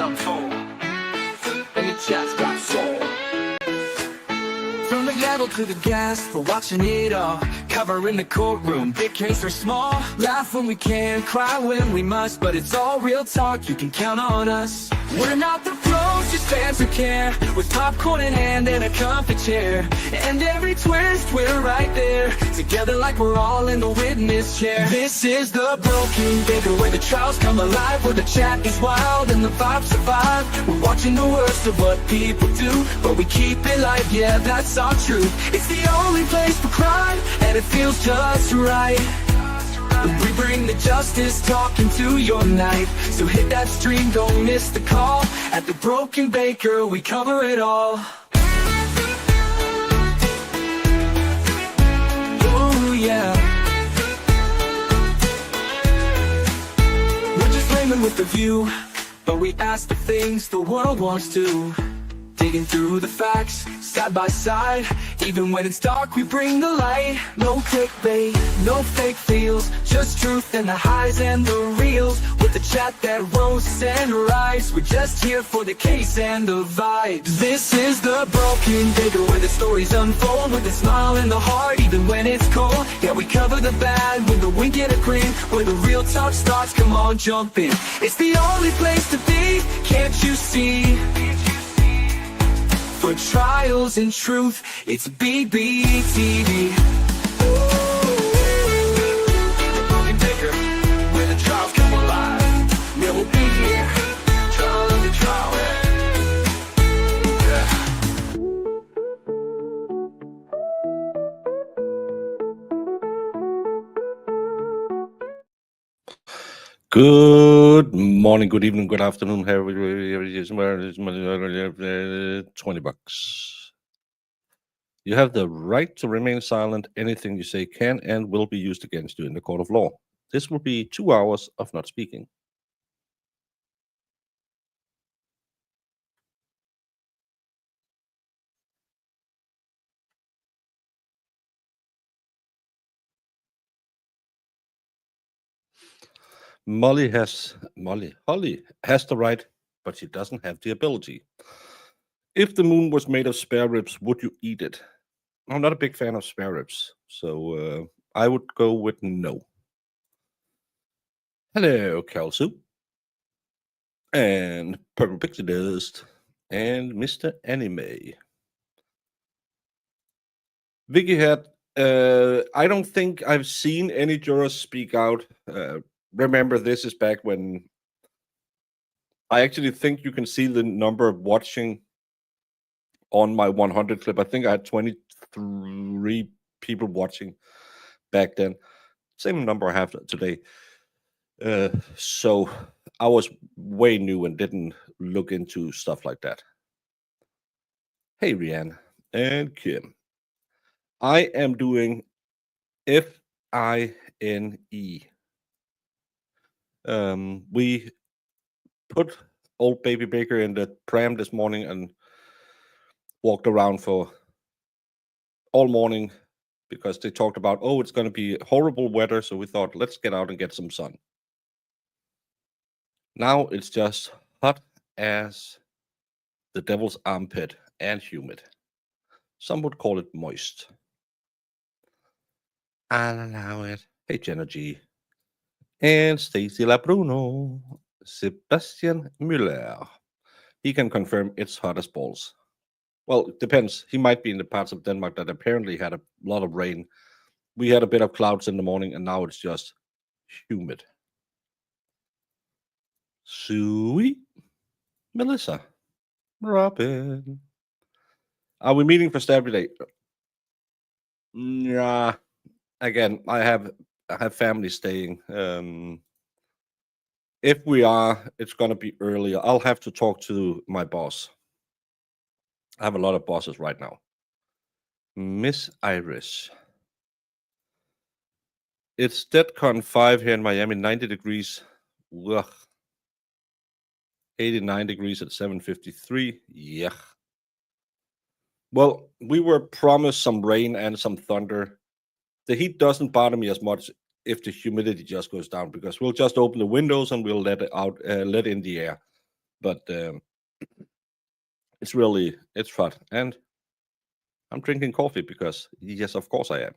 unfold, and the chat's got soul. From the gavel to the gas, we're watching it all. Covering the courtroom, big case or small. Laugh when we can, cry when we must, but it's all real talk, you can count on us. We're not the pros, just fans who care, with popcorn in hand and a comfy chair. And every twist, we're right there, together like we're all in the witness chair. This is the Broken Baker, where the trials come alive, where the chat is wild and the vibes survive. We're watching the worst of what people do, but we keep it light, yeah, that's our truth. It's the only place for crime, and it feels just right. We bring the justice talk into your night, so hit that stream, don't miss the call. At the Broken Baker, we cover it all. Oh yeah. We're just laymen with the view, but we ask the things the world wants to. Digging through the facts, side by side. Even when it's dark, we bring the light. No clickbait, no fake feels, just truth and the highs and the reels. With the chat that roasts and writes, we're just here for the case and the vibes. This is the Broken Baker, where the stories unfold, with a smile in the heart, even when it's cold. Yeah, we cover the bad with a wink and a grin, where the real talk starts, come on, jump in. It's the only place to be, can't you see? For trials and truth, it's BBTV. The Broken Baker, where the trials come alive. Yeah, we'll be here, trial of the trial. Yeah. Good morning, good evening, good afternoon. $20. You have the right to remain silent. Anything you say can and will be used against you in the court of law. This will be 2 hours of not speaking. Holly has the right, but she doesn't have the ability. If the moon was made of spare ribs, would you eat it? I'm not a big fan of spare ribs, so I would go with no. Hello, Cal Soup, and Purple Pixie Dust, and Mr. Anime. Vicky had, I don't think I've seen any jurors speak out. Remember, this is back when I actually think you can see the number of watching on my 100 clip. I think I had 23 people watching back then. Same number I have today. So I was way new and didn't look into stuff like that. Hey, Rianne and Kim. I am doing FINE. We put old baby Baker in the pram this morning and walked around for all morning because they talked about, oh, it's going to be horrible weather. So we thought, let's get out and get some sun. Now it's just hot as the devil's armpit and humid. Some would call it moist. I'll allow it. Hey, Jenna G. And Stacy Labruno. Sebastian Müller. He can confirm it's hot as balls. Well, it depends. He might be in the parts of Denmark that apparently had a lot of rain. We had a bit of clouds in the morning, and now it's just humid. Sweet. Melissa. Robin. Are we meeting for Stabby Day? Yeah. Again, I have family staying. If we are, it's going to be earlier. I'll have to talk to my boss. I have a lot of bosses right now. Miss Iris. It's DEDCON 5 here in Miami, 90 degrees. Ugh. 89 degrees at 7:53. Yeah. Well, we were promised some rain and some thunder. The heat doesn't bother me as much if the humidity just goes down, because we'll just open the windows and we'll let it out, let in the air. but it's fun. And I'm drinking coffee because, yes, of course I am.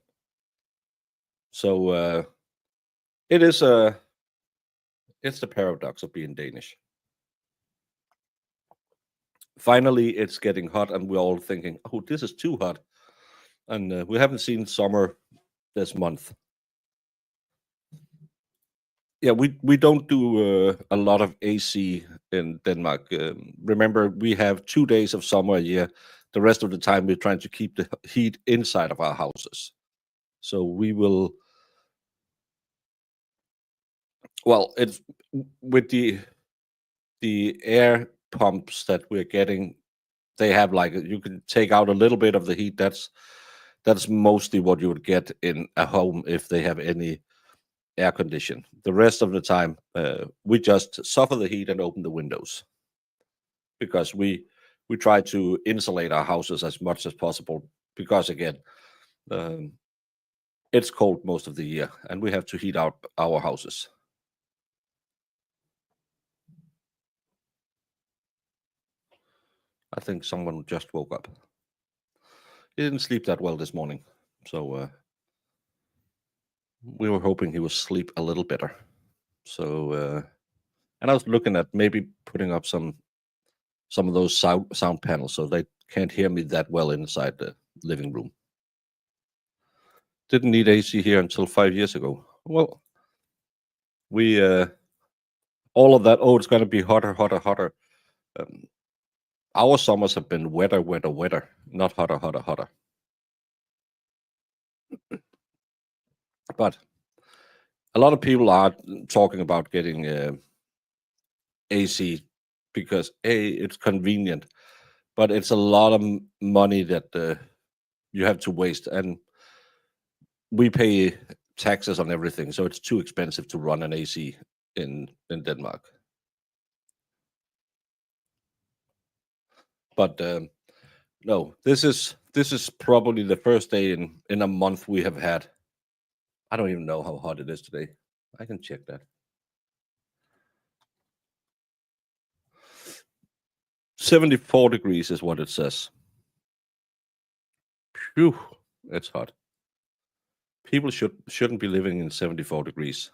So it's the paradox of being Danish. Finally, it's getting hot, and we're all thinking, "Oh, this is too hot," and we haven't seen summer this month. Yeah, we don't do a lot of AC in Denmark. Remember, we have 2 days of summer a year. The rest of the time, we're trying to keep the heat inside of our houses. So we will. Well, it's with the air pumps that we're getting. They have like you can take out a little bit of the heat. That's mostly what you would get in a home if they have any air condition. The rest of the time, we just suffer the heat and open the windows because we try to insulate our houses as much as possible. Because again, um, it's cold most of the year, and we have to heat out our houses. I think someone just woke up. He didn't sleep that well this morning, so we were hoping he would sleep a little better. So, and I was looking at maybe putting up some of those sound panels so they can't hear me that well inside the living room. Didn't need AC here until 5 years ago. Well, we all of that. Oh, it's going to be hotter, hotter, hotter. Our summers have been wetter, wetter, wetter, not hotter, hotter, hotter. But a lot of people are talking about getting AC because it's convenient, but it's a lot of money that you have to waste, and we pay taxes on everything, so it's too expensive to run an AC in Denmark. But no, this is probably the first day in a month we have had. I don't even know how hot it is today. I can check that. 74 degrees is what it says. Phew, it's hot. People shouldn't be living in 74 degrees.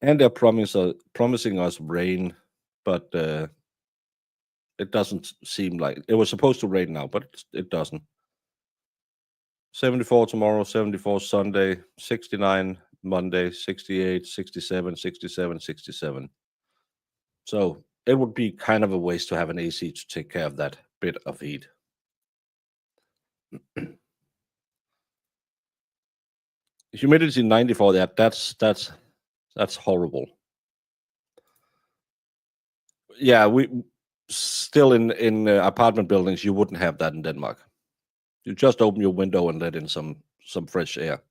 And they're promising us rain, but it doesn't seem like it was supposed to rain now, but it doesn't. 74 tomorrow, 74 Sunday, 69 Monday, 68, 67, 67, 67. So it would be kind of a waste to have an AC to take care of that bit of heat. Humidity 94, that's horrible. Yeah, we still in apartment buildings, you wouldn't have that in Denmark. You just open your window and let in some fresh air.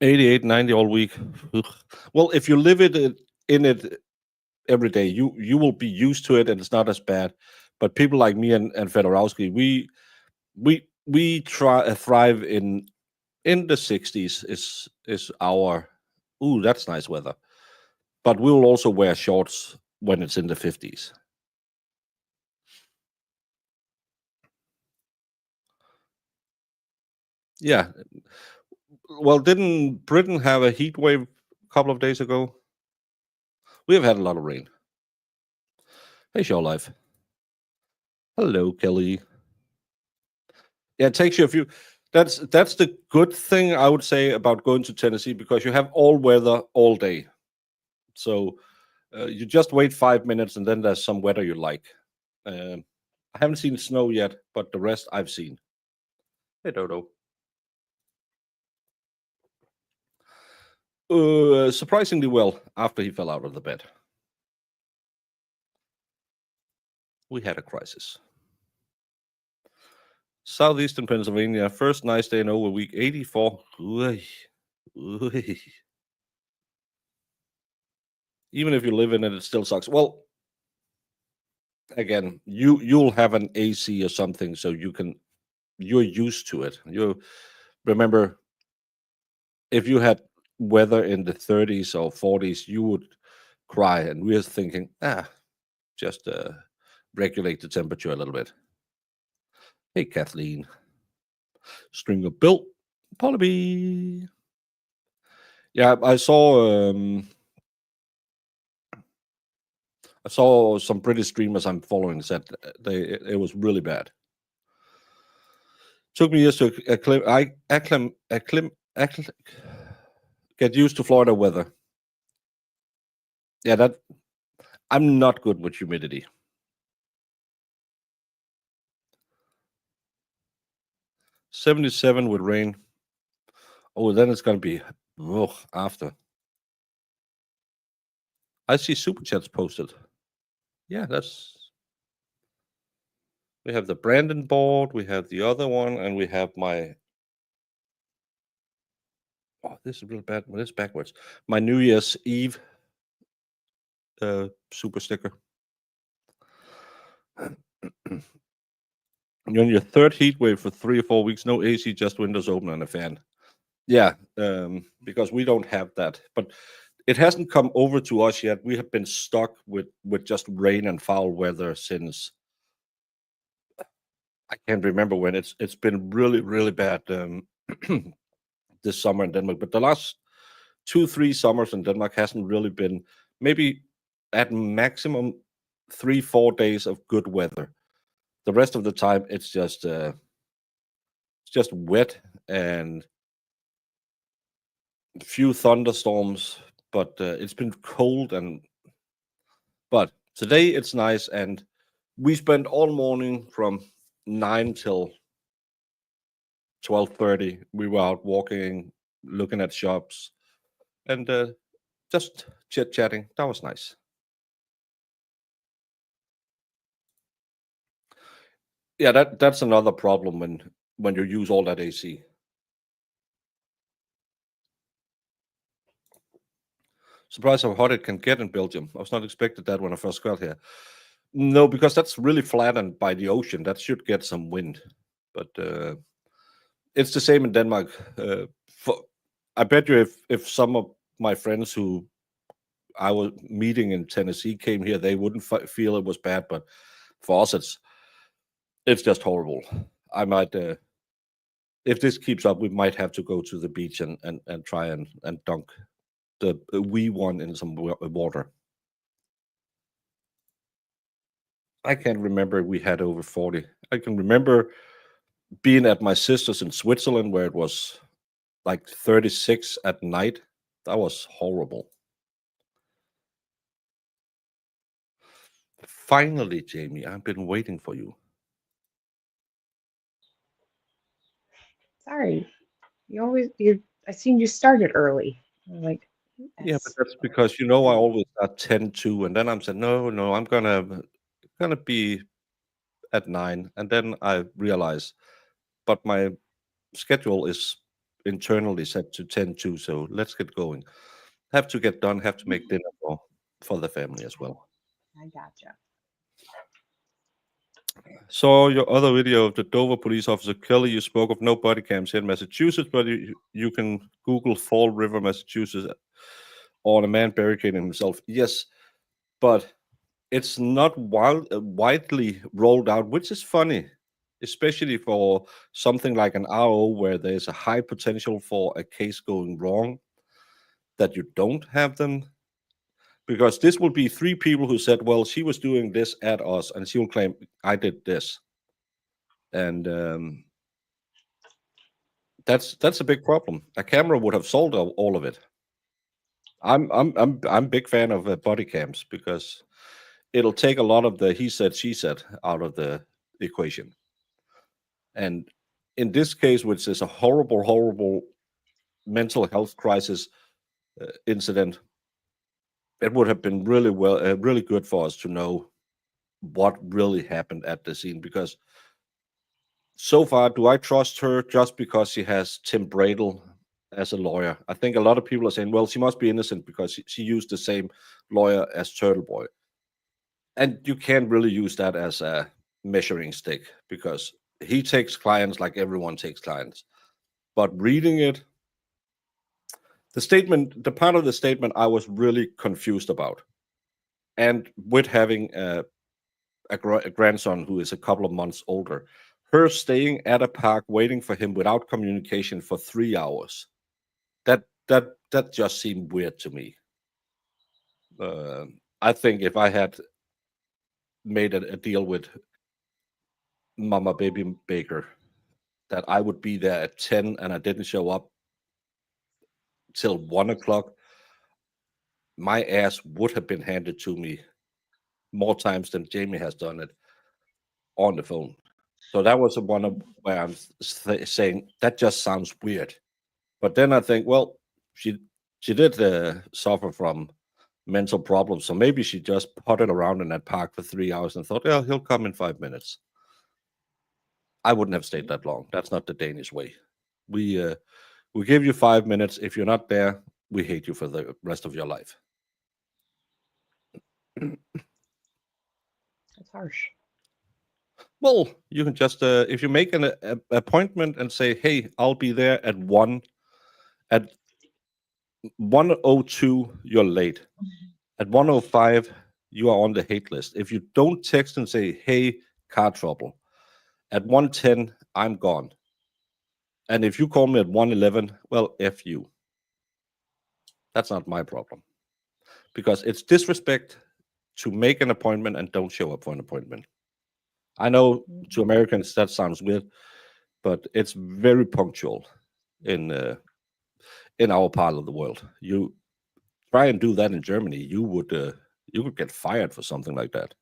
$88, $90 all week. Ugh. Well, if you live in it every day, you will be used to it, and it's not as bad. But people like me and Fedorowski, we try thrive in the 60s is our. Ooh, that's nice weather. But we'll also wear shorts when it's in the 50s. Yeah. Well, didn't Britain have a heat wave a couple of days ago? We have had a lot of rain. Hey, Show Life. Hello, Kelly. Yeah, it takes you a few. That's the good thing I would say about going to Tennessee, because you have all weather all day. So you just wait 5 minutes and then there's some weather you like. I haven't seen snow yet, but the rest I've seen. Hey, Dodo. Surprisingly well after he fell out of the bed. We had a crisis. Southeastern Pennsylvania, first nice day in over a week, 84. Ooh. Ooh. Even if you live in it, it still sucks. Well, again, you'll have an AC or something, so you're used to it. You remember if you had weather in the 30s or 40s, you would cry. And we're thinking, just regulate the temperature a little bit. Hey, Kathleen. Stringer Bill. Polyby. Yeah, I saw some British streamers I'm following said it was really bad. Took me years to get used to Florida weather. Yeah, that I'm not good with humidity. 77 with rain. Oh, then it's gonna be after. I see super chats posted. Yeah, we have the Brandon board, we have the other one, and we have my. Oh, this is real bad. Well, it's backwards. My New Year's Eve super sticker. You're on your third heat wave for 3 or 4 weeks. No AC, just windows open and a fan. Yeah, because we don't have that. But it hasn't come over to us yet. We have been stuck with just rain and foul weather since I can't remember when. It's been really, really bad this summer in Denmark. But the last 2-3 summers in Denmark hasn't really been, maybe at maximum 3-4 days of good weather. The rest of the time it's just wet and a few thunderstorms, but it's been cold. But today it's nice, and we spent all morning from 9 till 12:30. We were out walking, looking at shops, and just chit-chatting. That was nice. Yeah, that's another problem when you use all that AC. Surprised how hot it can get in Belgium. I was not expected that when I first got here. No, because that's really flattened by the ocean. That should get some wind, but it's the same in Denmark. I bet you if some of my friends who I was meeting in Tennessee came here, they wouldn't feel it was bad. But for us, it's just horrible. I might, if this keeps up, we might have to go to the beach and try and dunk the wee one in some water. I can't remember we had over 40. I can remember being at my sister's in Switzerland where it was like 36 at night. That was horrible. Finally, Jamie, I've been waiting for you. Sorry, I seen you started early. I'm like, Yeah, but that's because I always start 10-2, and then I'm saying no, I'm gonna be at 9, and then I realize, but my schedule is internally set to 10-2, so let's get going. Have to get done. Have to make dinner for the family as well. I gotcha. Saw your other video of the Dover police officer Kelly. You spoke of no body cams here in Massachusetts, but you can Google Fall River, Massachusetts, on a man barricading himself. Yes, but it's not widely rolled out, which is funny, especially for something like an RO where there's a high potential for a case going wrong, that you don't have them. Because this will be 3 people who said, well, she was doing this at us, and she will claim, I did this. And that's a big problem. A camera would have solved all of it. I'm big fan of body cams because it'll take a lot of the he said she said out of the equation. And in this case, which is a horrible mental health crisis incident, it would have been really good for us to know what really happened at the scene. Because so far, do I trust her just because she has Tim Bradle as a lawyer? I think a lot of people are saying, well, she must be innocent because she used the same lawyer as Turtle Boy. And you can't really use that as a measuring stick because he takes clients like everyone takes clients. But reading it, the part of the statement I was really confused about. And with having a grandson who is a couple of months older, her staying at a park waiting for him without communication for 3 hours, that just seemed weird to me. I think if I had made a deal with Mama Baby Baker that I would be there at 10 and I didn't show up till 1 o'clock, my ass would have been handed to me more times than Jamie has done it on the phone. So that was one of where I'm saying that just sounds weird. But then I think, well, she did suffer from mental problems, so maybe she just potted around in that park for 3 hours and thought, yeah, he'll come in 5 minutes. I wouldn't have stayed that long. That's not the Danish way. We give you 5 minutes. If you're not there, we hate you for the rest of your life. That's harsh. Well, you can just if you make an appointment and say, hey, I'll be there at 1, at 1:02 you're late. At 1:05 you are on the hate list. If you don't text and say, hey, car trouble, at 1:10 I'm gone. And if you call me at 1:11, well, F you. That's not my problem. Because it's disrespect to make an appointment and don't show up for an appointment. I know to Americans that sounds weird, but it's very punctual in our part of the world. You try and do that in Germany, you would get fired for something like that.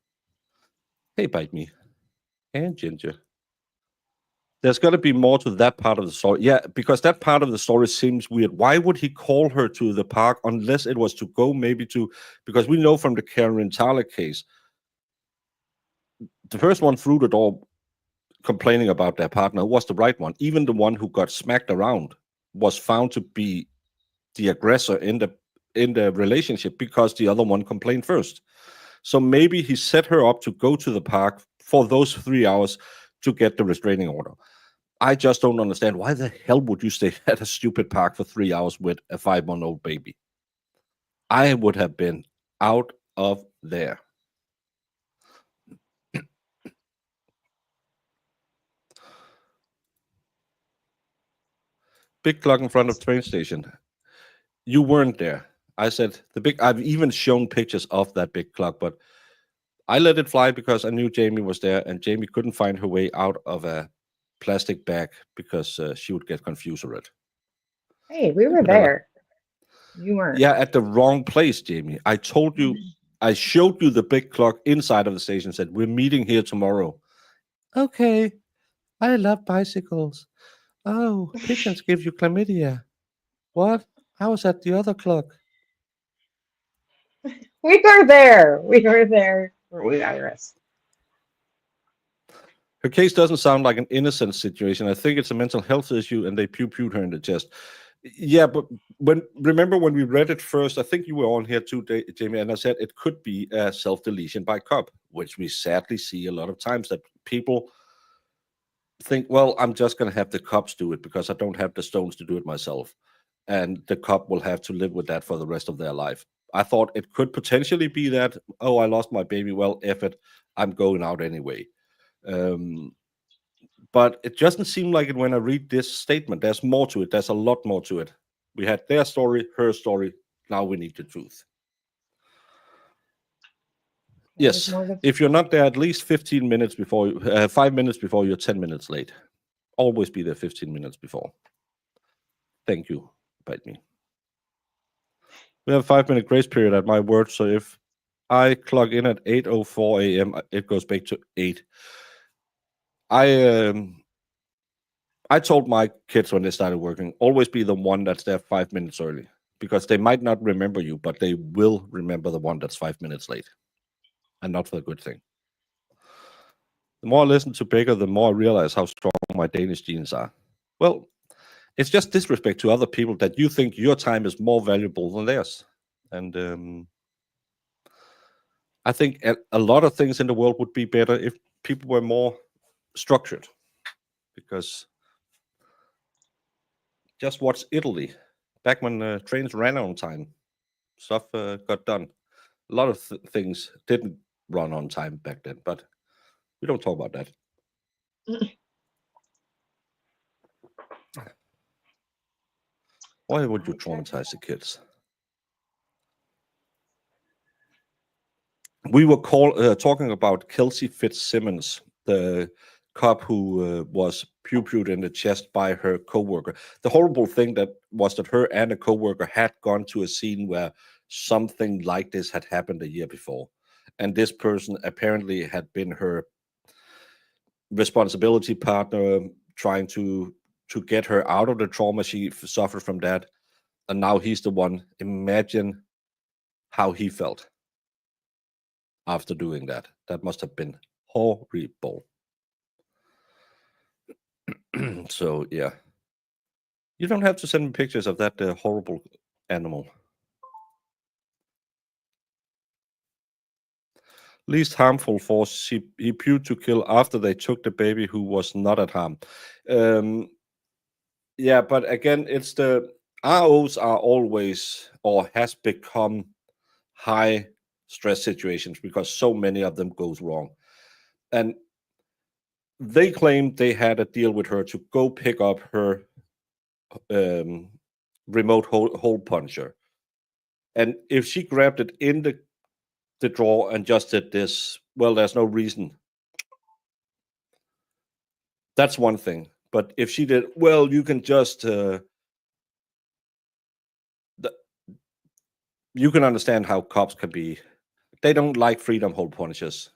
Hey, Bite Me and Ginger. There's got to be more to that part of the story. Yeah, because that part of the story seems weird. Why would he call her to the park unless it was to go maybe to, because we know from the Karen Thaler case, the first one through the door complaining about their partner was the right one. Even the one who got smacked around was found to be the aggressor in the relationship because the other one complained first. So maybe he set her up to go to the park for those 3 hours to get the restraining order. I just don't understand why the hell would you stay at a stupid park for 3 hours with a 5-month-old baby? I would have been out of there. Big clock in front of train station. You weren't there. I said I've even shown pictures of that big clock, but I let it fly because I knew Jamie was there and Jamie couldn't find her way out of a plastic bag because she would get confused with it. Hey, we were there. You weren't. Yeah, at the wrong place, Jamie. I told you, I showed you the big clock inside of the station, said, we're meeting here tomorrow. Okay. I love bicycles. Oh, pigeons give you chlamydia. What? I was at the other clock. We were there. We were there. We got arrested. Her case doesn't sound like an innocent situation. I think it's a mental health issue, and they pew-pewed her in the chest. Yeah, but remember when we read it first, I think you were on here too, Jamie, and I said it could be a self-deletion by cop, which we sadly see a lot of times, that people think, well, I'm just going to have the cops do it because I don't have the stones to do it myself. And the cop will have to live with that for the rest of their life. I thought it could potentially be that, oh, I lost my baby. Well, F it, I'm going out anyway. But it doesn't seem like it when I read this statement. There's more to it. There's a lot more to it. We had their story, her story. Now we need the truth. Yes, if you're not there at least 15 minutes before, 5 minutes before, you're 10 minutes late. Always be there 15 minutes before. Thank you, Bite Me. We have a 5-minute grace period at my word, so if I clock in at 8:04 a.m., it goes back to 8. I told my kids when they started working, always be the one that's there 5 minutes early, because they might not remember you, but they will remember the one that's 5 minutes late, and not for a good thing. The more I listen to Baker, the more I realize how strong my Danish genes are. Well, it's just disrespect to other people that you think your time is more valuable than theirs. And I think a lot of things in the world would be better if people were more structured. Because just watch Italy. Back when trains ran on time, stuff got done. A lot of things didn't run on time back then, but we don't talk about that. Why would you traumatize the kids? We were talking about Kelsey Fitzsimmons, the cop who was pew-pewed in the chest by her coworker. The horrible thing that was that her and a coworker had gone to a scene where something like this had happened a year before, and this person apparently had been her responsibility partner, trying to get her out of the trauma she suffered from that, and now he's the one. Imagine how he felt after doing that. That must have been horrible. So yeah, you don't have to send me pictures of that horrible animal. Least harmful force. He pewed to kill after they took the baby who was not at harm. Yeah, but again, it's the ROs are always or has become high stress situations because so many of them goes wrong. And they claimed they had a deal with her to go pick up her remote hole puncher. And if she grabbed it in the drawer and just did this, well, there's no reason. That's one thing. But if she did, well, you can just you can understand how cops can be. They don't like freedom hole punches.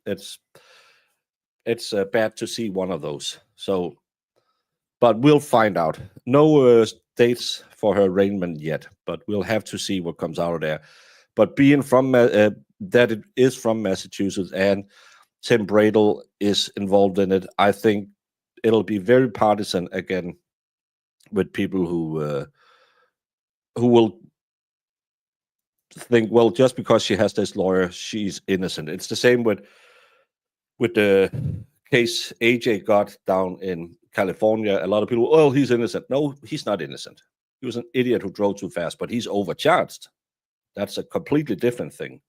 It's bad to see one of those. So, but we'll find out. No dates for her arraignment yet, but we'll have to see what comes out of there. But being from that it is from Massachusetts and Tim Bradley is involved in it, I think it'll be very partisan again with people who will think, well, just because she has this lawyer, she's innocent. It's the same with the case AJ got down in California. A lot of people, oh, he's innocent. No, he's not innocent. He was an idiot who drove too fast, but he's overcharged. That's a completely different thing.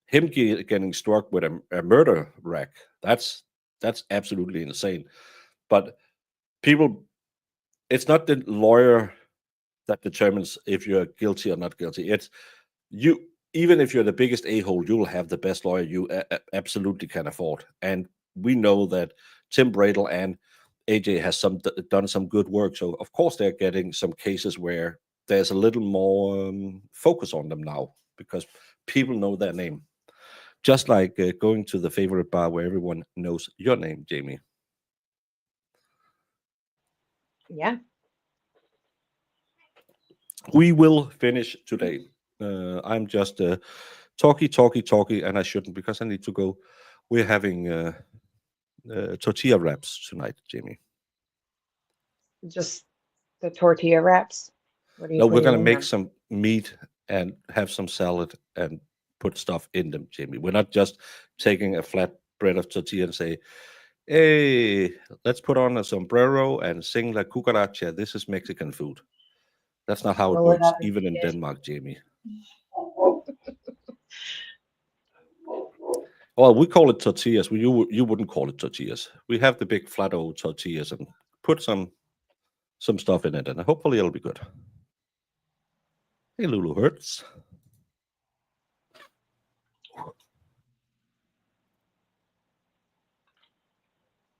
Him getting struck with a murder rack, that's absolutely insane. But people, it's not the lawyer that determines if you're guilty or not guilty. It's you. Even if you're the biggest a-hole, you'll have the best lawyer you absolutely can afford. And we know that Tim Bradley and AJ has done some good work. So of course they're getting some cases where there's a little more focus on them now because people know their name. Just like going to the favorite bar where everyone knows your name, Jamie. Yeah. We will finish today. I'm just talky, and I shouldn't because I need to go. We're having tortilla wraps tonight, Jamie. Just the tortilla wraps. What are you No, we're putting gonna in make them? some meat and have some salad and put stuff in them, Jamie. We're not just taking a flat bread of tortilla and say, hey, let's put on a sombrero and sing La Cucaracha. This is Mexican food. That's not how it Roll it works, up and even in eat it. Denmark, Jamie. Well, we call it tortillas. You wouldn't call it tortillas. We have the big flat old tortillas and put some stuff in it, and hopefully it'll be good. Hey, Lulu Hertz.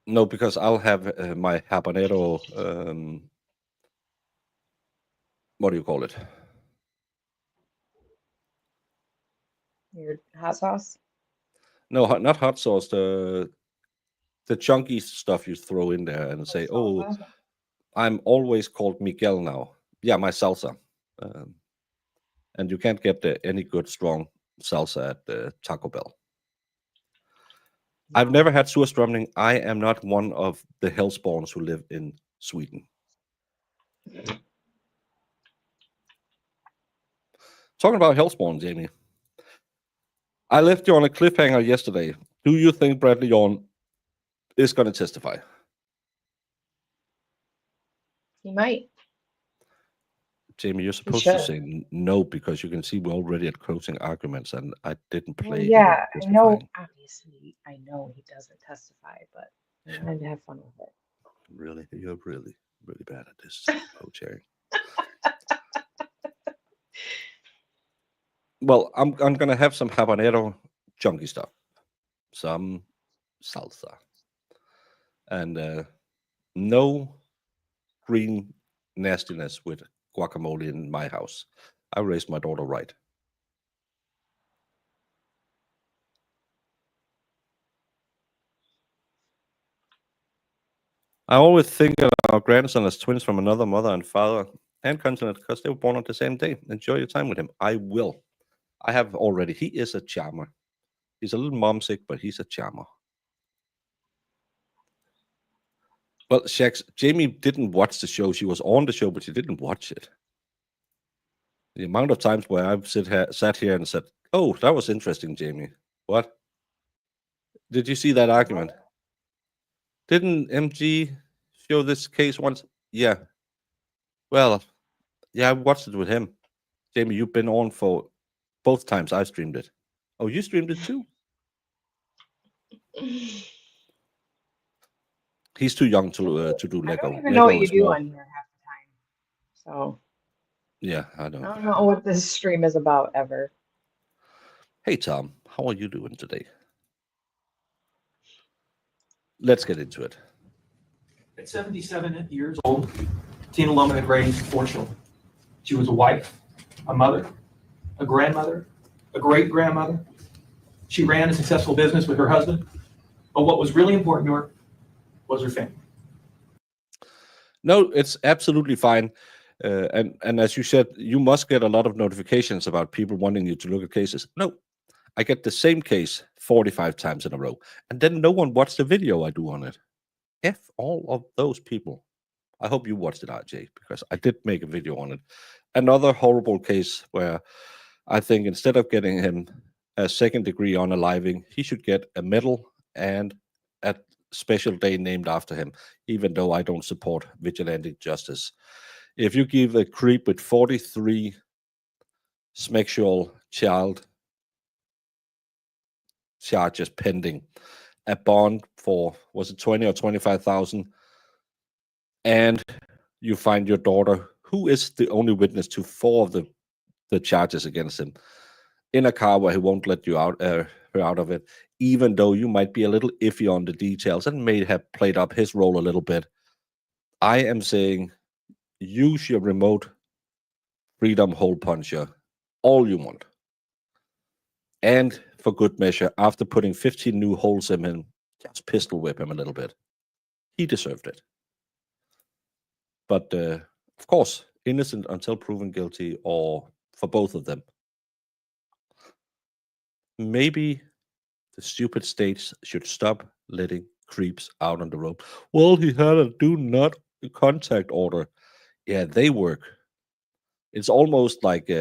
No, because I'll have my habanero. What do you call it? Your hot sauce? No, not hot sauce. The chunky stuff you throw in there and say, "Oh, Salsa? I'm always called Miguel now." Yeah, my salsa. And you can't get any good strong salsa at Taco Bell. I've never had surströmming. I am not one of the hellspawns who live in Sweden. Talking about hellspawn, Jamie. I left you on a cliffhanger yesterday. Do you think Bradley Yohn is going to testify? He might. Jamie, you're He supposed to should. say no because you can see we're already at closing arguments, and I didn't Well, play yeah, him I know. testifying. Obviously, I know he doesn't testify, but I wanted to have fun with it. Really, you're really, really bad at this, Jerry. Well, I'm gonna have some habanero chunky stuff, some salsa, and no green nastiness with guacamole in my house. I raised my daughter right. I always think of our grandson as twins from another mother and father and continent because they were born on the same day. Enjoy your time with him. I will. I have already. He is a charmer. He's a little momsick, but he's a charmer. Well, Shax, Jamie didn't watch the show. She was on the show, but she didn't watch it. The amount of times where I've sat here and said, "Oh, that was interesting, Jamie." What? Did you see that argument? Didn't MG show this case once? Yeah. Well, yeah, I watched it with him. Jamie, you've been on for both times I streamed it. Oh, you streamed it too? He's too young to do I Lego. don't even know what Lego you is do more. on here half the time. So Yeah, I I don't. don't know what this stream is about ever. Hey, Tom, how are you doing today? Let's get into it. At 77 years old, Tina Lohman had raised 4 children. She was a wife, a mother, a grandmother, a great-grandmother. She ran a successful business with her husband, but what was really important to her was her family. No, it's absolutely fine. And as you said, you must get a lot of notifications about people wanting you to look at cases. No, I get the same case 45 times in a row, and then no one watched the video I do on it. F all of those people. I hope you watched it, RJ, because I did make a video on it. Another horrible case where I think instead of getting him a second-degree unaliving, he should get a medal and a special day named after him, even though I don't support vigilante justice. If you give a creep with 43 sexual child charges pending, a bond for, was it 20 or 25,000, and you find your daughter, who is the only witness to 4 of the charges against him, in a car where he won't let you out, her out of it, even though you might be a little iffy on the details and may have played up his role a little bit. I am saying use your remote freedom hole puncher all you want. And for good measure, after putting 15 new holes in him, just pistol whip him a little bit. He deserved it. But of course, innocent until proven guilty, or for both of them. Maybe the stupid states should stop letting creeps out on the road. Well, he had a do not contact order. Yeah, they work. It's almost like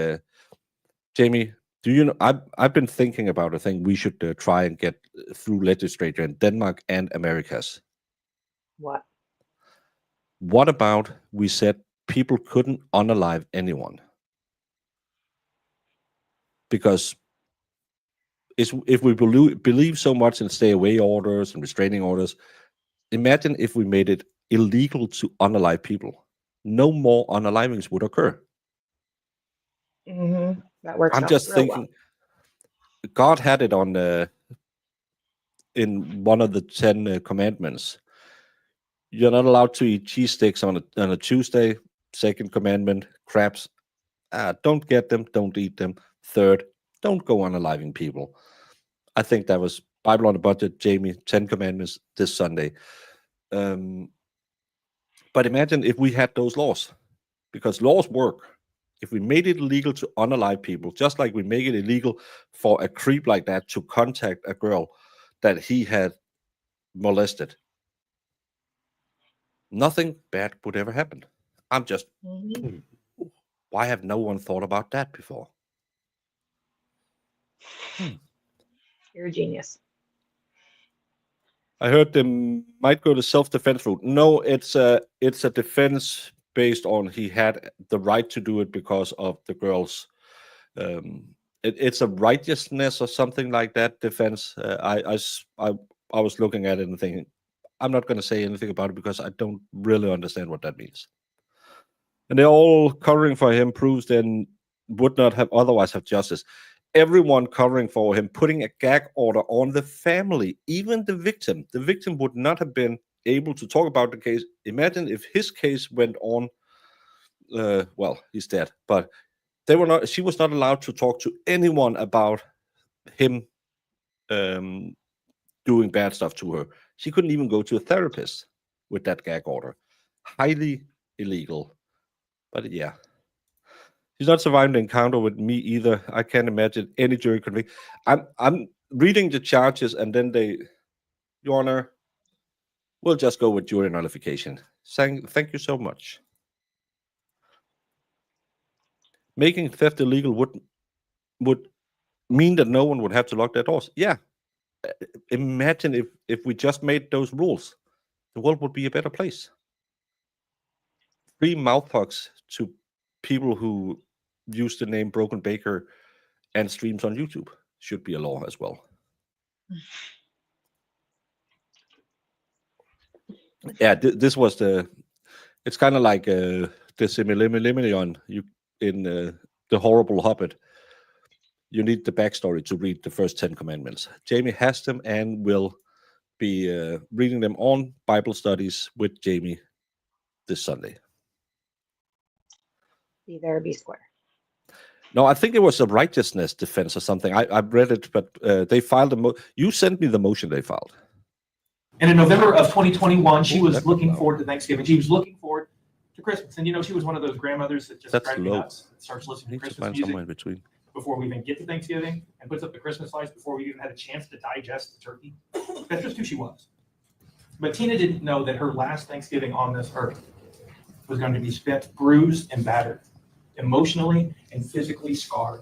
Jamie. Do you know? I've been thinking about a thing we should try and get through legislature in Denmark and Americas. What? What about we said people couldn't unalive anyone? Because if we believe so much in stay away orders and restraining orders, imagine if we made it illegal to unalive people. No more unalivings would occur. Mm-hmm. That works I'm out just real thinking, God had it on in one of the 10 commandments. You're not allowed to eat cheese sticks on a Tuesday. Second commandment, crabs. Don't get them, don't eat them. Third, don't go unaliving people. I think that was Bible on a Budget, Jamie, 10 commandments this Sunday. But imagine if we had those laws, because laws work. If we made it illegal to unalive people, just like we make it illegal for a creep like that to contact a girl that he had molested, nothing bad would ever happen. I'm just, well. why have no one thought about that before? You're a genius. I heard they might go the self-defense route. No, it's a defense based on he had the right to do it because of the girls. It's a righteousness or something like that defense. I was looking at it and thinking, I'm not going to say anything about it because I don't really understand what that means. And they're all covering for him proves then would not have otherwise have justice. Everyone covering for him, putting a gag order on the family, even the victim. The victim would not have been able to talk about the case. Imagine if his case went on. Well, he's dead, but they were not. She was not allowed to talk to anyone about him doing bad stuff to her. She couldn't even go to a therapist with that gag order. Highly illegal. But yeah, she's not surviving the encounter with me either. I can't imagine any jury convict. I'm reading the charges and then they, Your Honor, we'll just go with jury nullification. Thank you so much. Making theft illegal would mean that no one would have to lock their doors. Yeah. Imagine if we just made those rules, the world would be a better place. Free mouth hugs to people who use the name Broken Baker and streams on YouTube should be a law as well. Yeah, this was it's kind of like the Similimion you in the Horrible Hobbit. You need the backstory to read the first 10 commandments. Jamie has them and will be reading them on Bible studies with Jamie this Sunday. Be there, be square. No, I think it was a righteousness defense or something. I read it, but they filed you sent me the motion they filed. And in November of 2021, she was looking forward to Thanksgiving. She was looking forward to Christmas. And she was one of those grandmothers that just drives me nuts and starts listening to Christmas music in between before we even get to Thanksgiving and puts up the Christmas lights before we even had a chance to digest the turkey. That's just who she was. But Tina didn't know that her last Thanksgiving on this earth was going to be spent bruised and battered, emotionally and physically scarred,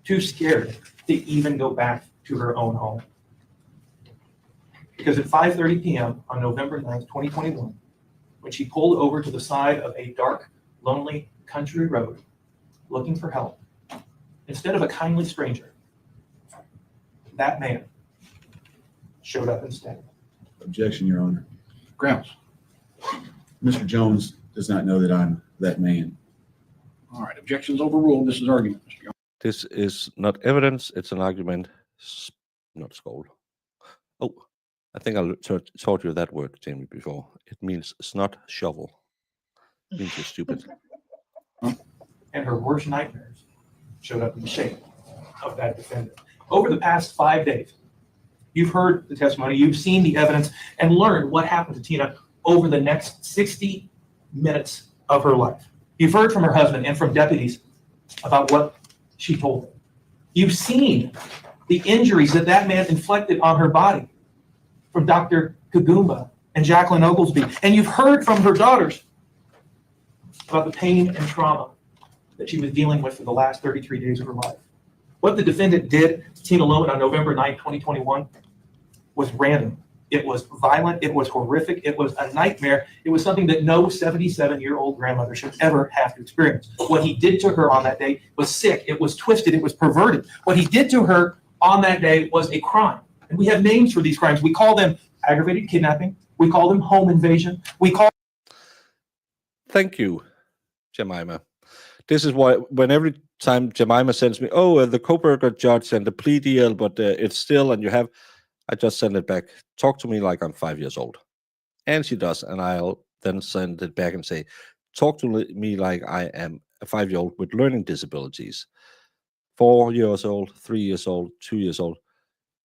too scared to even go back to her own home. Because at 5:30 p.m. on November 9th, 2021, when she pulled over to the side of a dark, lonely country road looking for help, instead of a kindly stranger, that man showed up instead. Objection, Your Honor. Grounds. Mr. Jones does not know that I'm that man. All right, objections overruled. This is argument, Mr. Yohn. This is not evidence, it's an argument, not scold. Oh, I think I taught you that word, Jamie, before. It means snot shovel. It means you're stupid. And her worst nightmares showed up in the shape of that defendant. Over the past 5 days, you've heard the testimony, you've seen the evidence, and learned what happened to Tina over the next 60 minutes of her life. You've heard from her husband and from deputies about what she told them. You've seen the injuries that man inflicted on her body from Dr. Kagumba and Jacqueline Oglesby. And you've heard from her daughters about the pain and trauma that she was dealing with for the last 33 days of her life. What the defendant did to Tina Lohman on November 9, 2021 was random. It was violent. It was horrific. It was a nightmare. It was something that no 77-year-old grandmother should ever have to experience. What he did to her on that day was sick. It was twisted. It was perverted. What he did to her on that day was a crime. And we have names for these crimes. We call them aggravated kidnapping. We call them home invasion. Thank you, Jemima. This is why when every time Jemima sends me, the Coburger judge and the plea deal, but it's still, and you have, I just send it back. Talk to me like I'm 5 years old. And she does. And I'll then send it back and say, talk to me like I am a 5-year-old with learning disabilities. 4 years old, 3 years old, 2 years old.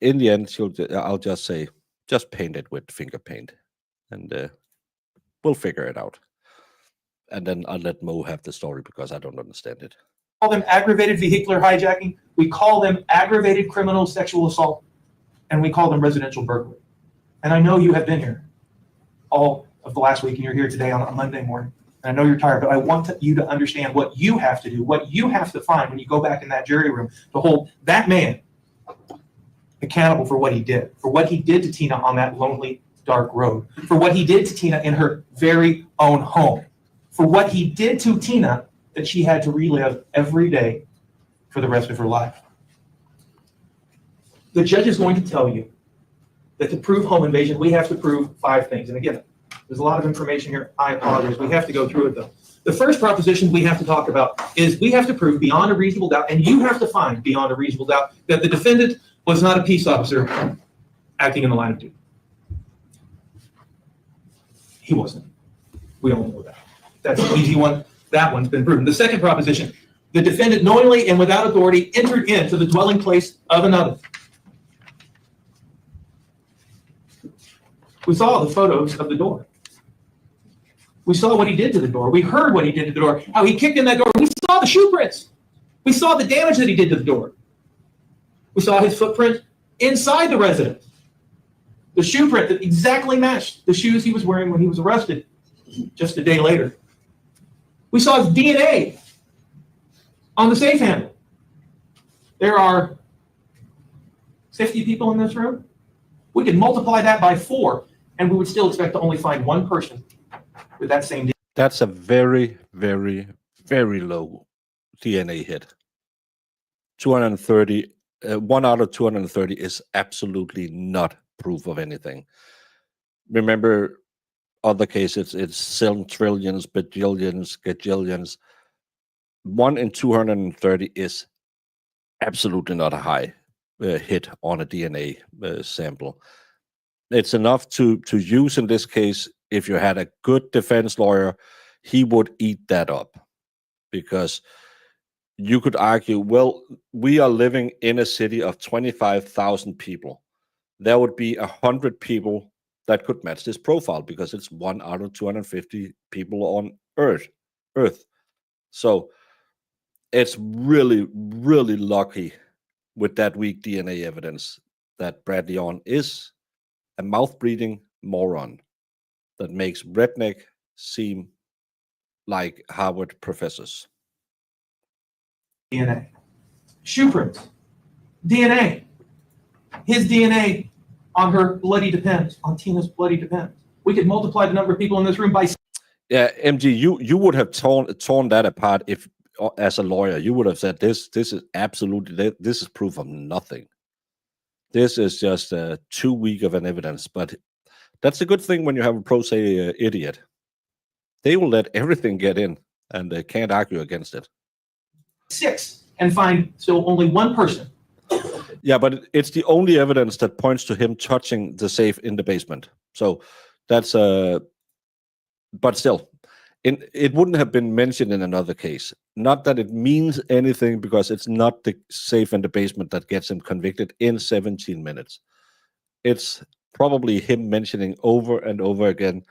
In the end, I'll just say, just paint it with finger paint. And we'll figure it out. And then I'll let Mo have the story because I don't understand it. We call them aggravated vehicular hijacking. We call them aggravated criminal sexual assault. And we call them residential burglary. And I know you have been here all of the last week, and you're here today on a Monday morning. And I know you're tired, but I want you to understand what you have to do, what you have to find when you go back in that jury room to hold that man accountable for what he did to Tina on that lonely, dark road, for what he did to Tina in her very own home, for what he did to Tina that she had to relive every day for the rest of her life. The judge is going to tell you that to prove home invasion, we have to prove 5 things. And again, there's a lot of information here. I apologize. We have to go through it though. The first proposition we have to talk about is we have to prove beyond a reasonable doubt, and you have to find beyond a reasonable doubt, that the defendant was not a peace officer acting in the line of duty. He wasn't. We all know that. That's an easy one. That one's been proven. The second proposition, the defendant knowingly and without authority entered into the dwelling place of another. We saw the photos of the door. We saw what he did to the door. We heard what he did to the door, how he kicked in that door. We saw the shoe prints. We saw the damage that he did to the door. We saw his footprint inside the residence. The shoe print that exactly matched the shoes he was wearing when he was arrested just a day later. We saw his DNA on the safe handle. There are 50 people in this room. We could multiply that by 4, and we would still expect to only find 1 person with that same DNA. That's a very, very, very low DNA hit. 230, 1 out of 230 is absolutely not proof of anything. Remember, other cases, it's some trillions, bajillions, gajillions. 1 in 230 is absolutely not a high hit on a DNA sample. It's enough to use in this case. If you had a good defense lawyer, he would eat that up, because you could argue, well, we are living in a city of 25,000 people. There would be 100 people that could match this profile, because it's 1 out of 250 people on Earth. So it's really, really lucky with that weak DNA evidence that Bradley Yohn is a mouth-breathing moron that makes redneck seem like Harvard professors. DNA. Shoe prints. DNA. His DNA on her bloody Depends, on Tina's bloody Depends. We could multiply the number of people in this room by... Yeah, MG, you would have torn that apart if, as a lawyer, you would have said this is absolutely, this is proof of nothing. This is just too weak of an evidence. But that's a good thing when you have a pro se idiot. They will let everything get in, and they can't argue against it. 6 and find still only 1 person. Yeah, but it's the only evidence that points to him touching the safe in the basement. So that's but still, it wouldn't have been mentioned in another case. Not that it means anything, because it's not the safe in the basement that gets him convicted in 17 minutes. It's probably him mentioning over and over again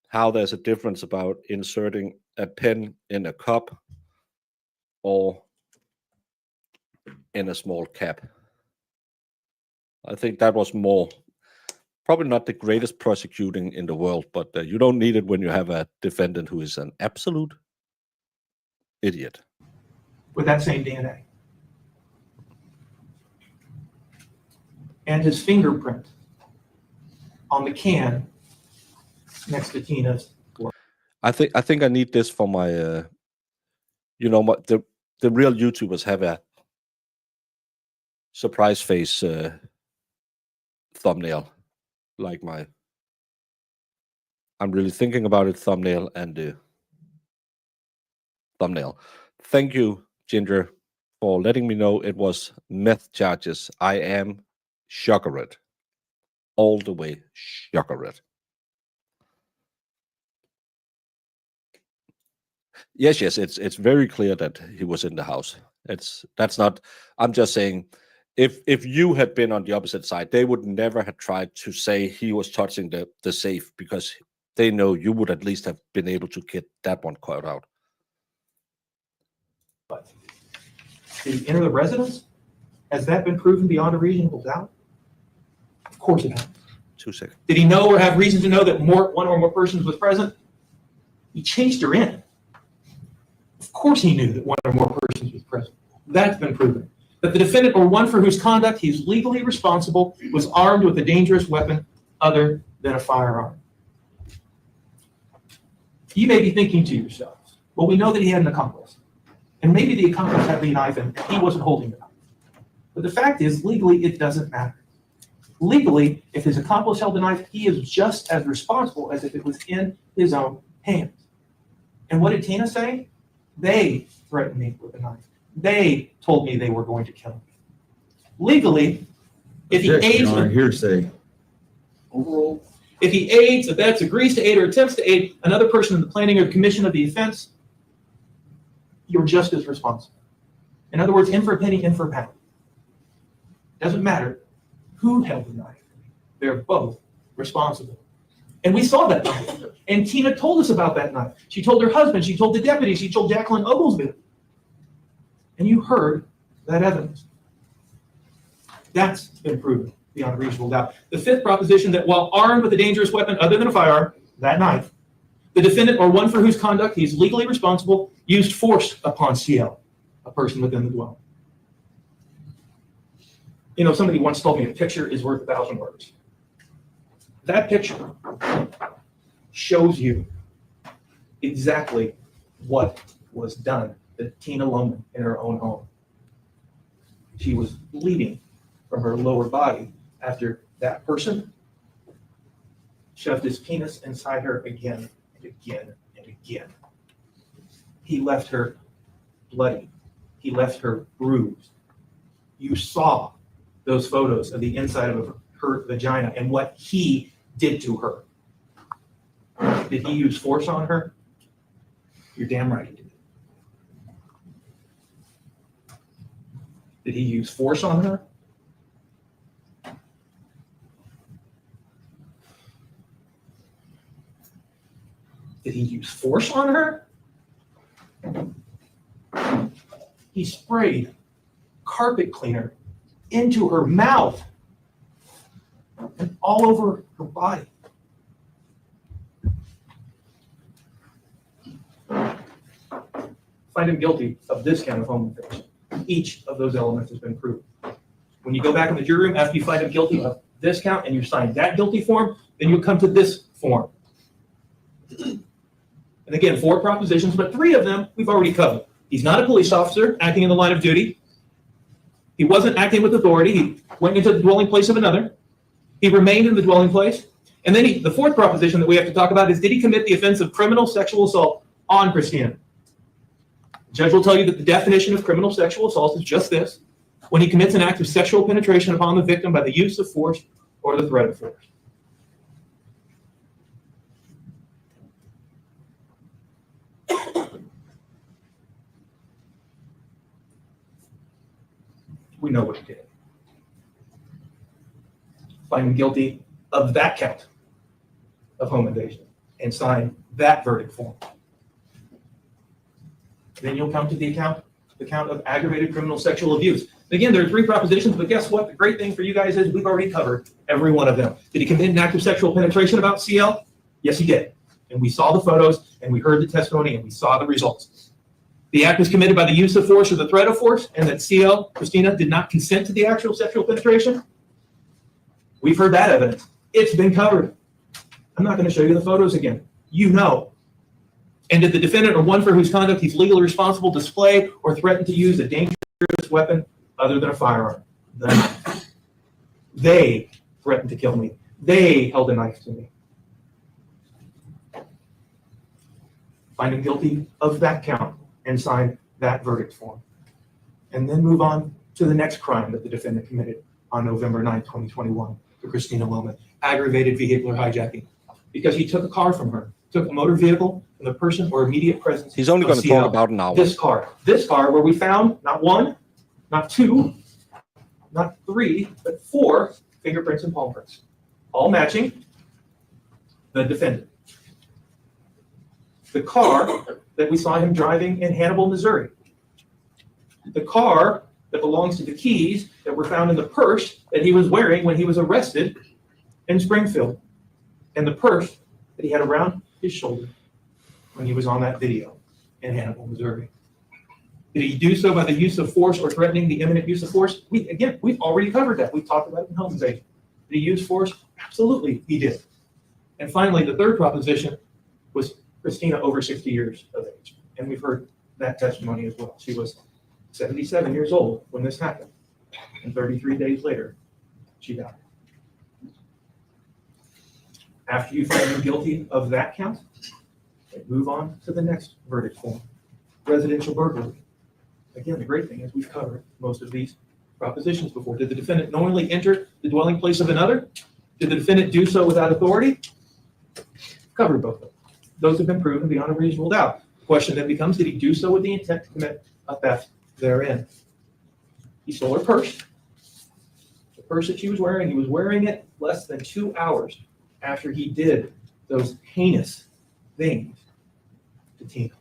how there's a difference about inserting a pen in a cup or in a small cap. I think that was probably not the greatest prosecuting in the world, but you don't need it when you have a defendant who is an absolute idiot. With that same DNA. And his fingerprint on the can next to Tina's. I think I need this for my, the real YouTubers have a surprise face thumbnail, like my I'm really thinking about it thumbnail and the thumbnail. Thank you, Ginger, for letting me know it was meth charges. I am shocked. All the way shocked. Yes, it's very clear that he was in the house. That's not, I'm just saying, if you had been on the opposite side, they would never have tried to say he was touching the safe, because they know you would at least have been able to get that one caught out. But did he enter the residence? Has that been proven beyond a reasonable doubt? Of course it has. 2 seconds. Did he know or have reason to know that one or more persons was present? He chased her in. Of course he knew that one or more persons was present. That's been proven. That the defendant, or one for whose conduct he is legally responsible, was armed with a dangerous weapon other than a firearm. You may be thinking to yourselves, well, we know that he had an accomplice. And maybe the accomplice had the knife and he wasn't holding it. But the fact is, legally, it doesn't matter. Legally, if his accomplice held the knife, he is just as responsible as if it was in his own hands. And what did Tina say? They threatened me with a knife. They told me they were going to kill me. Legally, if he Objection, aids, Your Honor, hearsay. Overall, if he aids, abets, agrees to aid, or attempts to aid another person in the planning or commission of the offense, you're just as responsible. In other words, in for a penny, in for a pound. Doesn't matter who held the knife. They're both responsible. And we saw that knife. And Tina told us about that knife. She told her husband, she told the deputy, she told Jacqueline Oglesby. And you heard that evidence. That's been proven beyond a reasonable doubt. The fifth proposition that while armed with a dangerous weapon other than a firearm, that knife, the defendant or one for whose conduct he is legally responsible used force upon CL, a person within the dwelling. You know, somebody once told me a picture is worth 1,000 words. That picture shows you exactly what was done to Tina Lohman in her own home. She was bleeding from her lower body after that person shoved his penis inside her again and again and again. He left her bloody. He left her bruised. You saw those photos of the inside of her vagina and what he did to her. Did he use force on her? You're damn right he did. Did he use force on her? Did he use force on her? He sprayed carpet cleaner into her mouth and all over her body. Find him guilty of this count of home invasion. Each of those elements has been proven. When you go back in the jury room, after you find him guilty of this count and you sign that guilty form, then you'll come to this form. And again, 4 propositions, but 3 of them we've already covered. He's not a police officer acting in the line of duty. He wasn't acting with authority. He went into the dwelling place of another. He remained in the dwelling place. And then the 4th proposition that we have to talk about is, did he commit the offense of criminal sexual assault on Christina? The judge will tell you that the definition of criminal sexual assault is just this: when he commits an act of sexual penetration upon the victim by the use of force or the threat of force. We know what he did. Find him guilty of that count of home invasion and sign that verdict form. Then you'll come to the count of aggravated criminal sexual abuse. Again, there are 3 propositions, but guess what? The great thing for you guys is we've already covered every one of them. Did he commit an act of sexual penetration about CL? Yes, he did. And we saw the photos, and we heard the testimony, and we saw the results. The act was committed by the use of force or the threat of force, and that CL, Christina, did not consent to the actual sexual penetration. We've heard that evidence. It's been covered. I'm not going to show you the photos again. You know. And did the defendant or one for whose conduct he's legally responsible display or threaten to use a dangerous weapon other than a firearm? They threatened to kill me. They held a knife to me. Find him guilty of that count and sign that verdict form. And then move on to the next crime that the defendant committed on November 9, 2021 to Christina Lohman, aggravated vehicular hijacking. Because he took a car from her, took a motor vehicle from the person or immediate presence. He's only of going to CL. talk about an hour. This car where we found not 1, not 2, not 3, but 4 fingerprints and palm prints, all matching the defendant. The car that we saw him driving in Hannibal, Missouri. The car that belongs to the keys that were found in the purse that he was wearing when he was arrested in Springfield. And the purse that he had around his shoulder when he was on that video in Hannibal, Missouri. Did he do so by the use of force or threatening the imminent use of force? We've already covered that. We've talked about it in home invasion. Did he use force? Absolutely, he did. And finally, the 3rd proposition was Christina over 60 years of age. And we've heard that testimony as well. She was 77 years old when this happened. And 33 days later, she died. After you find him guilty of that count, they move on to the next verdict form, residential burglary. Again, the great thing is we've covered most of these propositions before. Did the defendant knowingly enter the dwelling place of another? Did the defendant do so without authority? Covered both of them. Those have been proven beyond a reasonable doubt. The question then becomes, did he do so with the intent to commit a theft therein? He stole her purse. The purse that she was wearing, he was wearing it less than 2 hours after he did those heinous things to Tina.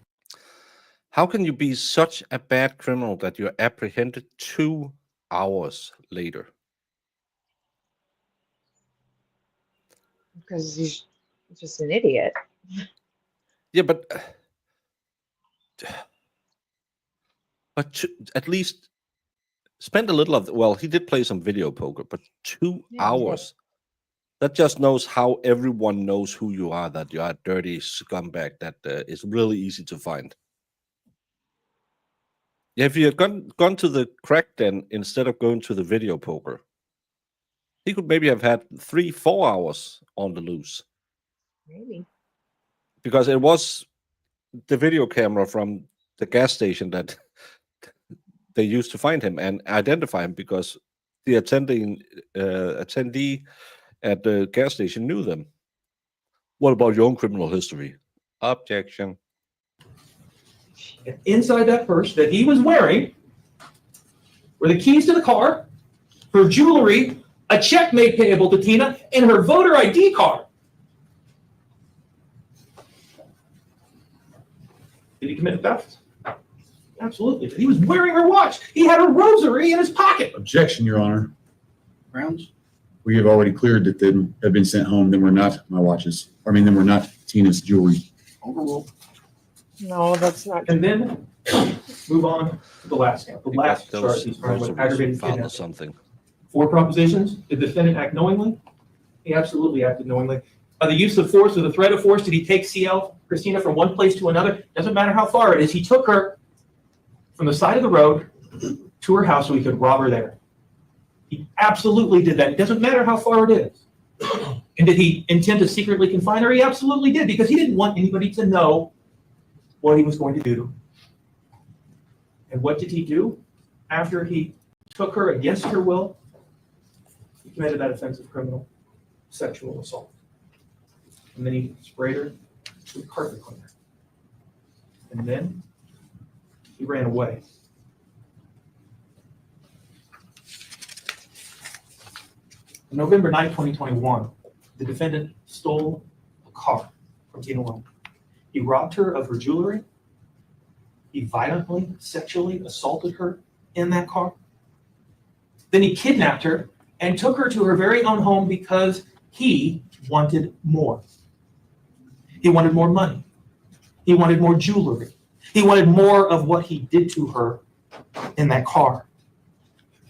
How can you be such a bad criminal that you're apprehended 2 hours later? Because he's just an idiot. Yeah, but at least spend a little of well, he did play some video poker, but 2 Yeah, hours. That just knows how everyone knows who you are, that you are a dirty scumbag that is really easy to find. Yeah, if you had gone to the crack den instead of going to the video poker, he could maybe have had 3-4 hours on the loose. Maybe. Because it was the video camera from the gas station that they used to find him and identify him, because the attendee at the gas station knew them. What about your own criminal history? Objection. And inside that purse that he was wearing were the keys to the car, her jewelry, a check made payable to Tina, and her voter ID card. Did he commit a theft? Absolutely. But he was wearing her watch. He had a rosary in his pocket. Objection, Your Honor. Grounds? We have already cleared that they have been sent home. Then we're not my watches. Then we're not Tina's jewelry. Overruled. No, that's not. And then move on to the last count. The last Those charge he's trying with rosaries aggravated found or kidnapping. something. 4 propositions. Did the defendant act knowingly? He absolutely acted knowingly. By the use of force or the threat of force, did he take CL, Christina, from one place to another? Doesn't matter how far it is. He took her from the side of the road to her house so he could rob her there. He absolutely did that. It doesn't matter how far it is. And did he intend to secretly confine her? He absolutely did, because he didn't want anybody to know what he was going to do. And what did he do after he took her against her will? He committed that offensive criminal sexual assault. And then he sprayed her with carpet cleaner. And then he ran away. On November 9, 2021, the defendant stole a car from Tina Loman. He robbed her of her jewelry. He violently, sexually assaulted her in that car. Then he kidnapped her and took her to her very own home because he wanted more. He wanted more money. He wanted more jewelry. He wanted more of what he did to her in that car.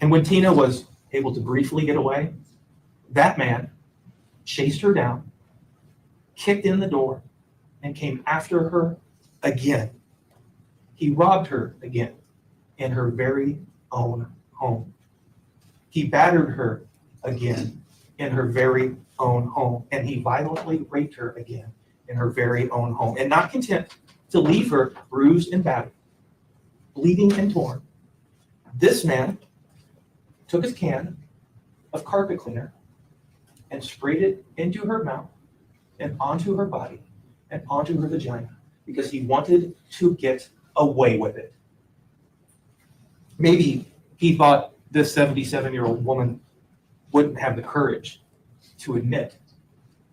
And when Tina was able to briefly get away, that man chased her down, kicked in the door, and came after her again. He robbed her again in her very own home. He battered her again in her very own home. And he violently raped her again in her very own home. And not content to leave her bruised and battered, bleeding and torn, this man took his can of carpet cleaner and sprayed it into her mouth and onto her body and onto her vagina because he wanted to get away with it. Maybe he thought this 77-year-old woman wouldn't have the courage to admit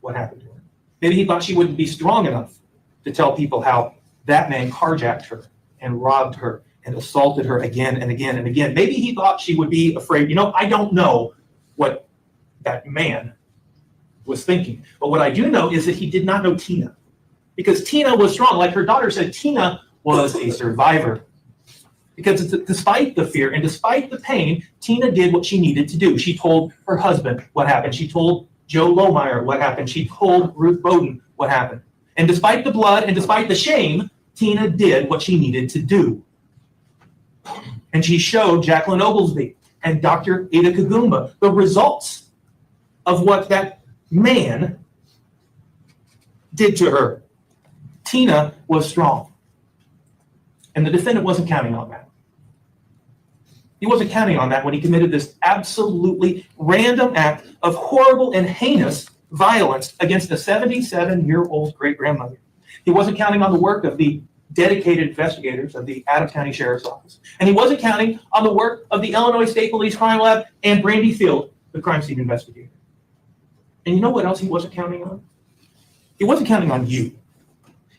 what happened to her. Maybe he thought she wouldn't be strong enough to tell people how that man carjacked her and robbed her and assaulted her again and again and again. Maybe he thought she would be afraid. I don't know what that man was thinking. But what I do know is that he did not know Tina, because Tina was strong. Like her daughter said, Tina was a survivor. Because despite the fear and despite the pain, Tina did what she needed to do. She told her husband what happened. She told Joe Lohmeyer what happened. She told Ruth Bowden what happened. And despite the blood and despite the shame, Tina did what she needed to do. And she showed Jacqueline Oglesby and Dr. Ada Kagumba the results of what that man did to her. Tina was strong. And the defendant wasn't counting on that. He wasn't counting on that when he committed this absolutely random act of horrible and heinous violence against a 77-year-old great-grandmother. He wasn't counting on the work of the dedicated investigators of the Adams County Sheriff's Office. And he wasn't counting on the work of the Illinois State Police Crime Lab and Brandy Field, the crime scene investigator. And you know what else he wasn't counting on? He wasn't counting on you.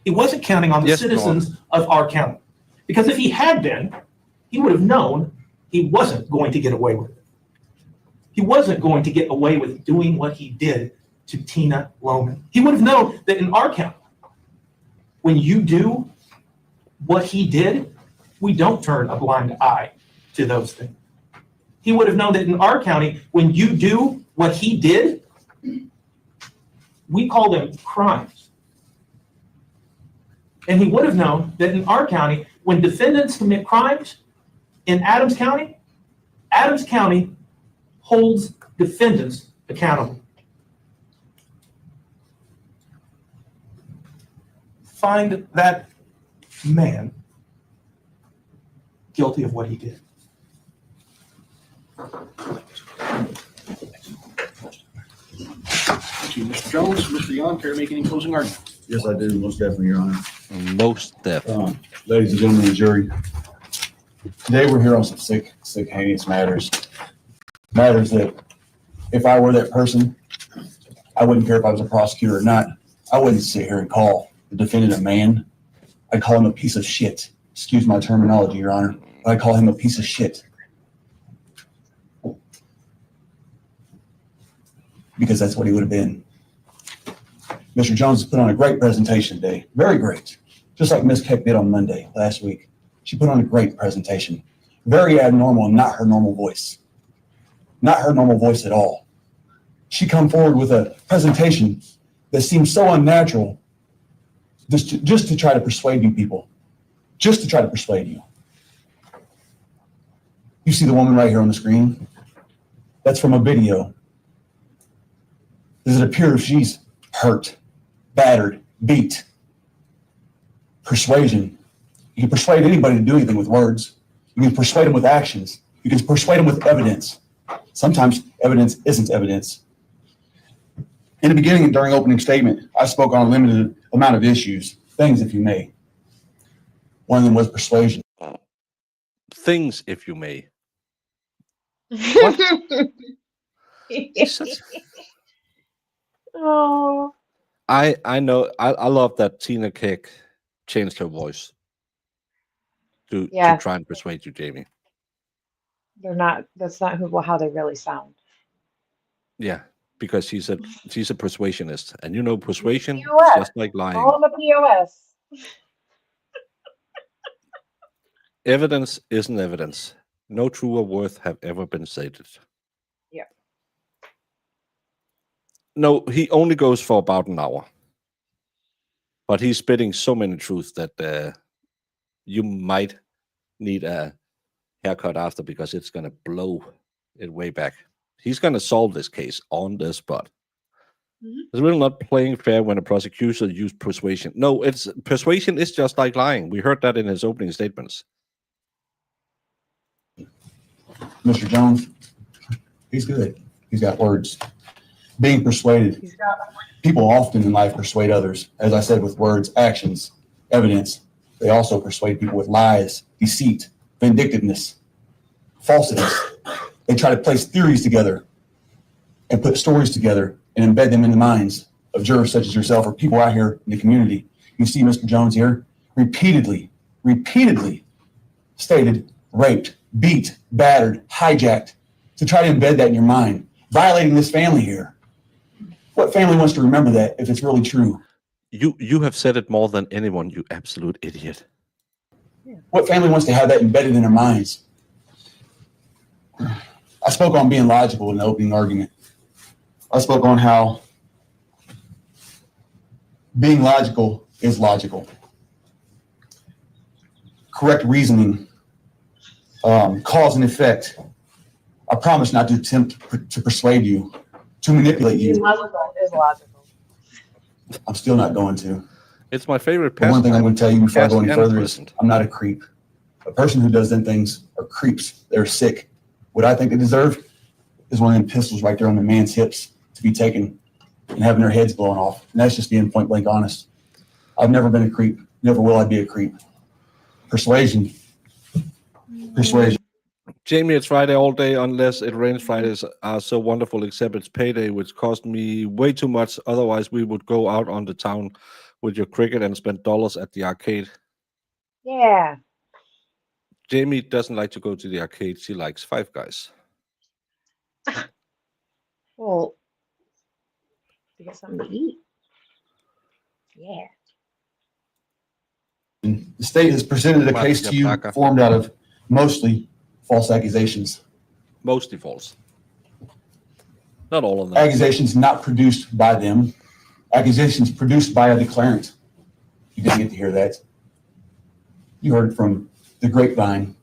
He wasn't counting on the citizens of our county. Because if he had been, he would have known he wasn't going to get away with it. He wasn't going to get away with doing what he did to Tina Lohman. He would have known that in our county, when you do what he did, we don't turn a blind eye to those things. He would have known that in our county, when you do what he did, we call them crimes. And he would have known that in our county, when defendants commit crimes in Adams County holds defendants accountable. Find that man guilty of what he did. Thank you, Mr. Jones. Mr. Yohn, care to make any closing arguments? Yes, I do, most definitely, Your Honor. Most definitely. Ladies and gentlemen of the jury, today we're here on some sick, heinous matters. Matters that if I were that person, I wouldn't care if I was a prosecutor or not. I wouldn't sit here and call the defendant a man. I'd call him a piece of shit. Excuse my terminology, Your Honor. But I'd call him a piece of shit. Because that's what he would have been. Mr. Jones has put on a great presentation today. Very great. Just like Ms. Keck did on Monday last week. She put on a great presentation. Very abnormal and not her normal voice. Not her normal voice at all. She come forward with a presentation that seems so unnatural just to try to persuade you people. Just to try to persuade you. You see the woman right here on the screen? That's from a video. Does it appear if she's hurt, battered, beat? Persuasion. You can persuade anybody to do anything with words. You can persuade them with actions. You can persuade them with evidence. Sometimes evidence isn't evidence. In the beginning and during opening statement, I spoke on a limited amount of issues, things if you may. One of them was persuasion. Things, if you may. Oh, I know. I love that Tina Keck changed her voice to try and persuade you, Jamie. they're not. That's not how they really sound. Yeah, because she's a persuasionist, and you know persuasion is POS. just like lying. Call them a POS. Evidence isn't evidence. No truer worth have ever been stated. Yeah. No, he only goes for about an hour. But he's spitting so many truths that you might need a haircut after because it's going to blow it way back. He's going to solve this case on the spot. It's really not playing fair when a prosecutor used persuasion. No, persuasion is just like lying. We heard that in his opening statements. Mr. Jones, he's good. He's got words. Being persuaded. People often in life persuade others, as I said, with words, actions, evidence. They also persuade people with lies, deceit, vindictiveness, falsities. They try to place theories together and put stories together and embed them in the minds of jurors such as yourself or people out here in the community. You see Mr. Jones here repeatedly stated, raped, beat, battered, hijacked, to try to embed that in your mind, violating this family here. What family wants to remember that if it's really true? You have said it more than anyone, you absolute idiot. What family wants to have that embedded in their minds? I spoke on being logical in the opening argument. I spoke on how Being logical is logical. Correct reasoning, cause and effect. I promise not to attempt to persuade you, to manipulate Being you. logical is logical. I'm still not going to. It's my favorite But one thing I'm pastime. going to tell you before I go any Past and further is present. I'm not a creep. A person who does them things are creeps. They're sick. What I think they deserve is one of them pistols right there on the man's hips to be taken and having their heads blown off. And that's just being point blank honest. I've never been a creep. Never will I be a creep. Persuasion. Persuasion. Jamie, it's Friday all day unless it rains. Fridays are so wonderful, except it's payday, which cost me way too much. Otherwise, we would go out on the town with your cricket and spend dollars at the arcade. Yeah. Jamie doesn't like to go to the arcade. She likes Five Guys. Well, to get something to eat. Yeah. And the state has presented a case to you formed out of mostly false accusations. Mostly false. Not all of them. Accusations not produced by them. Accusations produced by a declarant. You didn't get to hear that. You heard it from the grapevine.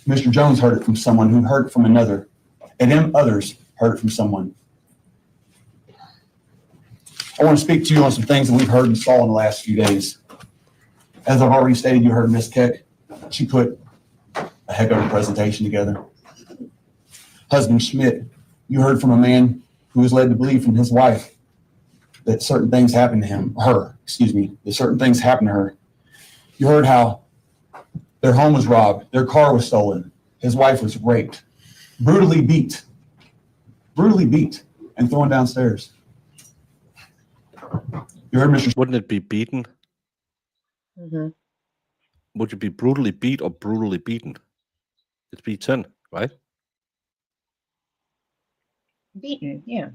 Mr. Jones heard it from someone who heard it from another. And them others heard it from someone. I want to speak to you on some things that we've heard and saw in the last few days. As I've already stated, you heard Miss Keck. She put a heck of a presentation together. Husband Schmidt, you heard from a man who was led to believe from his wife that certain things happened to that certain things happened to her. You heard how their home was robbed, their car was stolen, his wife was raped, brutally beat, and thrown downstairs. You heard Mr. Wouldn't it be beaten? Mm-hmm. Would you be brutally beat or brutally beaten? It's beaten, right? Beaten, yeah.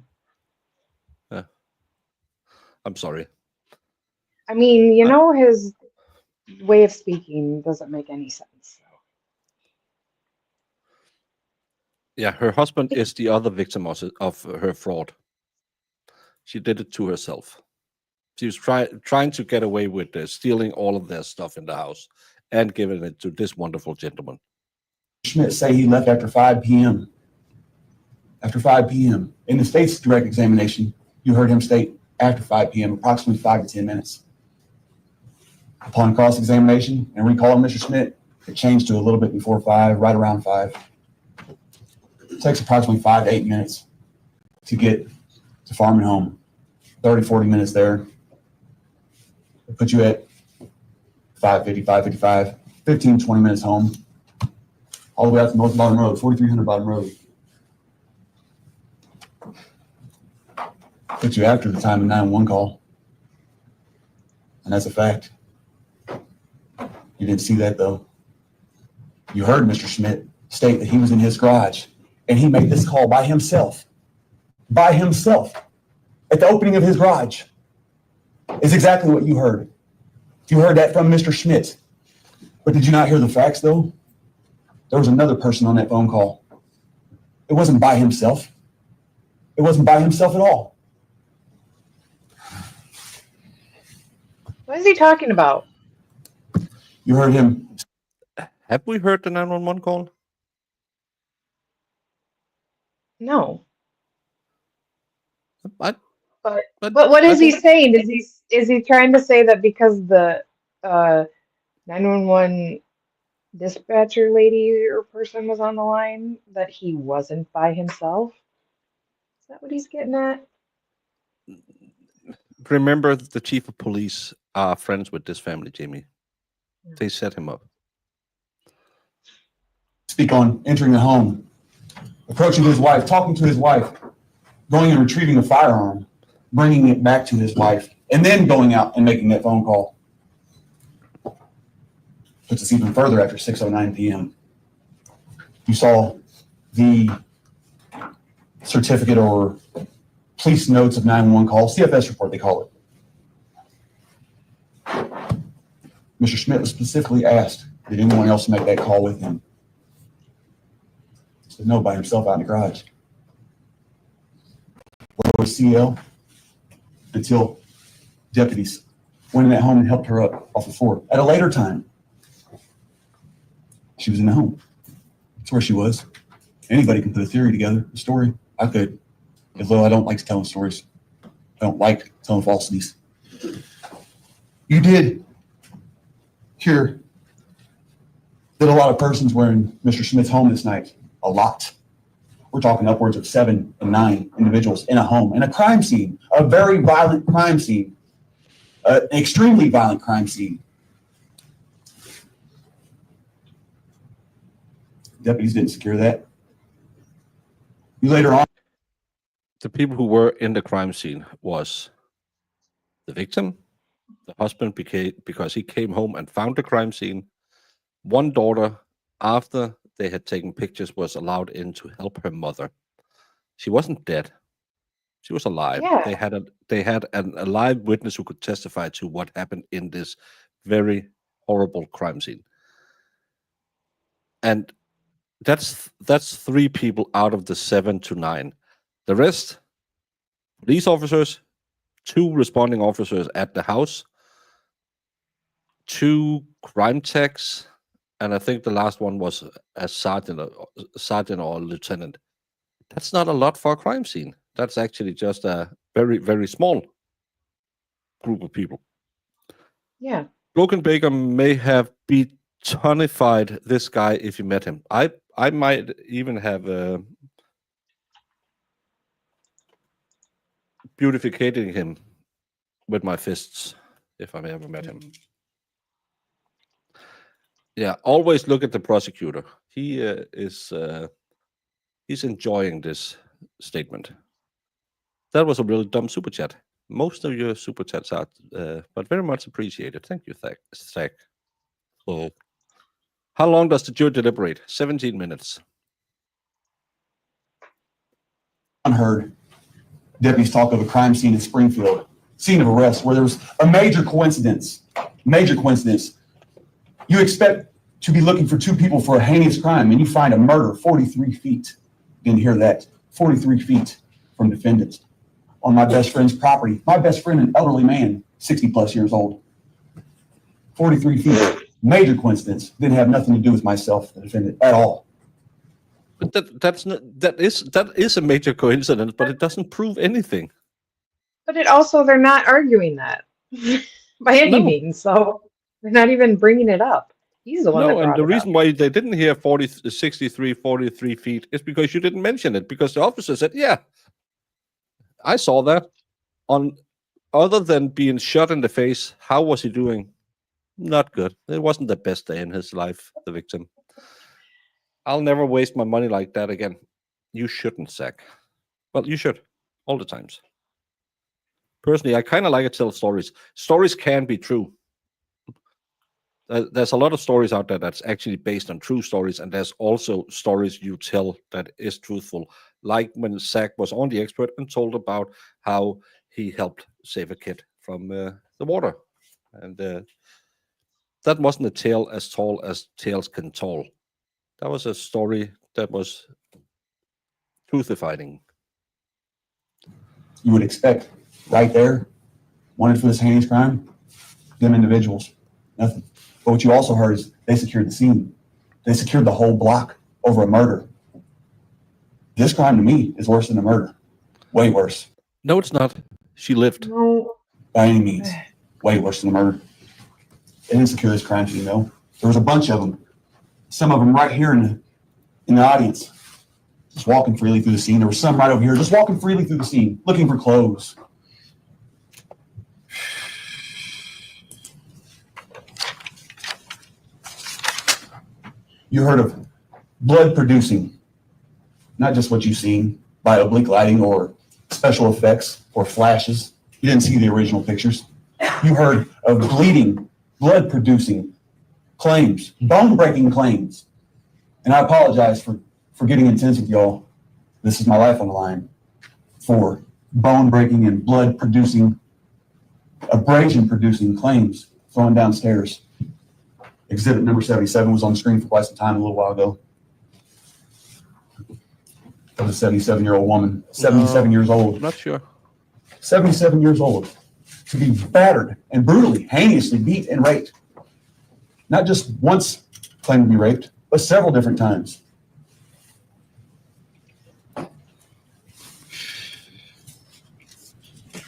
I'm sorry. I mean, you know, his way of speaking doesn't make any sense. So. Yeah, her husband is the other victim of her fraud. She did it to herself. She was trying to get away with stealing all of their stuff in the house and giving it to this wonderful gentleman. Schmidt say he left after 5 p.m. After 5 p.m. In the state's direct examination, you heard him state after 5 p.m., approximately 5 to 10 minutes. Upon cross-examination and recalling Mr. Schmidt, it changed to a little bit before 5, right around 5. It takes approximately 5 to 8 minutes to get to farm and home. 30, 40 minutes there. It'll put you at 5:50, 5:55, 15, 20 minutes home. All the way out to North Bottom Road, 4300 Bottom Road. Put you after the time of 911 call. And that's a fact. You didn't see that though. You heard Mr. Schmidt state that he was in his garage and he made this call by himself. By himself. At the opening of his garage. Is exactly what you heard. You heard that from Mr. Schmidt. But did you not hear the facts though? There was another person on that phone call. It wasn't by himself. It wasn't by himself at all. What is he talking about? You heard him. Have we heard the 911 call? No. But But what is he saying? Is he trying to say that because the 911 dispatcher lady or person was on the line that he wasn't by himself? Is that what he's getting at? Remember, the chief of police are friends with this family, Jamie. They set him up. Speak on entering the home, approaching his wife, talking to his wife, going and retrieving a firearm, bringing it back to his wife, and then going out and making that phone call. Puts us even further after 6:09 p.m. You saw the certificate or police notes of 911 calls, CFS report they call it. Mr. Schmidt was specifically asked, did anyone else make that call with him? He said no, by himself out in the garage. Where was CL? Until deputies went in that home and helped her up off the floor. At a later time, she was in the home. That's where she was. Anybody can put a theory together, a story. I could, although I don't like telling stories. I don't like telling falsities. You did hear that a lot of persons were in Mr. Smith's home this night. A lot. We're talking upwards of 7 and 9 individuals in a home, in a crime scene, a very violent crime scene, an extremely violent crime scene. Deputies didn't secure that. You later on. The people who were in the crime scene was the victim, the husband because he came home and found the crime scene. One daughter, after they had taken pictures, was allowed in to help her mother. She wasn't dead. She was alive. Yeah. They had an alive witness who could testify to what happened in this very horrible crime scene. And that's 3 people out of the 7 to 9. The rest, police officers, 2 responding officers at the house, 2 crime techs, and I think the last one was a sergeant or lieutenant. That's not a lot for a crime scene. That's actually just a very, very small group of people. Yeah. Logan Baker may have betonified this guy if you met him. I might even have beautificating him with my fists if I ever met him. Yeah, always look at the prosecutor. He he's enjoying this statement. That was a really dumb super chat. Most of your super chats are, but very much appreciated. Thank you, Zach. So, how long does the jury deliberate? 17 minutes. Unheard. Deputies talk of a crime scene in Springfield, scene of arrest where there was a major coincidence. Major coincidence. You expect to be looking for 2 people for a heinous crime, and you find a murder 43 feet. Didn't hear that. 43 feet from defendant on my best friend's property. My best friend, an elderly man, 60 plus years old. 43 feet. Major coincidence. Didn't have nothing to do with myself, the defendant, at all. But that is a major coincidence, but it doesn't prove anything. But they're not arguing that by any means. So they're not even bringing it up. He's the one that brought and the it reason up. why they didn't hear 43 feet is because you didn't mention it, because the officer said, yeah, I saw that. Other than being shot in the face, how was he doing? Not good. It wasn't the best day in his life, the victim. I'll never waste my money like that again. You shouldn't, Zach. Well, you should, all the times. Personally, I kind of like to tell stories. Stories can be true. There's a lot of stories out there that's actually based on true stories, and there's also stories you tell that is truthful. Like when Zach was on The Expert and told about how he helped save a kid from the water. And that wasn't a tale as tall as tales can tell. That was a story that was truthifying. You would expect right there, wanted for this heinous crime, them individuals, nothing. But what you also heard is they secured the scene. They secured the whole block over a murder. This crime to me is worse than a murder. Way worse. No, it's not. She lived. No. By any means. Way worse than a murder. They didn't secure this crime scene, though. There was a bunch of them. Some of them right here in the audience. Just walking freely through the scene. There was some right over here just walking freely through the scene, looking for clothes. You heard of blood producing, not just what you've seen by oblique lighting or special effects or flashes. You didn't see the original pictures. You heard of bleeding, blood producing claims, bone breaking claims. And I apologize for getting intense with y'all. This is my life on the line. For bone breaking and blood producing, abrasion producing claims thrown downstairs. Exhibit number 77 was on the screen for quite some time a little while ago. That was a 77-year-old woman, 77 years old. Not sure. 77 years old. to be battered and brutally, heinously beat and raped. Not just once claimed to be raped, but several different times.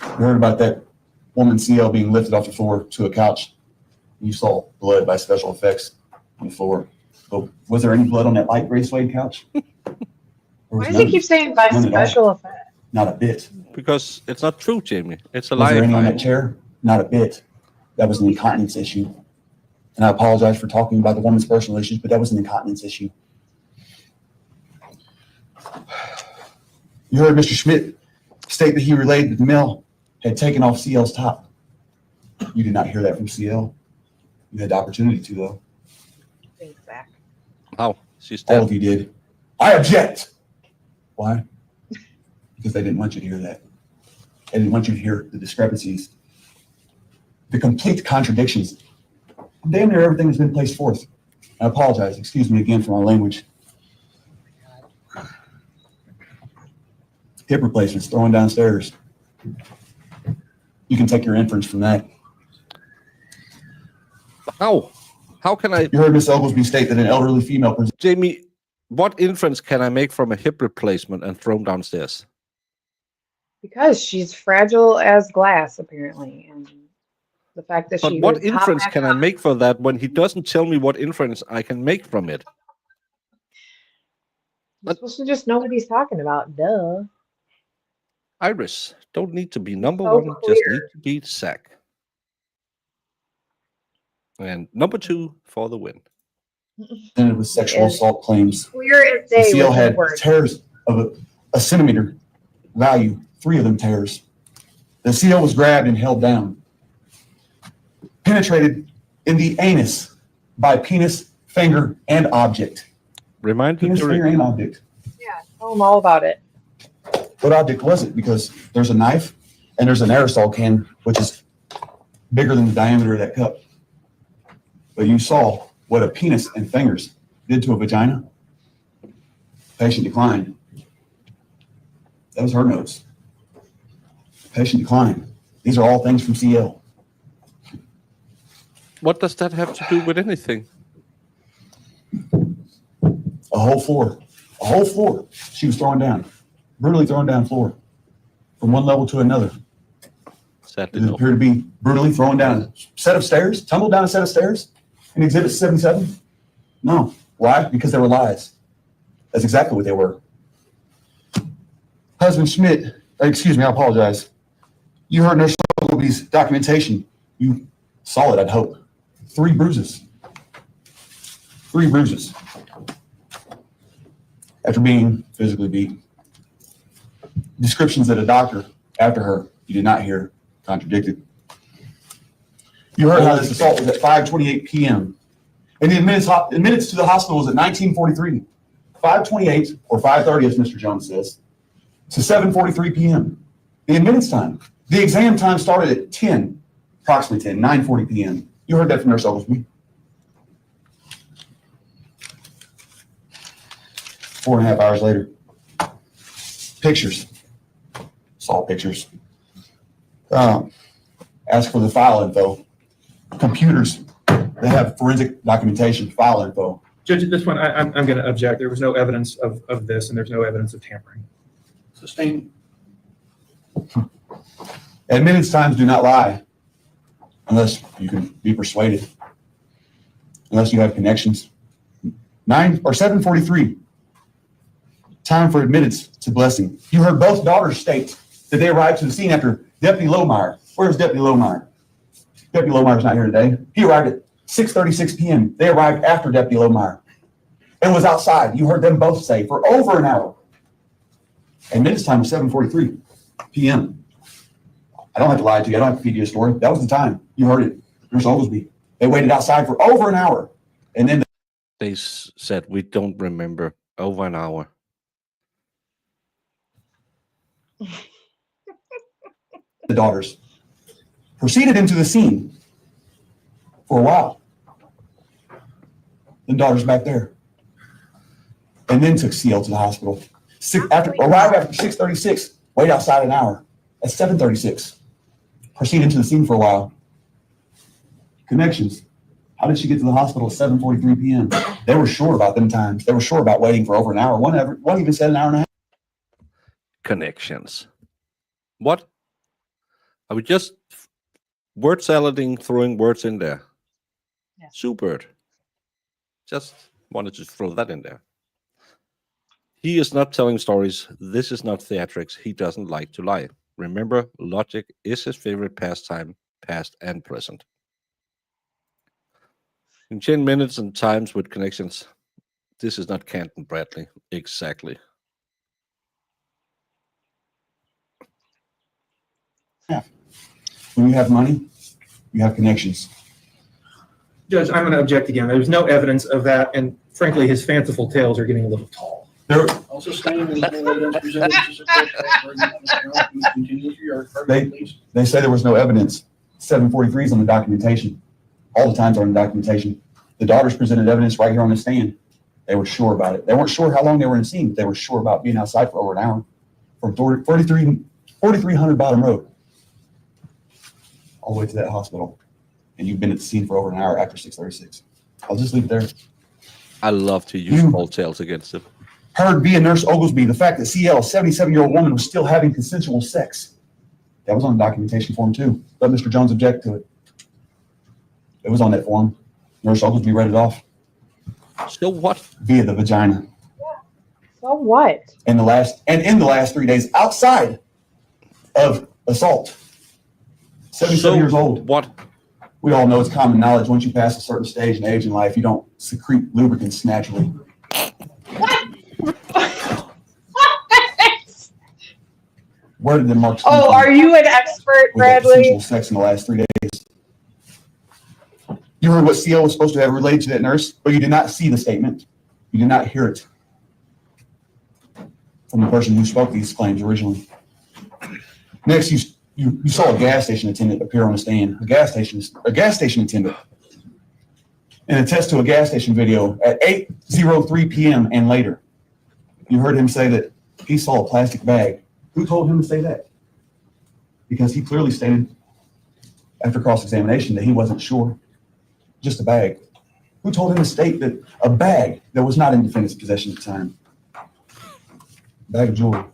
You heard about that woman CL being lifted off the floor to a couch. You saw blood by special effects on the floor. But was there any blood on that light gray suede couch? Why does he keep saying by special effect? Not a bit. Because it's not true, Jamie. It's a Was lie. there any on that chair? Not a bit. That was an incontinence issue. And I apologize for talking about the woman's personal issues, but that was an incontinence issue. You heard Mr. Schmidt state that he relayed that the male had taken off CL's top. You did not hear that from CL. You had the opportunity to, though. Thanks, Zach. How? She's All dead. of you did. I object. Why? Because they didn't want you to hear that. They didn't want you to hear the discrepancies, the complete contradictions. Damn near everything has been placed forth. I apologize. Excuse me again for my language. Hip replacements, throwing downstairs. You can take your inference from that. How? How can I, You heard Miss Oglesby state that an elderly female Jamie? What inference can I make from a hip replacement and thrown downstairs? Because she's fragile as glass, apparently, and the fact that But she. what would pop inference back can I up- make for that when he doesn't tell me what inference I can make from it? You're supposed to just know what he's talking about. Duh. Iris don't need to be number So one, just clear. need to be Zach. And number two for the win. presented with sexual Yes. assault claims. Clear as The day seal with had his word. tears of a centimeter value, 3 of them tears. The seal was grabbed and held down, penetrated in the anus by penis, finger, and object. Remind the Penis, finger, jury. and object. Yeah, tell him all about it. What object was it? Because there's a knife and there's an aerosol can, which is bigger than the diameter of that cup. But you saw what a penis and fingers did to a vagina. Patient declined. That was her notes. Patient declined. These are all things from CL. What does that have to do with anything? A whole floor. A whole floor. She was throwing down. Brutally throwing down floor. From one level to another. Sadly, It no. appeared to be brutally thrown down a set of stairs, tumbled down a set of stairs in Exhibit 77? No. Why? Because they were lies. That's exactly what they were. Husband Schmidt, excuse me, I apologize. You heard Nurse Ogilvy's documentation. You saw it, I'd hope. 3 bruises. 3 bruises. After being physically beat. Descriptions that a doctor after her you did not hear contradicted. You heard how this assault was at 5:28 p.m. And the admittance to the hospital was at 19:43. 5:28 or 5:30, as Mr. Jones says, to 7:43 p.m. The admittance time. The exam time started at 10, approximately 10, 9:40 p.m. You heard that from Nurse Oglesby. 4.5 hours later. Pictures. Saw pictures. Ask for the file info. Computers. They have forensic documentation, file info. Judge, at this point, I'm going to object. There was no evidence of this, and there's no evidence of tampering. Sustained. Admittance times do not lie unless you can be persuaded, unless you have connections. 7:43. Time for admittance to blessing. You heard both daughters state that they arrived to the scene after Deputy Lohmeyer. Where's Deputy Lohmeyer? Deputy Lohmeyer's not here today. He arrived at 6:36 p.m. They arrived after Deputy Lohmeyer and was outside. You heard them both say for over an hour. Admittance time was 7:43 p.m. I don't have to lie to you. I don't have to feed you a story. That was the time. You heard it. Nurse Oglesby. They waited outside for over an hour. And then They said we don't remember. Over an hour. the daughters proceeded into the scene for a while. Then daughters back there. And then took CL to the hospital. Arrived after 6:36, wait outside an hour. At 7:36. proceed into the scene for a while. Connections. How did she get to the hospital at 7:43 p.m.? They were sure about them times. They were sure about waiting for over an hour. One even said an hour and a half. Connections. What? Are we just word salading, throwing words in there? Yes. Super. Just wanted to throw that in there. He is not telling stories. This is not theatrics. He doesn't like to lie. Remember, logic is his favorite pastime, past and present. In 10 minutes and times with connections. This is not Canton Bradley. Exactly. When you have money, you have connections. Judge, I'm going to object again. There's no evidence of that, and frankly, his fanciful tales are getting a little tall. There, Also stating there's no evidence presented to support that argument. Mr. Young, please continue with your argument, please. they say there was no evidence. 743 is on the documentation. All the times are on the documentation. The daughters presented evidence right here on the stand. They were sure about it. They weren't sure how long they were in the scene, but they were sure about being outside for over an hour from 4300 Bottom Road all the way to that hospital. And you've been at the scene for over an hour after 6:36. I'll just leave it there. I love to use tall tales against him. Heard via Nurse Oglesby the fact that CL, a 77-year-old woman, was still having consensual sex. That was on the documentation form too. Let Mr. Jones object to it. It was on that form. Nurse Oglesby read it off. So what? Via the vagina. So what? In the last 3 days outside of assault. 77 years old. What? We all know it's common knowledge. Once you pass a certain stage and age in life, you don't secrete lubricants naturally. Where did the marks come Oh, from? are you an expert, We had Bradley? consensual sex in the last 3 days. You heard what CL was supposed to have relayed to that nurse, but you did not see the statement. You did not hear it from the person who spoke these claims originally. Next, you saw a gas station attendant appear on the stand. A gas station attendant, and attest to a gas station video at 8:03 p.m. and later. You heard him say that he saw a plastic bag. Who told him to say that? Because he clearly stated after cross-examination that he wasn't sure. Just a bag. Who told him to state that a bag that was not in defendant's possession at the time? Bag of jewelry.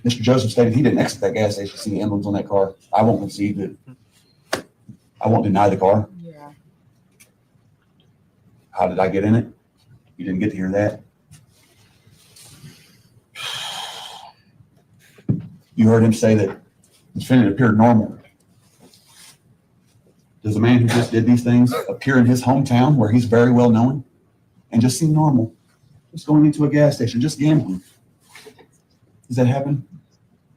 Mr. Joseph stated he didn't exit that gas station to see the emblems on that car. I won't concede that. I won't deny the car. Yeah. How did I get in it? You didn't get to hear that. You heard him say that the defendant appeared normal. Does a man who just did these things appear in his hometown where he's very well known and just seem normal? Just going into a gas station, just gambling. Does that happen?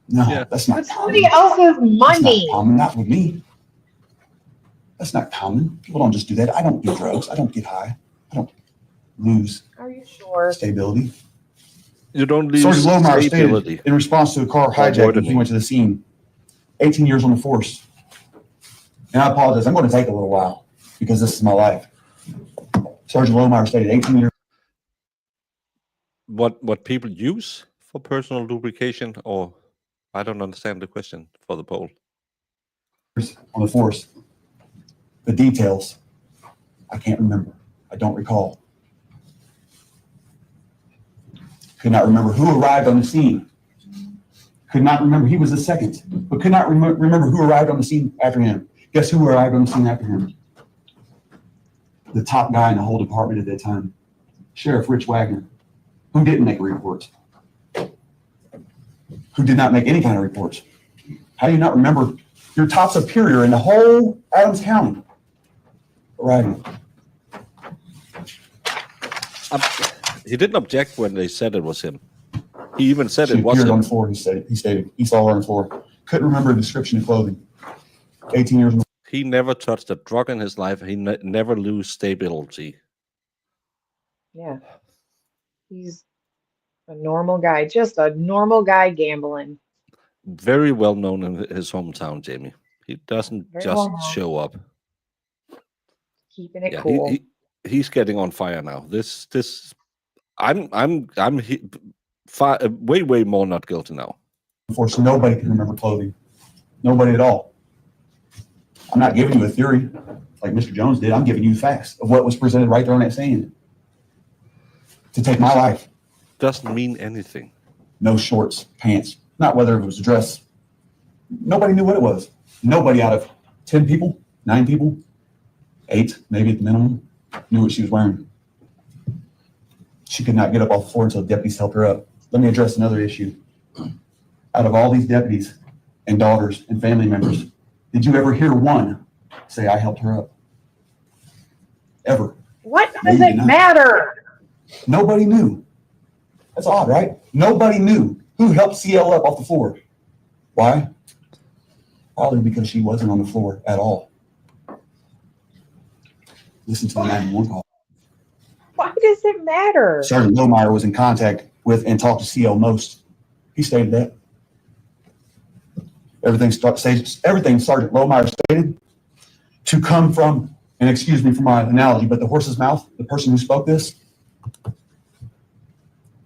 No, Yeah. that's not With common. somebody else's That's money. not common, not with me. That's not common. People don't just do that. I don't do drugs. I don't get high. I don't lose Are you sure? stability. You don't lose Sergeant Lohmeyer stability. stated in response to a car hijacking, he went to the scene. 18 years on the force. And I apologize. I'm going to take a little while because this is my life. Sergeant Lohmeyer stated 18 years What people use for personal lubrication, or I don't understand the question for the poll. on the force. The details, I can't remember. I don't recall. Could not remember who arrived on the scene. Could not remember. He was the second, but could not remember who arrived on the scene after him. Guess who arrived on the scene after him? The top guy in the whole department at that time, Sheriff Rich Wagner, who didn't make a report, who did not make any kind of reports. How do you not remember your top superior in the whole Adams County arriving? He didn't object when they said it was him. He even said She it was appeared on him. the floor. He stated he saw her on the floor. Couldn't remember the description of clothing. 18 years. He never touched a drug in his life. He never lose stability. Yeah. He's a normal guy, just a normal guy gambling. Very well known in his hometown, Jamie. He doesn't Very just well known. show up. Keeping it Yeah, cool. he's getting on fire now. I'm way more not guilty now. Of course, nobody can remember clothing. Nobody at all. I'm not giving you a theory like Mr. Jones did. I'm giving you facts of what was presented right there on that stand. To take my life. Doesn't mean anything. No shorts, pants, not whether it was a dress. Nobody knew what it was. Nobody out of 10 people, 9 people, 8 maybe at the minimum, knew what she was wearing. She could not get up off the floor until deputies helped her up. Let me address another issue. Out of all these deputies and daughters and family members, did you ever hear one say, I helped her up? Ever? What No, does you it did not. matter? Nobody knew. That's odd, right? Nobody knew who helped CL up off the floor. Why? Probably because she wasn't on the floor at all. Listen to the 911 call. Why does it matter? Sergeant Lohmeyer was in contact with and talked to CL most. He stated that. Everything Sergeant Lohmeyer stated to come from, and excuse me for my analogy, but the horse's mouth, the person who spoke this,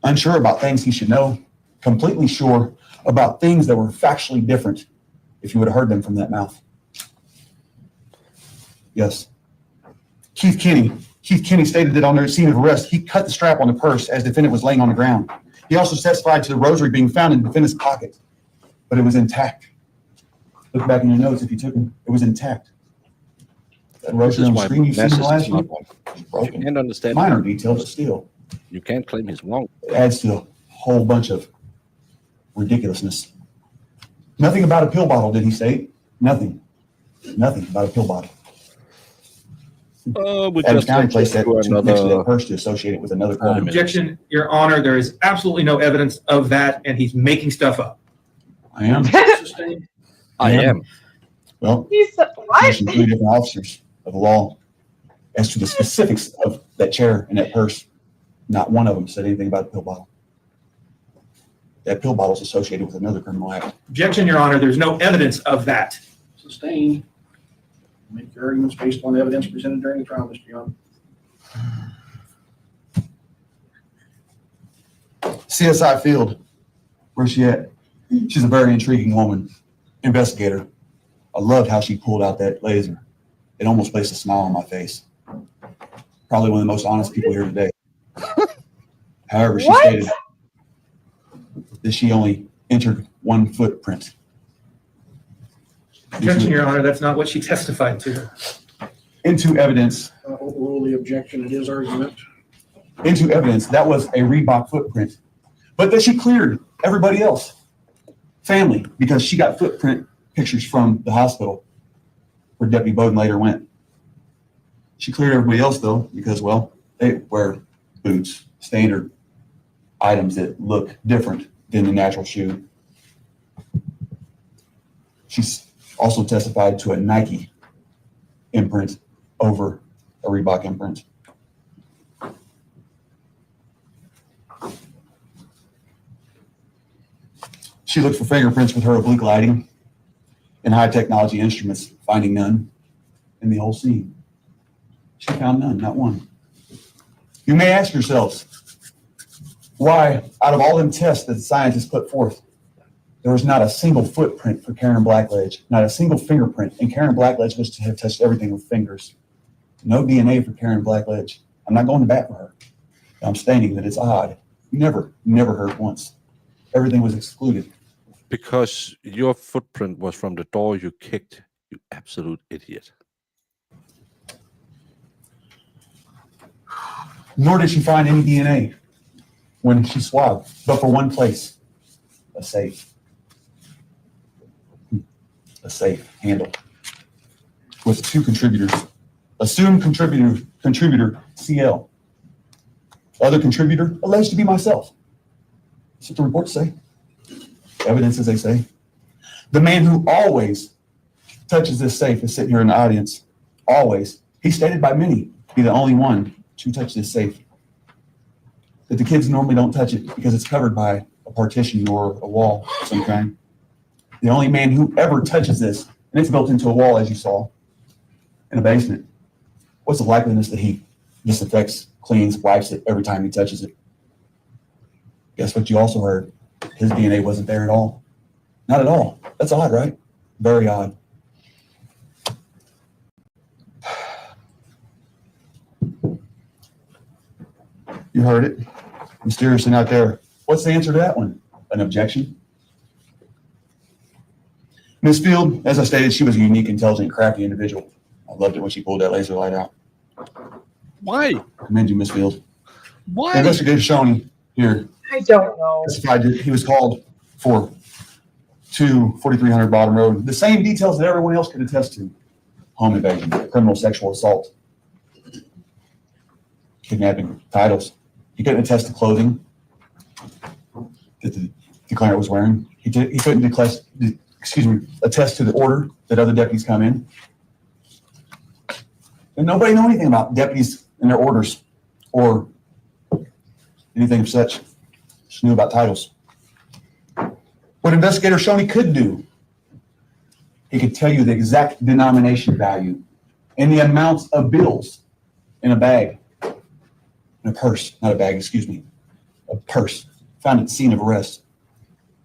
unsure about things he should know, completely sure about things that were factually different if you would have heard them from that mouth. Yes. Keith Kinney stated that on the scene of arrest, he cut the strap on the purse as defendant was laying on the ground. He also testified to the rosary being found in the defendant's pocket, but it was intact. Look back in your notes if you took them. It was intact. That This rosary is on the why screen you seen message last is not week one. was You broken. can't understand. Minor detail, but still. You can't claim he's wrong. It adds to a whole bunch of ridiculousness. Nothing about a pill bottle, did he state? Nothing. Nothing about a pill bottle. We Adams just County have to placed that do next to that another. purse to associate it with another crime. Objection, Your Honor, there is absolutely no evidence of that, and he's making stuff up. I am. Sustained. I am. Well, He's what? mentioned 3 different officers of the law as to the specifics of that chair and that purse. Not one of them said anything about a pill bottle. That pill bottle is associated with another criminal act. Objection, Your Honor, there's no evidence of that. Sustained. Make your arguments based on evidence presented during the trial, Mr. Young. CSI Field, where's she at? She's a very intriguing woman, investigator. I loved how she pulled out that laser. It almost placed a smile on my face. Probably one of the most honest people here today. However, she What? stated that she only entered one footprint. Objection, Your Honor, that's not what she testified to. Into evidence, Overrule the objection. It is argument. that was a Reebok footprint, but that she cleared everybody else, family, because she got footprint pictures from the hospital where Deputy Bowden later went. She cleared everybody else though, because well, they wear boots, standard items that look different than the natural shoe. She's also testified to a Nike imprint over a Reebok imprint. She looked for fingerprints with her oblique lighting and high technology instruments, finding none in the whole scene. She found none, not one. You may ask yourselves, why, out of all them tests that the scientists put forth, there was not a single footprint for Karen Blackledge, not a single fingerprint, and Karen Blackledge was to have touched everything with fingers. No DNA for Karen Blackledge. I'm not going to bat for her. I'm stating that it's odd. Never heard once. Everything was excluded. Because your footprint was from the door you kicked, you absolute idiot. Nor did she find any DNA when she swabbed, but for one place, a safe. A safe handle with 2 contributors. Assumed contributor CL. Other contributor alleged to be myself. That's what the reports say. Evidence, as they say. The man who always touches this safe is sitting here in the audience. Always. He's stated by many to be the only one to touch this safe. That the kids normally don't touch it because it's covered by a partition or a wall of some kind. The only man who ever touches this, and it's built into a wall, as you saw, in a basement. What's the likeliness that he disinfects, cleans, wipes it every time he touches it? Guess what you also heard? His DNA wasn't there at all. Not at all. That's odd, right? Very odd. You heard it. Mysteriously not there. What's the answer to that one? An objection? Ms. Field, as I stated, she was a unique, intelligent, crafty individual. I loved it when she pulled that laser light out. Why? Commend you, Ms. Field. Why? Investigator Shoney here I don't know. testified that he was called for 4300 Bottom Road. The same details that everyone else could attest to. Home invasion, criminal sexual assault, kidnapping, titles. He couldn't attest to clothing that the declarant was wearing. He couldn't attest to the order that other deputies come in. And nobody knew anything about deputies and their orders or anything of such. Just knew about titles. What Investigator Shoney could do, he could tell you the exact denomination value and the amounts of bills in a bag, in a purse, not a bag, excuse me, a purse found at the scene of arrest.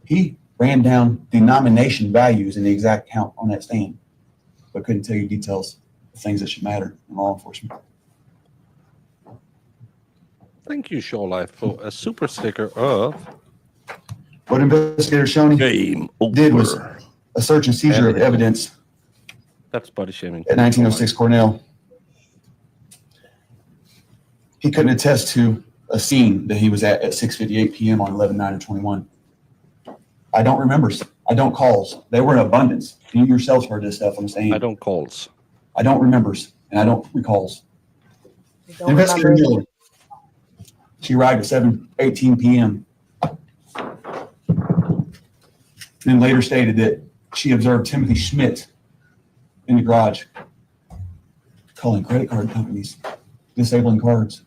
He ran down denomination values and the exact count on that stand, but couldn't tell you details of things that should matter in law enforcement. Thank you, Shawlife, for a super sticker of What Investigator Shoney Game Over. did was a search and seizure of evidence That's body shaming. at 1906 Cornell. He couldn't attest to a scene that he was at 6:58 p.m. on 11/9/21. I don't remember. I don't calls. They were in abundance. You yourselves heard this stuff I'm saying. I don't calls. I don't remembers, and I don't recalls. I don't Investigator remember. Miller. She arrived at 7:18 p.m. Then later stated that she observed Timothy Schmidt in the garage calling credit card companies, disabling cards.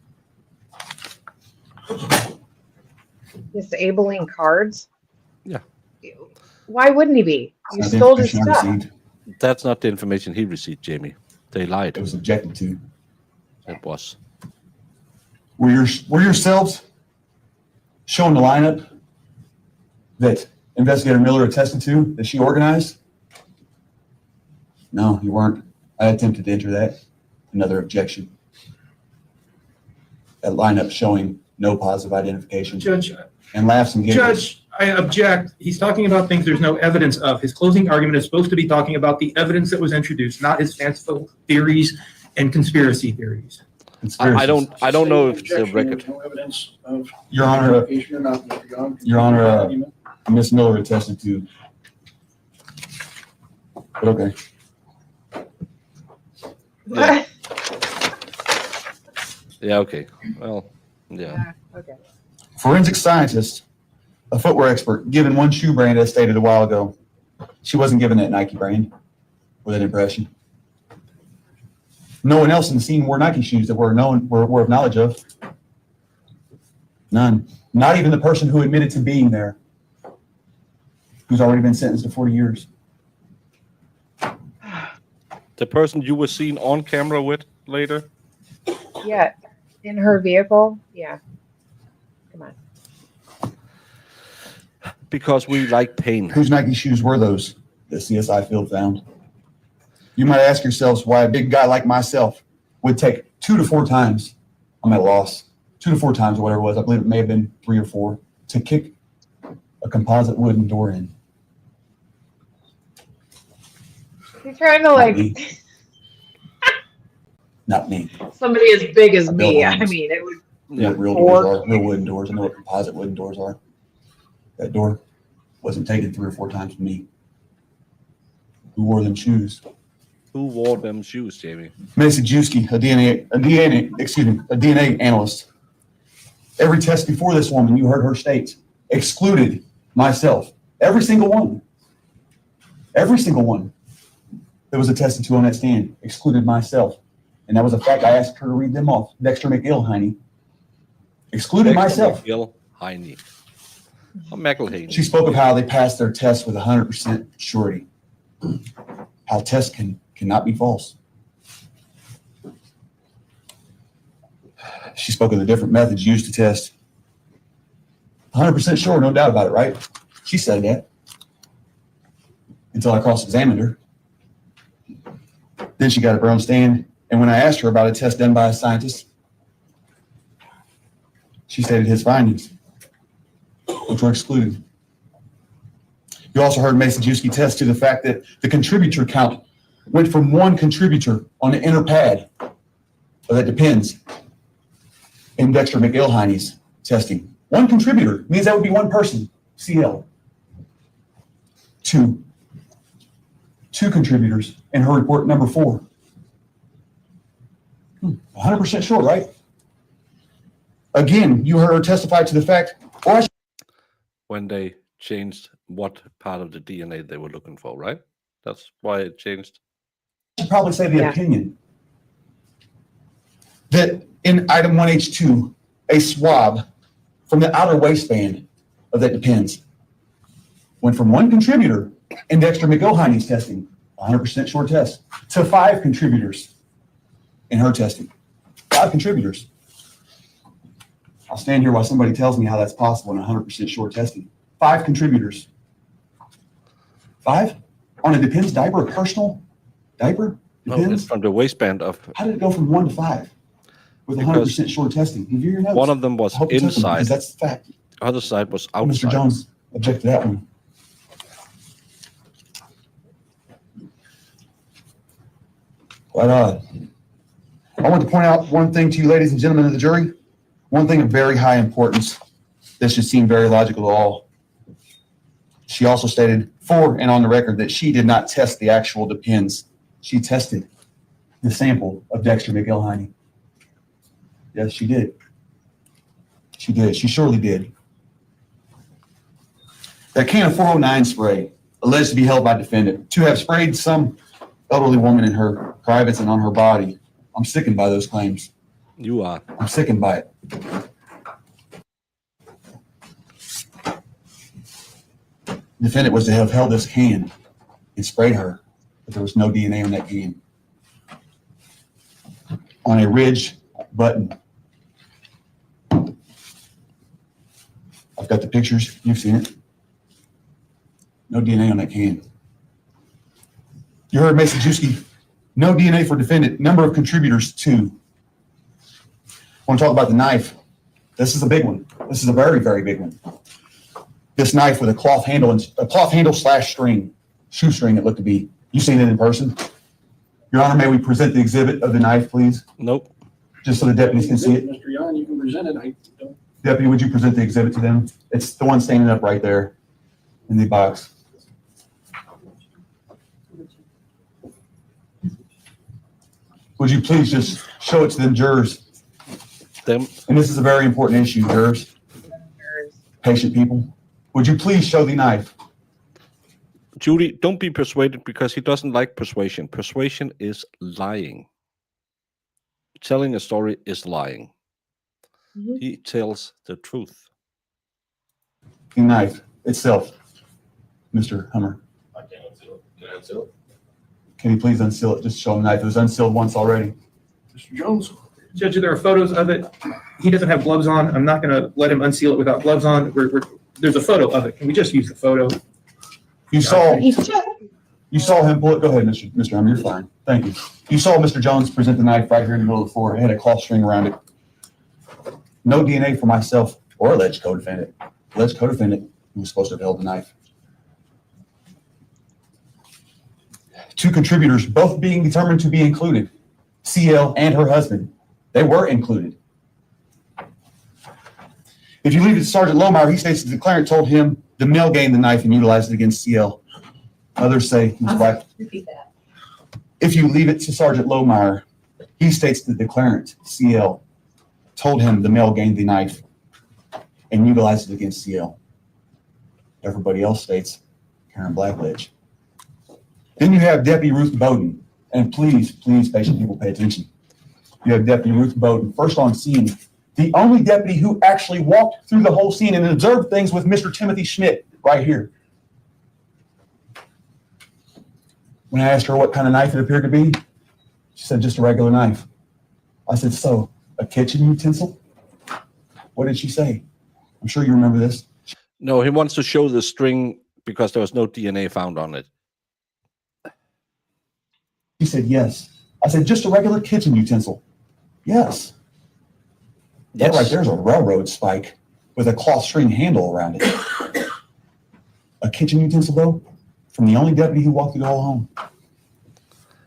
Disabling cards? Yeah. Why wouldn't he be? You Not the stole his information I stuff. received. That's not the information he received, Jamie. They lied. It was objected to. It was. Were yourselves showing the lineup that Investigator Miller attested to that she organized? No, you weren't. I attempted to enter that. Another objection. That lineup showing no positive identification. Judge, And laughs and giggles. Judge, I object. He's talking about things there's no evidence of. His closing argument is supposed to be talking about the evidence that was introduced, not his fanciful theories and conspiracy theories. I don't know if it's a Objection, record. there's no evidence of Your Honor, identification or not, Mr. Yohn. Your Honor, Argument. Miss Miller attested to. But okay. Yeah. Yeah, okay. Well, yeah. Okay. Forensic scientist, a footwear expert, given one shoe brand as stated a while ago. She wasn't given that Nike brand with that impression. No one else in the scene wore Nike shoes that were of knowledge of. None. Not even the person who admitted to being there, who's already been sentenced to 40 years. The person you were seen on camera with later? Yeah. In her vehicle? Yeah. Come on. Because we like pain. Whose Nike shoes were those that CSI Field found? You might ask yourselves why a big guy like myself would take 2 to 4 times, I'm at a loss, 2 to 4 times or whatever it was, I believe it may have been 3 or 4, to kick a composite wooden door in. You're trying to Not me. Not me. somebody as big as I built me. I homes. mean, it would. I know what real Or- doors are, real wooden doors. I know what composite wooden doors are. That door wasn't taken 3 or 4 times from me. Who wore them shoes? Who wore them shoes, Jamie? Macy Juski, a DNA analyst. Every test before this woman, you heard her state, excluded myself. Every single one. Every single one that was attested to on that stand excluded myself. And that was a fact. I asked her to read them off. Dexter McIlhaney excluded myself. Gil Heine. Or McElhaney. She spoke of how they passed their test with 100% surety. How tests cannot be false. She spoke of the different methods used to test. 100% sure, no doubt about it, right? She said that. until I cross-examined her. Then she got up her own stand, and when I asked her about a test done by a scientist, she stated his findings, which were excluded. You also heard Mason-Jewski test to the fact that the contributor count went from one contributor on the inner pad, but that depends, in Dexter McIlhenny's testing. One contributor means that would be one person, CL. Two contributors in her report number 4. 100% sure, right? Again, you heard her testify to the fact, or I should When they changed what part of the DNA they were looking for, right? That's why it changed. probably say the Yeah. opinion that in item 1H2, a swab from the outer waistband of that depends went from one contributor in Dexter McIlhenny's testing, 100% sure test, to 5 contributors in her testing. 5 contributors. I'll stand here while somebody tells me how that's possible in 100% sure testing. 5 contributors. 5? On a Depends diaper, a personal diaper? No, it's Depends? from the waistband of How did it go from 1 to 5 with 100% sure testing? Have you your notes? one of them was I hope you took them, inside, because that's the fact. the other side was outside. Mr. Jones, object to that one. Quite odd. I want to point out one thing to you, ladies and gentlemen of the jury. One thing of very high importance. This should seem very logical to all. She also stated for and on the record that she did not test the actual Depends. She tested the sample of Dexter McIlhenny. Yes, she did. She did. She surely did. That can of 409 spray, alleged to be held by defendant, to have sprayed some elderly woman in her privates and on her body. I'm sickened by those claims. You are. I'm sickened by it. Defendant was to have held this can and sprayed her, but there was no DNA on that can. On a ridge button. I've got the pictures. You've seen it. No DNA on that can. You heard Mason-Jewski. No DNA for defendant. Number of contributors, 2. I want to talk about the knife. This is a big one. This is a very, very big one. This knife with a cloth handle / string, shoestring it looked to be. You seen it in person? Your Honor, may we present the exhibit of the knife, please? Nope. Just so the deputies can see it. Mr. Yohn, you can present it. I don't. Deputy, would you present the exhibit to them? It's the one standing up right there in the box. Would you please just show it to them jurors? Them. And this is a very important issue, jurors, patient people. Would you please show the knife? Judy, don't be persuaded because he doesn't like persuasion. Persuasion is lying. Telling a story is lying. Mhm. He tells the truth. The knife itself, Mr. Hummer. I can't unseal it. Can I unseal it? Can you please unseal it? Just show him the knife. It was unsealed once already. Mr. Jones? Judge, there are photos of it. He doesn't have gloves on. I'm not going to let him unseal it without gloves on. There's a photo of it. Can we just use the photo? You saw He's just, him pull it. Go ahead, Mr. Hummer. You're fine. Thank you. You saw Mr. Jones present the knife right here in the middle of the floor. It had a cloth string around it. No DNA for myself or alleged co-defendant. Alleged co-defendant who was supposed to have held the knife. 2 contributors, both being determined to be included. CL and her husband. They were included. If you leave it to Sergeant Lohmeyer, he states the declarant told him the male gained the knife and utilized it against CL. Others say, Ms. Black, Repeat that. if you leave it to Sergeant Lohmeyer, he states the declarant, CL, told him the male gained the knife and utilized it against CL. Everybody else states Karen Blackledge. Then you have Deputy Ruth Bowden. And please, patient people, pay attention. You have Deputy Ruth Bowden, first on scene, the only deputy who actually walked through the whole scene and observed things with Mr. Timothy Schmidt right here. When I asked her what kind of knife it appeared to be, she said, just a regular knife. I said, so, a kitchen utensil? What did she say? I'm sure you remember this. No, he wants to show the string because there was no DNA found on it. He said, yes. I said, just a regular kitchen utensil. Yes. That right there's a railroad spike with a cloth string handle around it. A kitchen utensil, though, from the only deputy who walked through the whole home.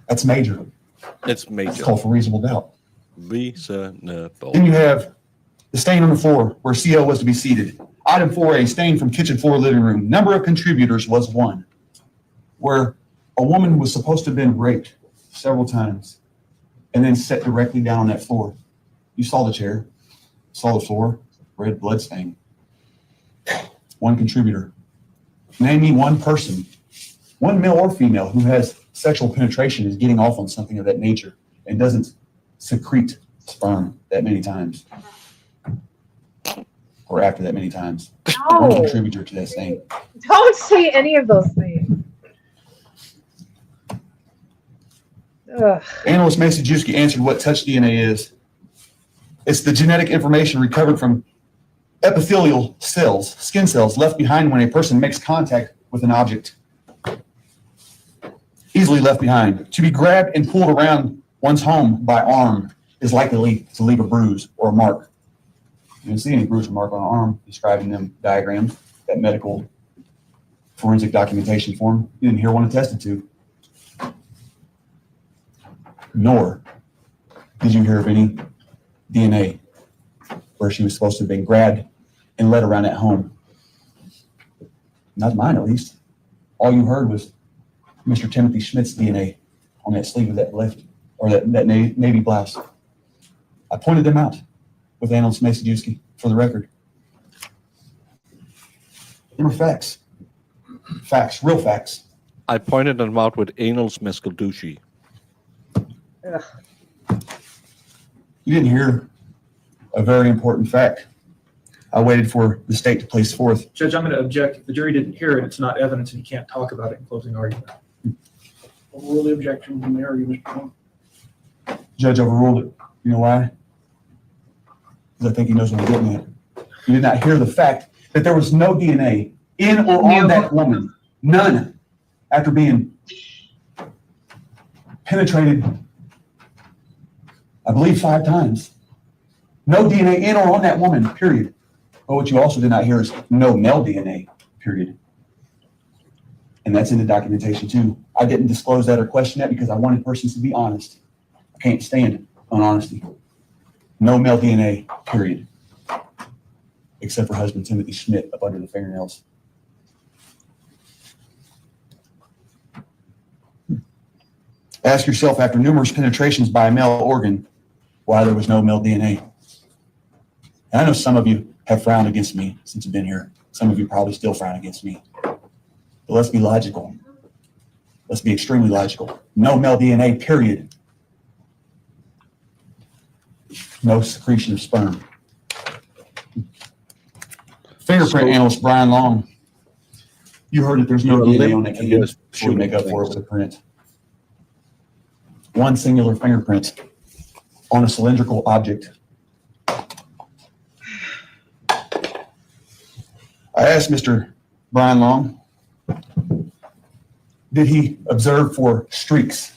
That's major. It's major. It's called for reasonable doubt. Reasonable. Then you have the stain on the floor where CO was to be seated. Item 4A, stain from kitchen floor, living room. Number of contributors was 1. Where a woman was supposed to have been raped several times and then set directly down on that floor. You saw the chair, saw the floor, red blood stain. 1 contributor. Name me 1 person, 1 male or female, who has sexual penetration, is getting off on something of that nature and doesn't secrete sperm that many times. Or after that many times. 1 No, contributor to that stain. don't say any of those things. Ugh. Analyst Masajewski answered what touch DNA is. It's the genetic information recovered from epithelial cells, skin cells, left behind when a person makes contact with an object. Easily left behind. To be grabbed and pulled around one's home by arm is likely to leave a bruise or a mark. You didn't see any bruise or mark on an arm describing them diagrams, that medical forensic documentation form. You didn't hear one attested to. Nor did you hear of any DNA where she was supposed to have been grabbed and led around at home. Not mine, at least. All you heard was Mr. Timothy Schmidt's DNA on that sleeve of that left, or that navy blouse. I pointed them out with Analyst Masajewski for the record. They were facts. Facts, real facts. I pointed them out with Anal's Mescalducci. Ugh. You didn't hear a very important fact. I waited for the state to place forth. Judge, I'm going to object. If the jury didn't hear it, it's not evidence and you can't talk about it in closing argument. Overrule the objection from the argument, Mr. Yohn. Judge overruled it. You know why? Because I think he knows what I'm getting at. You did not hear the fact that there was no DNA in or on that woman. None. After being penetrated, I believe 5 times. No DNA in or on that woman, period. But what you also did not hear is no male DNA, period. And that's in the documentation too. I didn't disclose that or question that because I wanted persons to be honest. I can't stand unhonesty. No male DNA, period. Except for husband Timothy Schmidt up under the fingernails. Ask yourself, after numerous penetrations by a male organ, why there was no male DNA. And I know some of you have frowned against me since you've been here. Some of you probably still frown against me. But let's be logical. Let's be extremely logical. No male DNA, period. No secretion of sperm. Fingerprint analyst Brian Long. You heard that there's no DNA on that case before you make up for it with a print. 1 singular fingerprint on a cylindrical object. I asked Mr. Brian Long, did he observe for streaks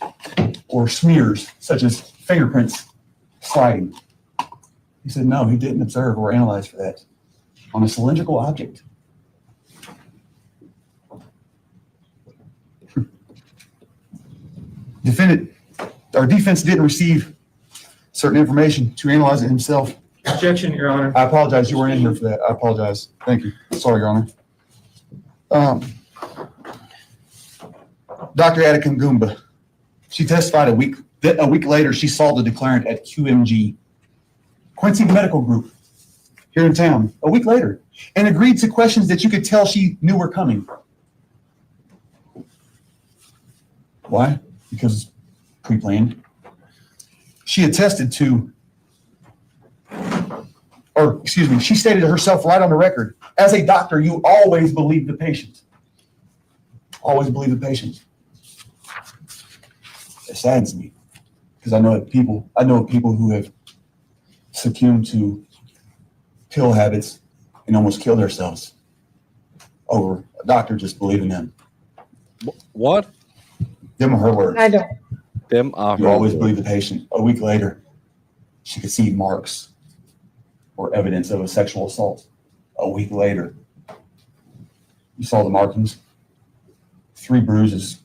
or smears, such as fingerprints sliding? He said, no, he didn't observe or analyze for that on a cylindrical object. Defense didn't receive certain information to analyze it himself. Objection, Your Honor. I apologize. You weren't in here for that. I apologize. Thank you. Sorry, Your Honor. Dr. Attica Goomba, she testified a week later. She saw the declarant at QMG, Quincy Medical Group, here in town, a week later, and agreed to questions that you could tell she knew were coming. Why? Because pre-planned. She attested to, or excuse me, she stated to herself right on the record, as a doctor, you always believe the patient. Always believe the patient. It saddens me because I know people who have succumbed to pill habits and almost killed themselves over a doctor just believing them. What? Them are her words. I don't. Them are You her always words. believe the patient. A week later, she could see marks or evidence of a sexual assault. A week later, you saw the markings, 3 bruises.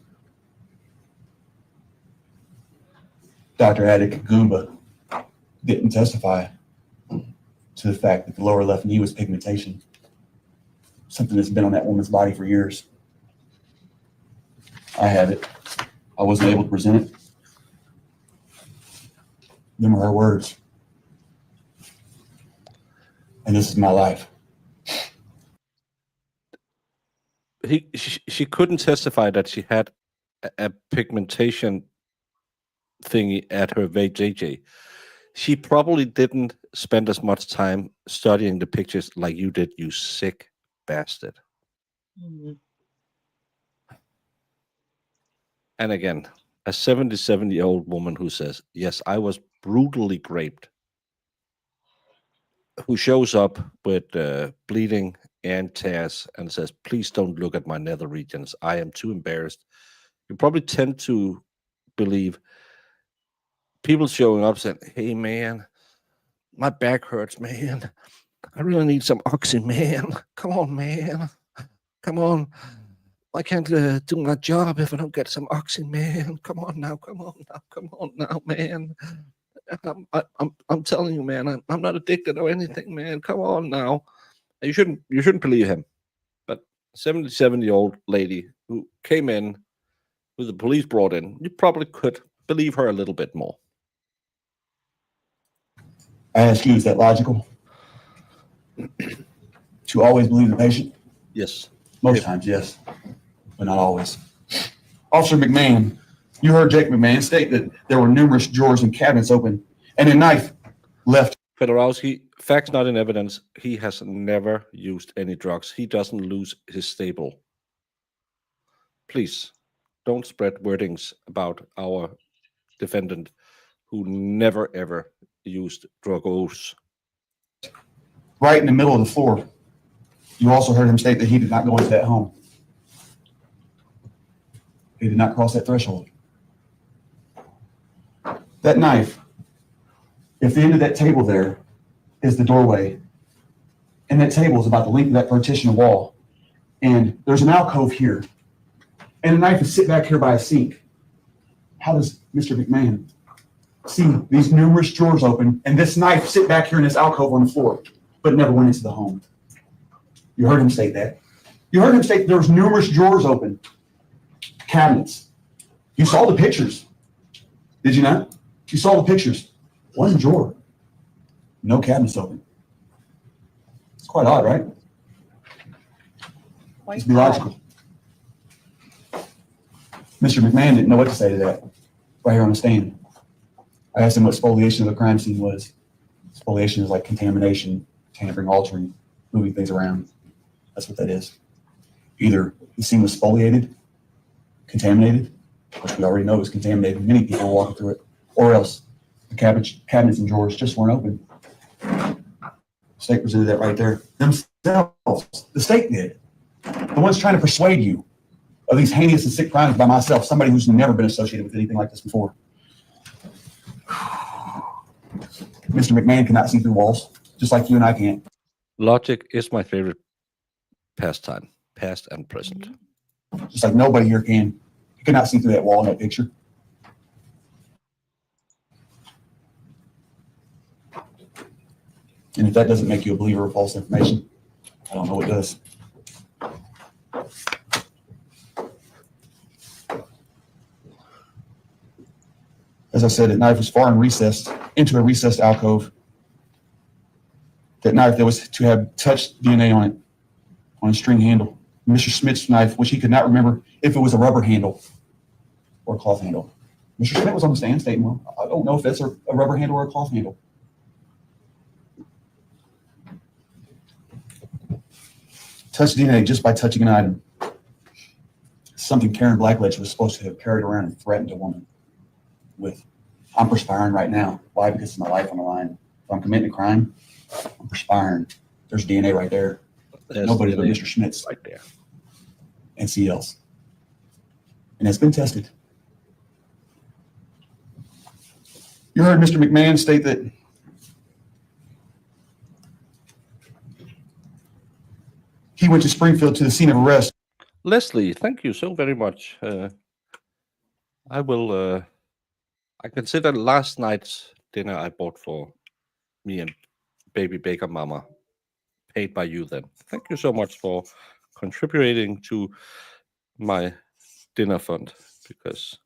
Dr. Attic Goomba didn't testify to the fact that the lower left knee was pigmentation, something that's been on that woman's body for years. I have it. I wasn't able to present it. Them are her words. And this is my life. She couldn't testify that she had a pigmentation thingy at her VJJ. She probably didn't spend as much time studying the pictures like you did, you sick bastard. Mhm. And again, a 77-year-old woman who says, yes, I was brutally raped, who shows up with bleeding and tears and says, please don't look at my nether regions. I am too embarrassed. You probably tend to believe people showing up saying, hey, man, my back hurts, man. I really need some oxy, man. Come on, man. Come on. I can't do my job if I don't get some oxy, man. Come on now, man. I'm telling you, man. I'm not addicted or anything, man. Come on now. You shouldn't believe him. But 77-year-old lady who came in, who the police brought in, you probably could believe her a little bit more. I ask you, is that logical? To always believe the patient? Yes. Most times, yes, but not always. Officer McMahon, you heard Jake McMahon state that there were numerous drawers and cabinets open and a knife left. Fedorowski, facts not in evidence. He has never used any drugs. He doesn't lose his stable. Please don't spread wordings about our defendant who never ever used drugs. Right in the middle of the floor. You also heard him state that he did not go into that home. He did not cross that threshold. That knife, if the end of that table there is the doorway, and that table is about the length of that partition wall, and there's an alcove here, and a knife is sit back here by a sink, how does Mr. McMahon see these numerous drawers open and this knife sit back here in this alcove on the floor, but never went into the home? You heard him state that. You heard him state there was numerous drawers open, cabinets. You saw the pictures, did you not? You saw the pictures. One drawer, no cabinets open. It's quite odd, right? Let's be logical. Mr. McMahon didn't know what to say to that right here on the stand. I asked him what spoliation of the crime scene was. Spoliation is like contamination, tampering, altering, moving things around. That's what that is. Either the scene was spoliated, contaminated, which we already know is contaminated. Many people are walking through it. Or else the cabinets and drawers just weren't open. The state presented that right there. Themselves, the state did. The ones trying to persuade you of these heinous and sick crimes by myself, somebody who's never been associated with anything like this before. Mr. McMahon cannot see through walls, just like you and I can't. Logic is my favorite pastime, past and present. Just like nobody here can. You cannot see through that wall in that picture. And if that doesn't make you a believer of false information, I don't know what does. As I said, that knife was far and recessed into a recessed alcove. That knife that was to have touched DNA on it, on a string handle. Mr. Smith's knife, which he could not remember if it was a rubber handle or a cloth handle. Mr. Smith was on the stand stating, well, I don't know if that's a rubber handle or a cloth handle. Touch DNA just by touching an item. Something Karen Blackledge was supposed to have carried around and threatened a woman with. I'm perspiring right now. Why? Because it's my life on the line. If I'm committing a crime, I'm perspiring. There's DNA right there. There's Nobody but DNA Mr. Schmitz right there. and CLs. And it's been tested. You heard Mr. McMahon state that he went to Springfield to the scene of arrest. Leslie, thank you so very much. I will. I consider last night's dinner I bought for me and baby Baker Mama paid by you. Then thank you so much for contributing to my dinner fund, because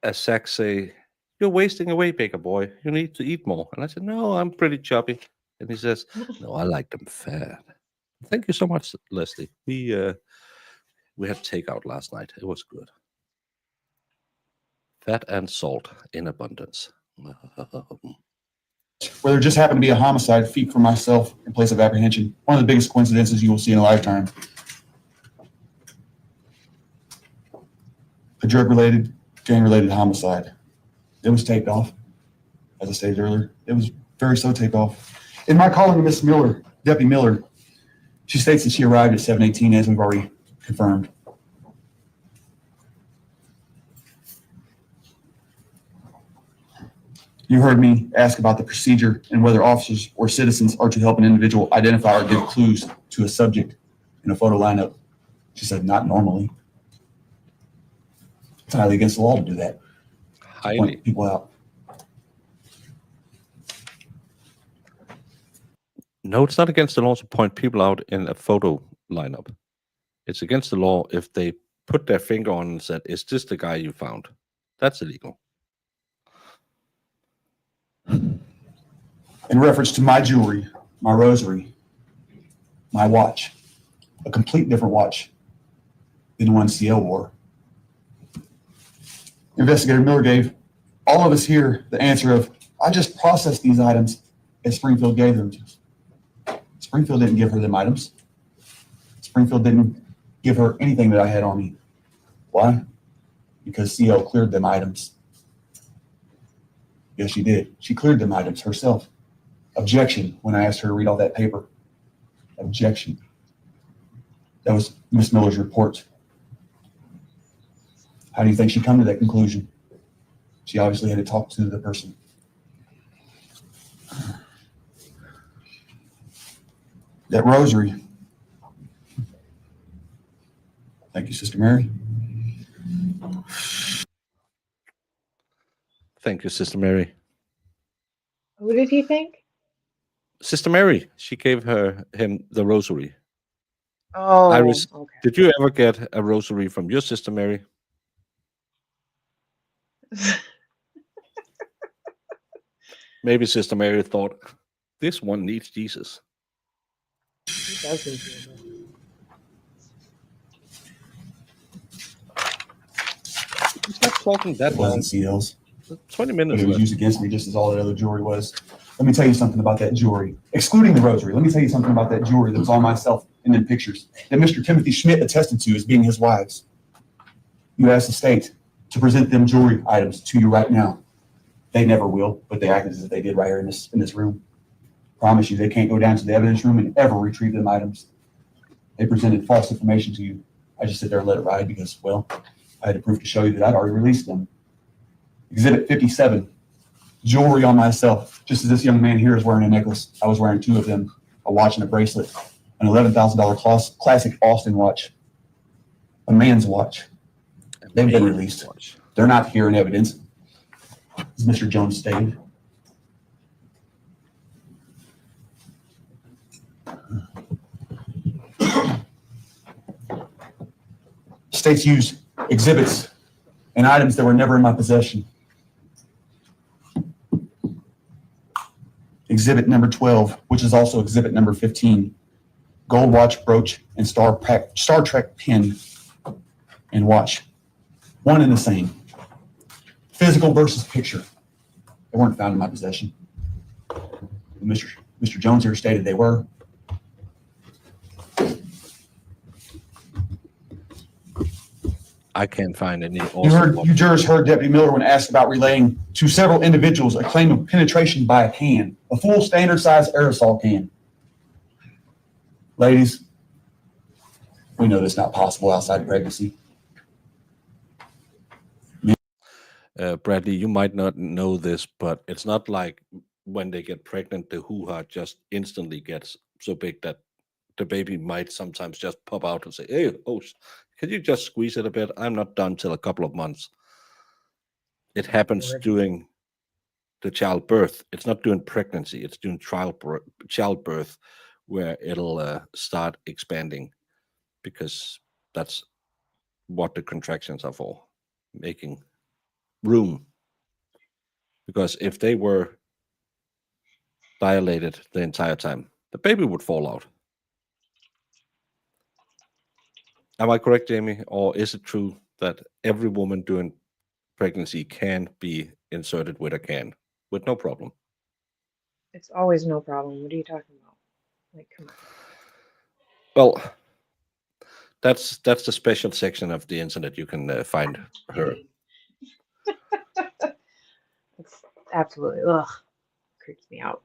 as Zach say, you're wasting away, Baker boy. You need to eat more. And I said, no, I'm pretty chubby. And he says, no, I like them fat. Thank you so much, Leslie. We had takeout last night. It was good. Fat and salt in abundance. Where there just happened to be a homicide, feet for myself in place of apprehension. One of the biggest coincidences you will see in a lifetime. A drug-related, gang-related homicide. It was taped off, as I stated earlier. It was very so taped off. In my calling to Miss Miller, Deputy Miller, she states that she arrived at 7:18, as we've already confirmed. You heard me ask about the procedure and whether officers or citizens are to help an individual identify or give clues to a subject in a photo lineup. She said, not normally. It's highly against the law to do that. Highly. Point people out. No, it's not against the law to point people out in a photo lineup. It's against the law if they put their finger on and said, is this the guy you found? That's illegal. In reference to my jewelry, my rosary, my watch, a complete different watch than the one CL wore. Investigator Miller gave all of us here the answer of, I just processed these items as Springfield gave them to us. Springfield didn't give her them items. Springfield didn't give her anything that I had on me. Why? Because CL cleared them items. Yes, she did. She cleared them items herself. Objection when I asked her to read all that paper. Objection. That was Miss Miller's report. How do you think she come to that conclusion? She obviously had to talk to the person. That rosary. Thank you, Sister Mary. Thank you, Sister Mary. Who did he think? Sister Mary, she gave him the rosary. Oh, Iris, okay. did you ever get a rosary from your Sister Mary? Maybe Sister Mary thought, this one needs Jesus. He does need to. Stop talking that It long. wasn't CL's. 20 But minutes it was left. used against me just as all that other jewelry was. Let me tell you something about that jewelry. Excluding the rosary, let me tell you something about that jewelry that was on myself in them pictures that Mr. Timothy Schmidt attested to as being his wives. You asked the state to present them jewelry items to you right now. They never will, but they acted as if they did right here in this room. Promise you, they can't go down to the evidence room and ever retrieve them items. They presented false information to you. I just sit there and let it ride because, well, I had the proof to show you that I'd already released them. Exhibit 57, jewelry on myself. Just as this young man here is wearing a necklace, I was wearing two of them, a watch and a bracelet, an $11,000 classic Austin watch, a man's watch. They've been released. They're not here in evidence, as Mr. Jones stated. States use exhibits and items that were never in my possession. Exhibit number 12, which is also exhibit number 15, gold watch, brooch, and Star Trek pin and watch. One and the same. Physical versus picture. They weren't found in my possession. Mr. Jones here stated they were. I can't find any. You jurors heard Deputy Miller when asked about relaying to several individuals a claim of penetration by a can, a full standard size aerosol can. Ladies, we know that's not possible outside pregnancy. Bradley, you might not know this, but it's not like when they get pregnant, the hoo-ha just instantly gets so big that the baby might sometimes just pop out and say, "Hey, can you just squeeze it a bit? I'm not done till a couple of months." It happens Right. during the childbirth. It's not during pregnancy. It's during childbirth where it'll start expanding, because that's what the contractions are for, making room. Because if they were dilated the entire time, the baby would fall out. Am I correct, Jamie? Or is it true that every woman during pregnancy can be inserted with a can with no problem? It's always no problem. What are you talking about? Like, come on. Well, that's the special section of the internet you can find her. It's absolutely, ugh, creeps me out.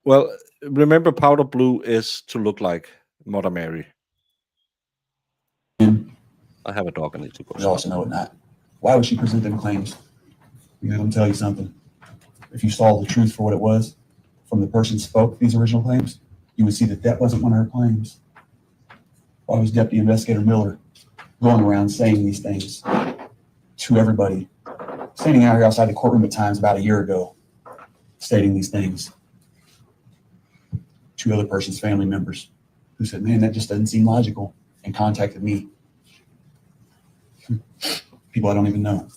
Well, remember, powder blue is to look like Mother Mary. And I have a dog. I need to go. we also know it not. Why would she present them claims? Because let me tell you something. If you saw the truth for what it was from the person who spoke these original claims, you would see that that wasn't one of her claims. Why was Deputy Investigator Miller going around saying these things to everybody, standing out here outside the courtroom at times about a year ago, stating these things to other person's family members who said, "Man, that just doesn't seem logical," and contacted me. People I don't even know.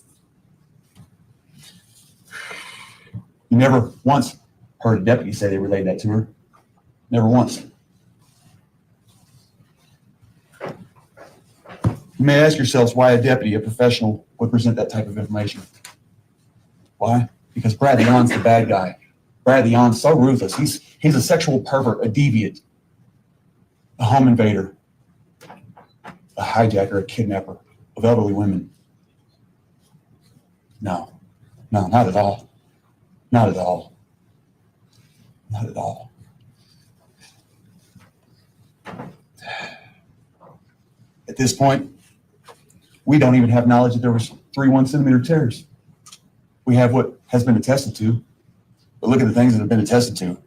You never once heard a deputy say they relayed that to her. Never once. You may ask yourselves why a deputy, a professional, would present that type of information. Why? Because Bradley Yohn's the bad guy. Bradley Yohn's so ruthless. He's a sexual pervert, a deviant, a home invader, a hijacker, a kidnapper of elderly women. No, not at all. Not at all. Not at all. At this point, we don't even have knowledge that there was 3 1-centimeter tears. We have what has been attested to, but look at the things that have been attested to.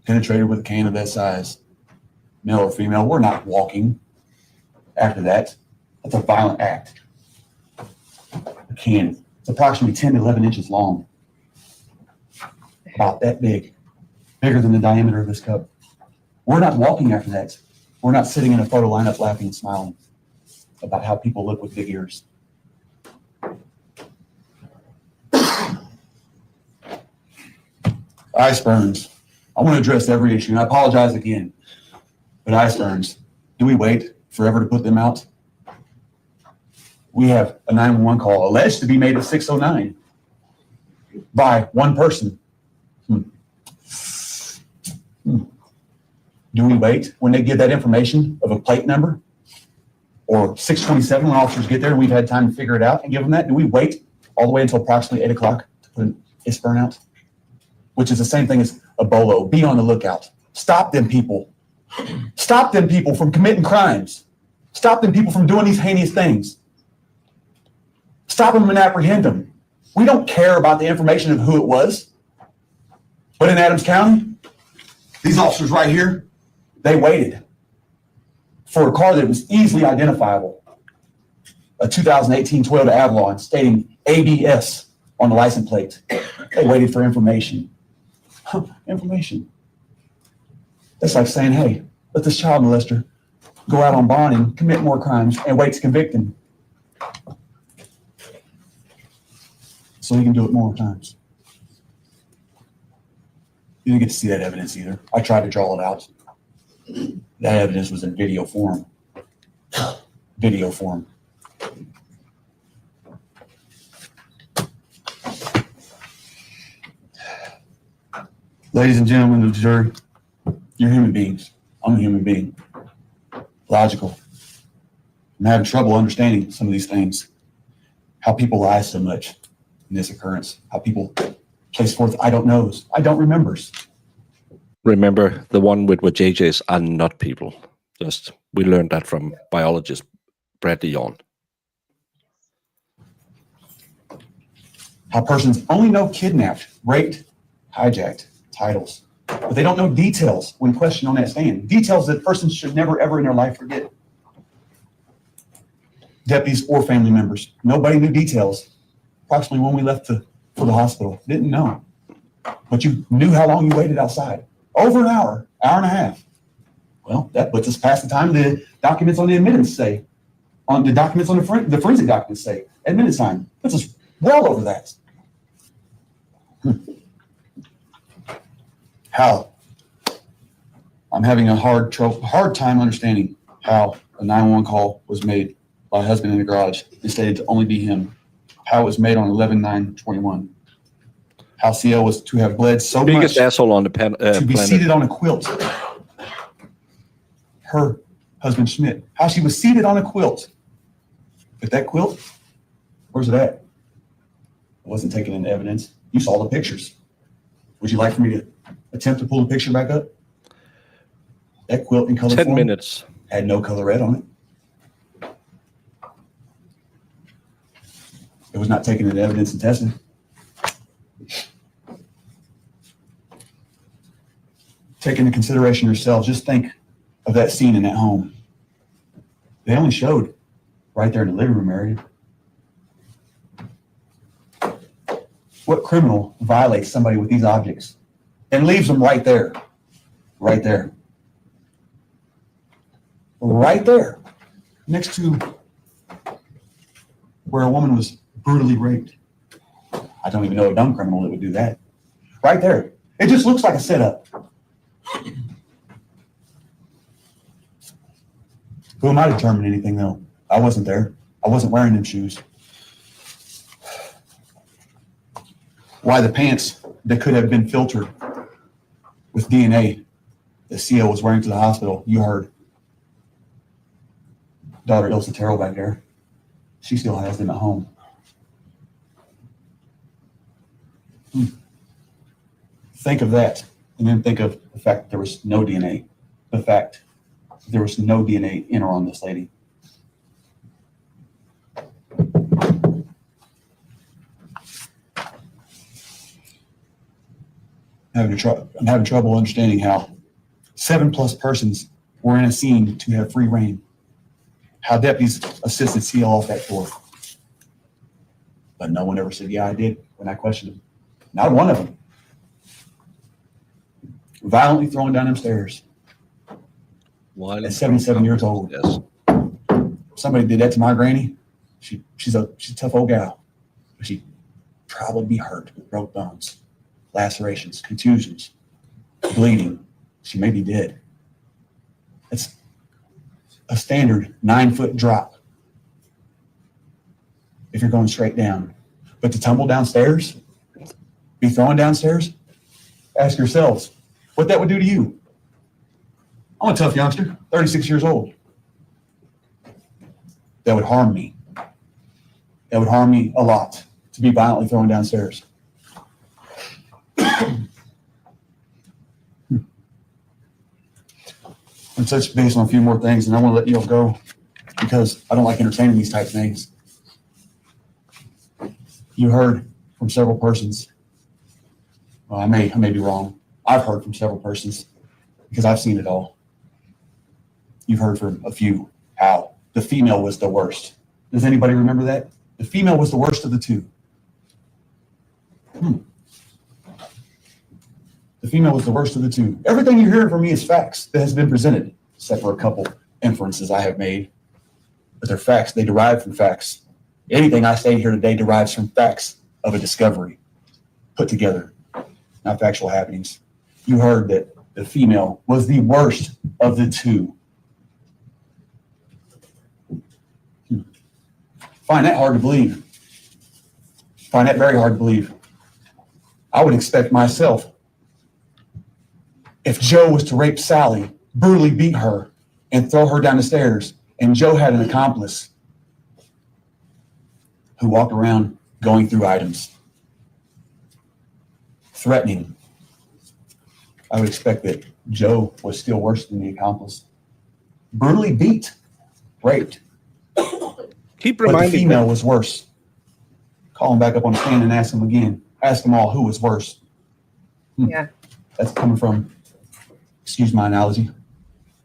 Penetrated with a can of that size, male or female. We're not walking after that. That's a violent act. A can. It's approximately 10 to 11 inches long. About that big. Bigger than the diameter of this cup. We're not walking after that. We're not sitting in a photo lineup laughing and smiling about how people look with big ears. Ice burns. I want to address every issue, and I apologize again, but ice burns. Do we wait forever to put them out? We have a 911 call alleged to be made at 6:09 by one person. Do we wait when they give that information of a plate number? Or 6:27 when officers get there and we've had time to figure it out and give them that? Do we wait all the way until approximately 8 o'clock to put an IS burn out? Which is the same thing as a BOLO. Be on the lookout. Stop them people. Stop them people from committing crimes. Stop them people from doing these heinous things. Stop them and apprehend them. We don't care about the information of who it was. But in Adams County, these officers right here, they waited for a car that was easily identifiable. A 2018 Toyota Avalon stating ABS on the license plate. They waited for information. Information. That's like saying, hey, let this child molester go out on bond and commit more crimes and wait to convict him, so he can do it more times. You didn't get to see that evidence either. I tried to draw it out. That evidence was in video form. Video form. Ladies and gentlemen of the jury, you're human beings. I'm a human being. Logical. I'm having trouble understanding some of these things. How people lie so much in this occurrence. How people place forth I don't knows, I don't remembers. Remember, the one with JJs are not people. We learned that from biologist Bradley Yohn. How persons only know kidnapped, raped, hijacked titles, but they don't know details when questioned on that stand. Details that persons should never, ever in their life forget. Deputies or family members, nobody knew details. Approximately when we left for the hospital, didn't know. But you knew how long you waited outside. Over an hour, hour and a half. Well, that puts us past the time the documents on the admittance say. On the documents on the forensic documents say. Admittance time. Puts us well over that. How? I'm having a hard time understanding how a 911 call was made by a husband in the garage and stated to only be him. How it was made on 11/9/21. How CO was to have bled so Biggest much asshole on the to be planet. seated on a quilt. Her husband Schmidt. How she was seated on a quilt. But that quilt, where's it at? It wasn't taken into evidence. You saw the pictures. Would you like for me to attempt to pull the picture back up? That quilt in color 10 form minutes. had no color red on it. It was not taken into evidence and tested. Take into consideration yourself. Just think of that scene in that home. They only showed right there in the living room area. What criminal violates somebody with these objects and leaves them right there? Right there. Right there. Next to where a woman was brutally raped. I don't even know a dumb criminal that would do that. Right there. It just looks like a setup. Who am I to determine anything, though? I wasn't there. I wasn't wearing them shoes. Why the pants that could have been filtered with DNA that CO was wearing to the hospital, you heard. Daughter Ilsa Terrell back there. She still has them at home. Think of that, and then think of the fact that there was no DNA. The fact that there was no DNA in or on this lady. I'm having trouble understanding how 7+ persons were in a scene to have free reign. How deputies assisted CO off that floor. But no one ever said, yeah, I did, when I questioned them. Not one of them. Violently throwing down them stairs. At 77 years old. Yes. Somebody did that to my granny. She's a tough old gal. But she'd probably be hurt with broke bones, lacerations, contusions, bleeding. She may be dead. It's a standard 9-foot drop if you're going straight down. But to tumble downstairs, be thrown downstairs, ask yourselves what that would do to you. I'm a tough youngster, 36 years old. That would harm me. That would harm me a lot to be violently thrown downstairs. And touch base on a few more things, and I want to let you all go because I don't like entertaining these type of things. You heard from several persons. Well, I may be wrong. I've heard from several persons because I've seen it all. You've heard from a few how the female was the worst. Does anybody remember that? The female was the worst of the two. The female was the worst of the two. Everything you're hearing from me is facts that has been presented, except for a couple inferences I have made. But they're facts. They derive from facts. Anything I say here today derives from facts of a discovery put together, not factual happenings. You heard that the female was the worst of the two. Find that hard to believe. Find that very hard to believe. I would expect myself, if Joe was to rape Sally, brutally beat her, and throw her down the stairs, and Joe had an accomplice who walked around going through items, threatening. I would expect that Joe was still worse than the accomplice. Brutally beat, raped. Keep But the reminding female them. was worse. Call him back up on the stand and ask him again. Ask them all who was worse. Yeah. That's coming from, excuse my analogy,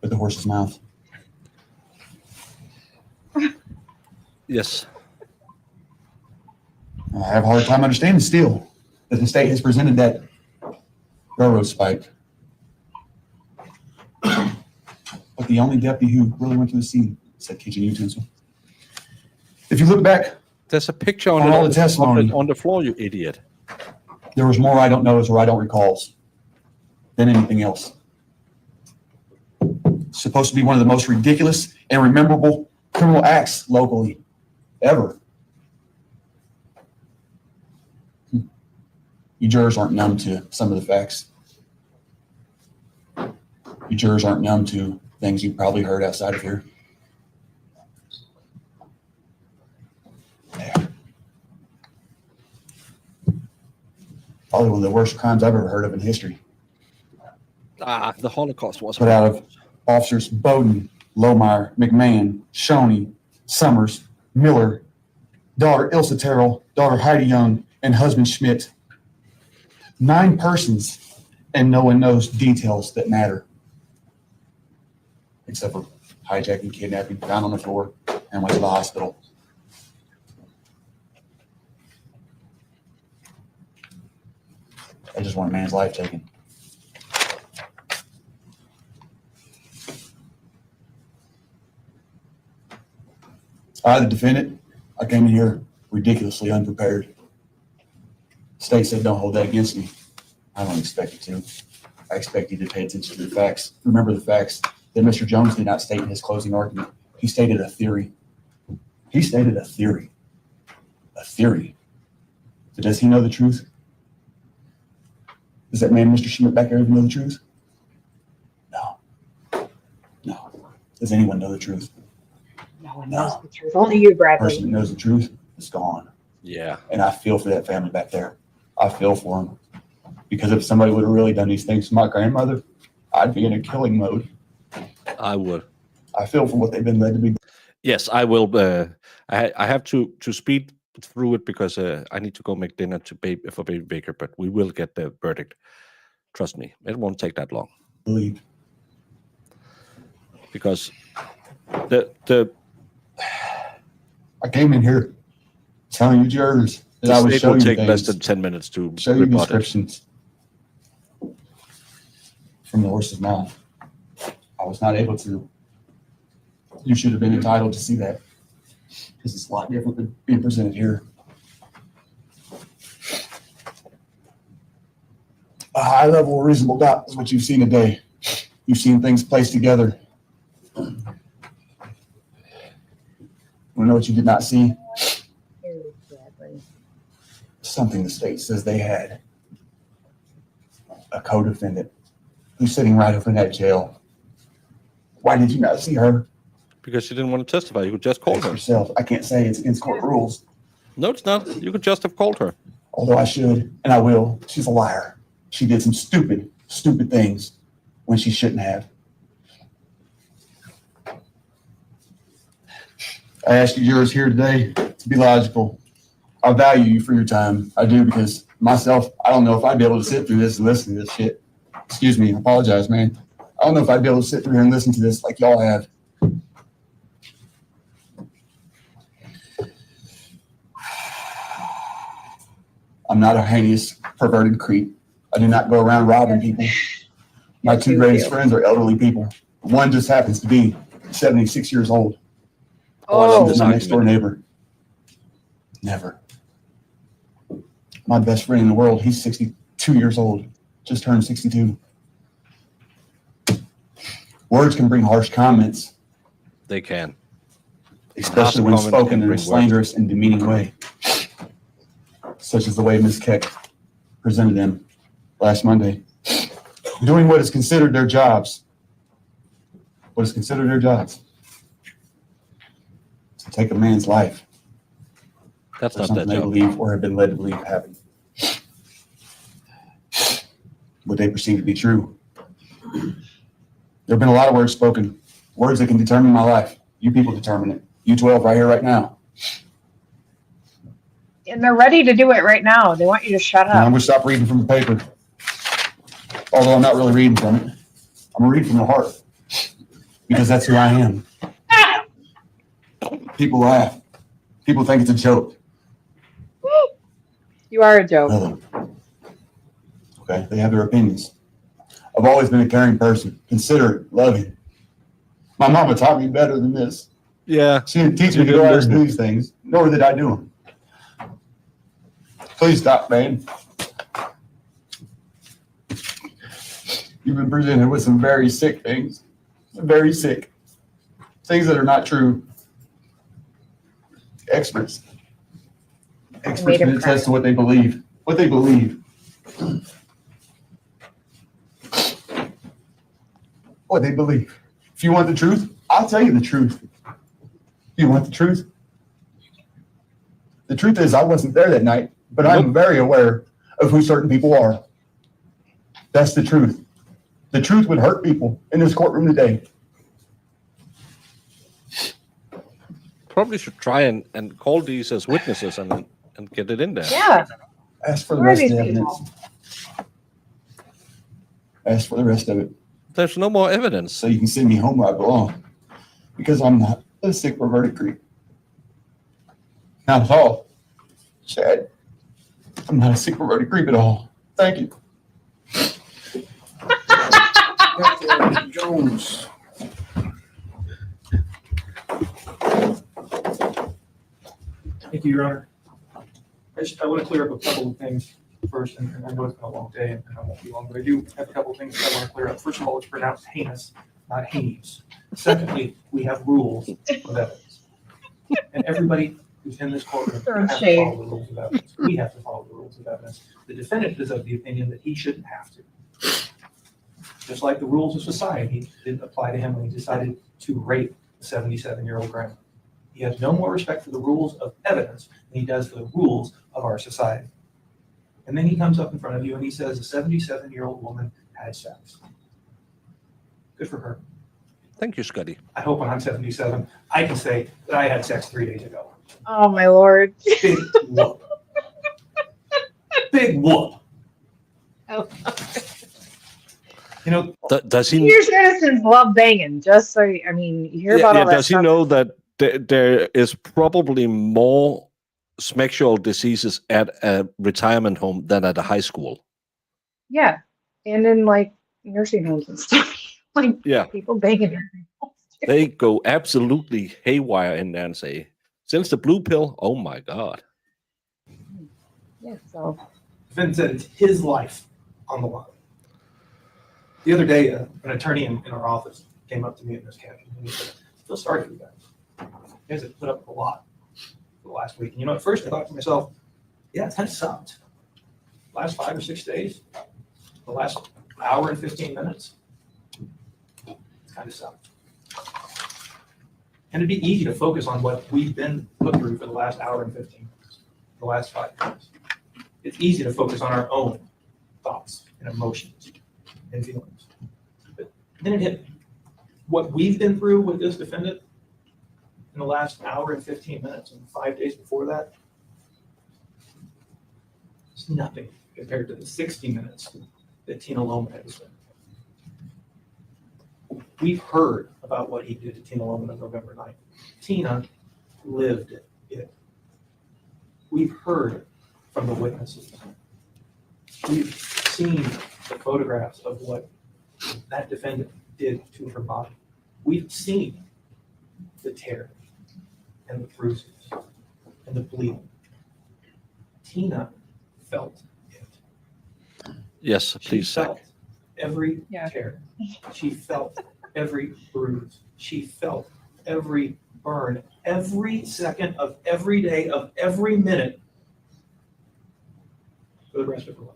but the horse's mouth. Yes. I have a hard time understanding still that the state has presented that railroad spike. But the only deputy who really went to the scene said kitchen utensil. If you look back, There's a picture on, On all the testimony. on the floor, you idiot. there was more I don't knows or I don't recalls than anything else. It's supposed to be one of the most ridiculous and rememberable criminal acts locally ever. You jurors aren't numb to some of the facts. You jurors aren't numb to things you probably heard outside of here. Yeah. Probably one of the worst crimes I've ever heard of in history. The Holocaust was. Put out of officers Bowden, Lohmeyer, McMahon, Shoney, Summers, Miller, daughter Ilsa Terrell, daughter Heidi Young, and husband Schmidt. 9 persons, and no one knows details that matter. Except for hijacking, kidnapping, found on the floor, and went to the hospital. I just want a man's life taken. I, the defendant, I came in here ridiculously unprepared. State said don't hold that against me. I don't expect you to. I expect you to pay attention to the facts. Remember the facts that Mr. Jones did not state in his closing argument. He stated a theory. He stated a theory. A theory. So does he know the truth? Does that man, Mr. Schmidt, back there, know the truth? No. No. Does anyone know the truth? No one knows the truth. Only you, The person Bradley. that knows the truth is gone. Yeah. And I feel for that family back there. I feel for them. Because if somebody would have really done these things to my grandmother, I'd be in a killing mode. I would. I feel for what they've been led to be. Yes, I will. I have to speed through it because I need to go make dinner for Baby Baker, but we will get the verdict. Trust me, it won't take that long. Believe. Because the I came in here telling you jurors that I would state show will you take less things, than 10 minutes to show you rebut it. descriptions from the horse's mouth. I was not able to. You should have been entitled to see that because it's a lot different than being presented here. A high level of reasonable doubt is what you've seen today. You've seen things placed together. Want to know what you did not see? Bradley. Something the state says they had. A co-defendant who's sitting right over in that jail. Why did you not see her? Because she didn't want to testify. You could just call Ask her. yourself. I can't say it's against court rules, No, it's not. You could just have called her. although I should, and I will. She's a liar. She did some stupid, stupid things when she shouldn't have. I ask you jurors here today to be logical. I value you for your time. I do, because myself, I don't know if I'd be able to sit through this and listen to this shit. Excuse me, I apologize, man. I don't know if I'd be able to sit through here and listen to this like y'all have. I'm not a heinous, perverted creep. I do not go around robbing people. My 2 greatest friends are elderly people. One just happens to be 76 years old. Oh, She's my next door neighbor. Never. My best friend in the world, he's 62 years old. Just turned 62. Words can bring harsh comments, They can. especially when Harsh comments spoken can in a bring slanderous and demeaning way, such as the way Ms. Keck presented them last Monday. Doing what is considered their jobs. What is considered their jobs? To take a man's life That's for not something that they job. believe or have been led to believe happened. What they perceive to be true. There have been a lot of words spoken, words that can determine my life. You people determine it. You 12 right here, right now. And they're ready to do it right now. They want you to shut And I'm up. going to stop reading from the paper. Although I'm not really reading from it. I'm going to read from the heart. Because that's who I am. People laugh. People think it's a joke. You are a joke. Okay, they have their opinions. I've always been a caring person, considerate, loving. My mama taught me better than this. Yeah. She didn't teach me to go out and do these things, nor did I do them. Please stop, man. You've been presented with some very sick things. Very sick. Things that are not true. Experts. Experts can attest to what they believe. What they believe. What they believe. If you want the truth, I'll tell you the truth. You want the truth? The truth is I wasn't there that night, but I'm very aware of who certain people are. That's the truth. The truth would hurt people in this courtroom today. Probably should try and call these as witnesses and get it in there. Yeah. Ask for the Who are rest of these the evidence. people? Ask for the rest of it There's no more evidence. so you can send me home where I belong. Because I'm not a sick perverted creep. Not at all. Chad, I'm not a sick perverted creep at all. Thank you. Mr. Jones. Thank you, Your Honor. I want to clear up a couple of things first, and I know it's been a long day and I won't be long, but I do have a couple of things I want to clear up. First of all, it's pronounced heinous, not heinous. Secondly, we have rules of evidence. And everybody who's in this courtroom has to follow the rules of evidence. We have to follow the rules of evidence. The defendant is of the opinion that he shouldn't have to. Just like the rules of society didn't apply to him when he decided to rape a 77-year-old grandma. He has no more respect for the rules of evidence than he does for the rules of our society. And then he comes up in front of you and he says a 77-year-old woman had sex. Good for her. Thank you, Scotty. I hope when I'm 77, I can say that I had sex 3 days ago. Oh my Lord. Big whoop. Big whoop. Oh. You know, Does he? Senior citizens love banging. Just so I mean, you hear about all that does he stuff. know that there is probably more sexual diseases at a retirement home than at a high school? Yeah, and in like nursing homes and stuff. Like Yeah. people banging. They go absolutely haywire in there and say, since the blue pill, oh my God. Yeah. So defendant said it's his life on the line. The other day, an attorney in our office came up to me in this cabin and he said, I feel sorry for you guys. You guys have put up with a lot for the last week. And you know, at first I thought to myself, yeah, it's kind of sucked. Last 5 or 6 days, the last hour and 15 minutes, it's kind of sucked. And it'd be easy to focus on what we've been put through for the last hour and 15 minutes, the last 5 minutes. It's easy to focus on our own thoughts and emotions and feelings. But then it hit me. What we've been through with this defendant in the last hour and 15 minutes and 5 days before that, it's nothing compared to the 60 minutes that Tina Lohman had to spend. We've heard about what he did to Tina Lohman on November 9th. Tina lived it. We've heard from the witnesses. We've seen the photographs of what that defendant did to her body. We've seen the tear and the bruises and the bleeding. Tina felt it. Yes, please, She Zach. felt every Yeah. tear. She felt every bruise. She felt every burn, every second of every day of every minute for the rest of her life.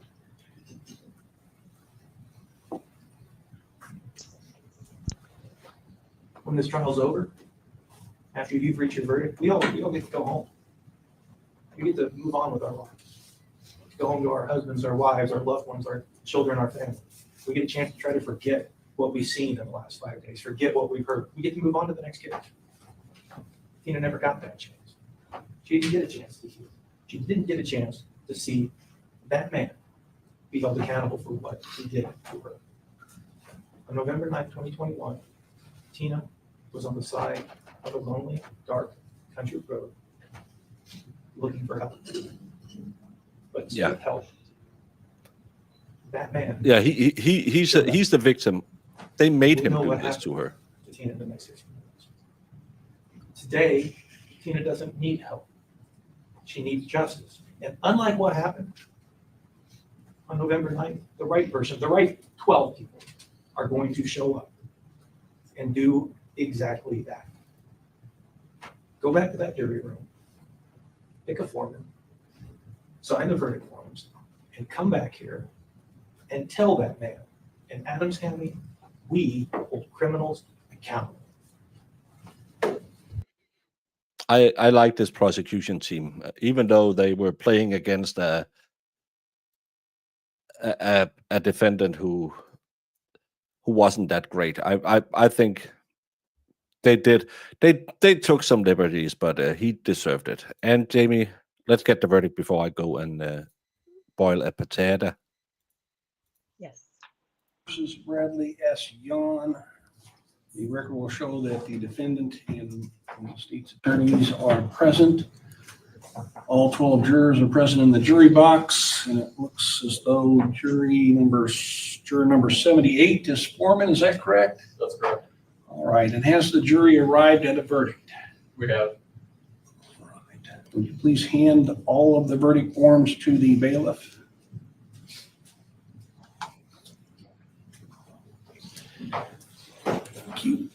When this trial's over, after you've reached your verdict, we all get to go home. We get to move on with our lives. Go home to our husbands, our wives, our loved ones, our children, our family. We get a chance to try to forget what we've seen in the last 5 days, forget what we've heard. We get to move on to the next case. Tina never got that chance. She didn't get a chance to hear. She didn't get a chance to see that man be held accountable for what he did to her. On November 9th, 2021, Tina was on the side of a lonely, dark country road looking for help. But instead of help, that man. Yeah, he's the victim. They made him We'll know do what this to happened her. to Tina in the next 16 minutes. Today, Tina doesn't need help. She needs justice. And unlike what happened on November 9th, the right person, the right 12 people are going to show up and do exactly that. Go back to that jury room, pick a foreman, sign the verdict forms, and come back here and tell that man in Adams County, we hold criminals accountable. I like this prosecution team, even though they were playing against a defendant who wasn't that great. I think they took some liberties, but he deserved it. And Jamie, let's get the verdict before I go and boil a potato. Yes. Versus Bradley S. Yohn. The record will show that the defendant and the state's attorneys are present. All 12 jurors are present in the jury box, and it looks as though juror number 78 is Foreman. Is that correct? That's correct. All right. And has the jury arrived at a verdict? We have. All right. Would you please hand all of the verdict forms to the bailiff? Thank you.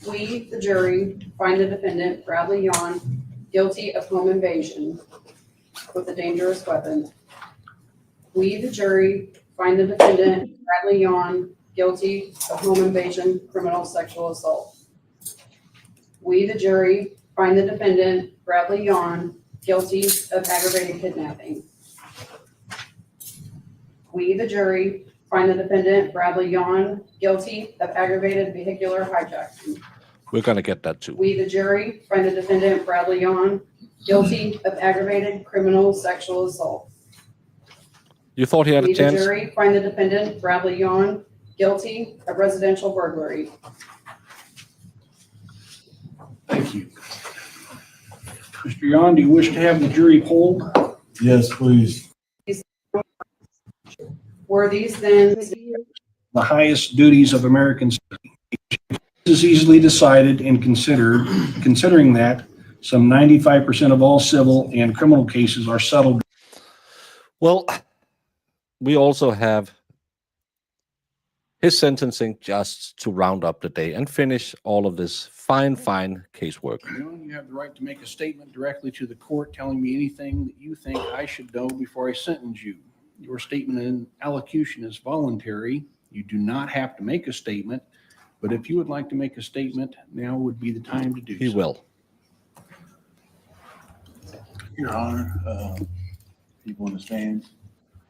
We, the jury, find the defendant, Bradley Yohn, guilty of home invasion with a dangerous weapon. We, the jury, find the defendant, Bradley Yohn, guilty of home invasion, criminal sexual assault. We, the jury, find the defendant, Bradley Yohn, guilty of aggravated kidnapping. We, the jury, find the defendant, Bradley Yohn, guilty of aggravated vehicular hijacking. We're gonna get that too. We, the jury, find the defendant, Bradley Yohn, guilty of aggravated criminal sexual assault. You thought he had We, a the chance? jury, find the defendant, Bradley Yohn, guilty of residential burglary. Thank you. Mr. Yohn, do you wish to have the jury polled? Yes, please. Were these then The highest duties of Americans. This is easily decided and considered, considering that some 95% of all civil and criminal cases are settled. Well, we also have his sentencing just to round up the day and finish all of this fine casework. You have the right to make a statement directly to the court telling me anything that you think I should know before I sentence you. Your statement in allocution is voluntary. You do not have to make a statement, but if you would like to make a statement, now would be the time to do so. He will. Your Honor, people in the stands,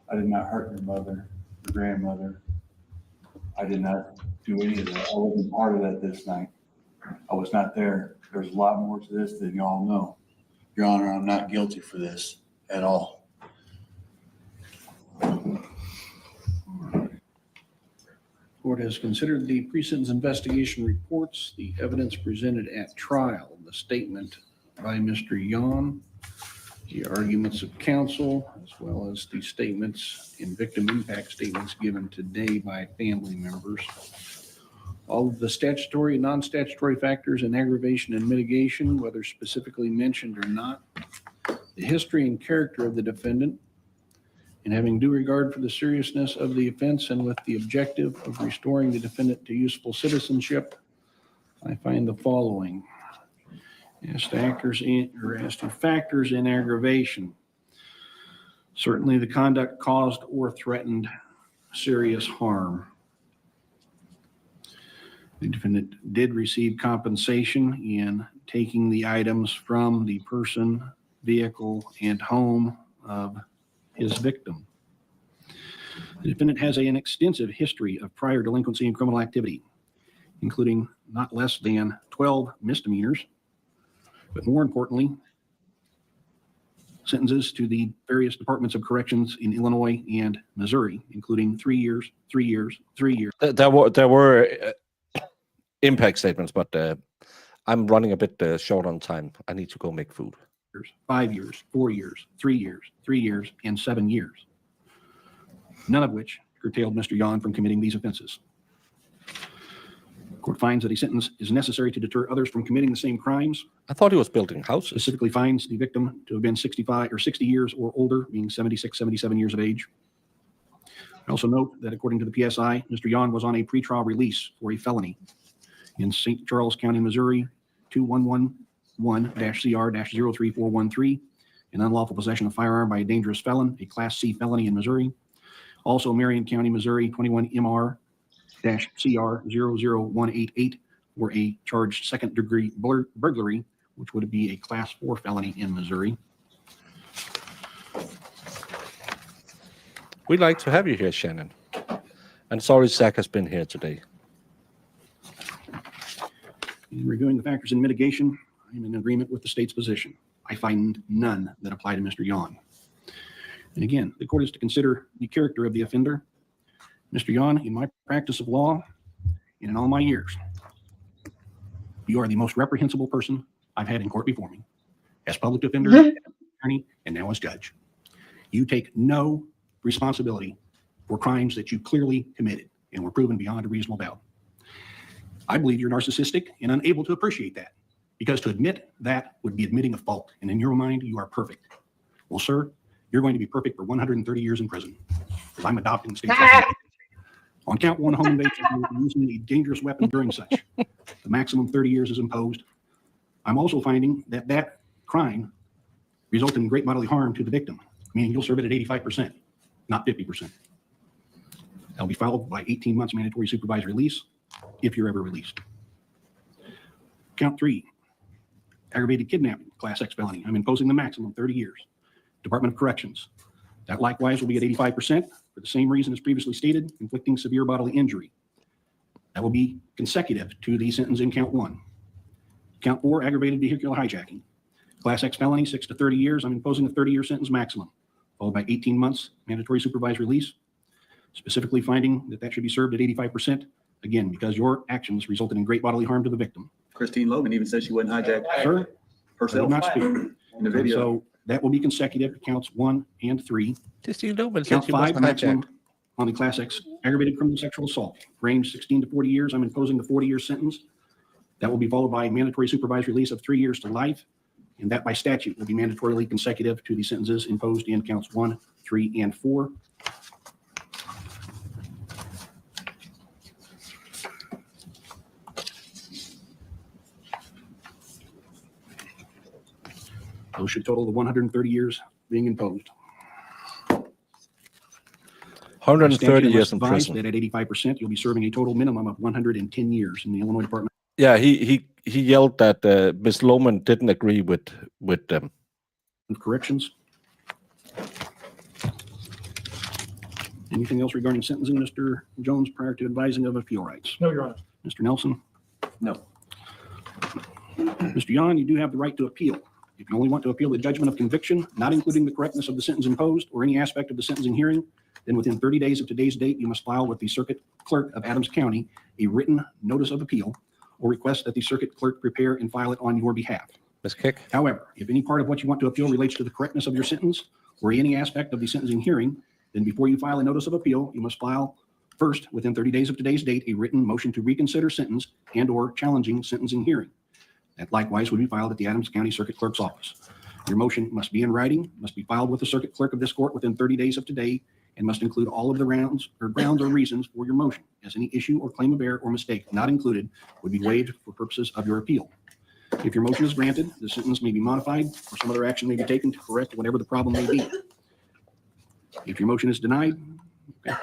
I did not hurt your mother, your grandmother. I did not do any of that. I wasn't part of that this night. I was not there. There's a lot more to this than y'all know. Your Honor, I'm not guilty for this at all. Court has considered the pre-sentence investigation reports, the evidence presented at trial, the statement by Mr. Yohn, the arguments of counsel, as well as the statements and victim impact statements given today by family members. All of the statutory and non-statutory factors in aggravation and mitigation, whether specifically mentioned or not, the history and character of the defendant, and having due regard for the seriousness of the offense and with the objective of restoring the defendant to useful citizenship, I find the following. As to factors in aggravation, certainly the conduct caused or threatened serious harm. The defendant did receive compensation in taking the items from the person, vehicle, and home of his victim. The defendant has an extensive history of prior delinquency and criminal activity, including not less than 12 misdemeanors, but more importantly, sentences to the various departments of corrections in Illinois and Missouri, including 3 years, 3 years, 3 years. There were impact statements, but I'm running a bit short on time. I need to go make food. 5 years, 4 years, 3 years, 3 years, and 7 years, none of which curtailed Mr. Yohn from committing these offenses. The court finds that a sentence is necessary to deter others from committing the same crimes. I thought he was building houses. Specifically finds the victim to have been 65 or 60 years or older, being 76, 77 years of age. I also note that according to the PSI, Mr. Yohn was on a pretrial release for a felony in St. Charles County, Missouri, 2111-CR-03413, an unlawful possession of firearm by a dangerous felon, a Class C felony in Missouri. Also, Marion County, Missouri, 21MR-CR-00188, for a charged second-degree burglary, which would be a Class 4 felony in Missouri. We'd like to have you here, Shannon. And sorry Zach has been here today. In reviewing the factors in mitigation, I am in agreement with the state's position. I find none that apply to Mr. Yohn. And again, the court is to consider the character of the offender. Mr. Yohn, in my practice of law and in all my years, you are the most reprehensible person I've had in court before me, as public defender, as attorney, and now as judge. You take no responsibility for crimes that you clearly committed and were proven beyond a reasonable doubt. I believe you're narcissistic and unable to appreciate that, because to admit that would be admitting a fault, and in your mind, you are perfect. Well, sir, you're going to be perfect for 130 years in prison, because I'm adopting state law. On count one, home invasion, using a dangerous weapon during such, the maximum 30 years is imposed. I'm also finding that that crime resulted in great bodily harm to the victim, meaning you'll serve it at 85%, not 50%. That'll be followed by 18 months mandatory supervised release, if you're ever released. Count 3, aggravated kidnapping, Class X felony. I'm imposing the maximum 30 years. Department of Corrections. That likewise will be at 85% for the same reason as previously stated, inflicting severe bodily injury. That will be consecutive to the sentence in count 1. Count 4, aggravated vehicular hijacking. Class X felony, 6 to 30 years. I'm imposing a 30-year sentence maximum, followed by 18 months mandatory supervised release, specifically finding that that should be served at 85%, again, because your actions resulted in great bodily harm to the victim. Christine Logan even said she wasn't hijacked Sir, I herself did not speak. in the video. So that will be consecutive to counts 1 and 3. Count 5, maximum on the Class X aggravated criminal sexual assault, range 16 to 40 years. I'm imposing the 40-year sentence. That will be followed by mandatory supervised release of 3 years to life, and that by statute will be mandatorily consecutive to the sentences imposed in counts 1, 3, and 4. Those should total the 130 years being imposed. 130 years in Advised prison. that at 85%, you'll be serving a total minimum of 110 years in the Illinois Department Yeah, he yelled that Ms. Lohman didn't agree with them. of Corrections. Anything else regarding sentencing, Mr. Jones, prior to advising of appeal rights? No, Your Honor. Mr. Nelson? No. Mr. Yohn, you do have the right to appeal. If you only want to appeal the judgment of conviction, not including the correctness of the sentence imposed or any aspect of the sentencing hearing, then within 30 days of today's date, you must file with the Circuit Clerk of Adams County a written notice of appeal or request that the Circuit Clerk prepare and file it on your behalf. Ms. Kick? However, if any part of what you want to appeal relates to the correctness of your sentence or any aspect of the sentencing hearing, then before you file a notice of appeal, you must file first, within 30 days of today's date, a written motion to reconsider sentence and/or challenging sentencing hearing. That likewise would be filed at the Adams County Circuit Clerk's office. Your motion must be in writing, must be filed with the Circuit Clerk of this court within 30 days of today, and must include all of the grounds or reasons for your motion, as any issue or claim of error or mistake not included would be waived for purposes of your appeal. If your motion is granted, the sentence may be modified or some other action may be taken to correct whatever the problem may be. If your motion is denied, okay.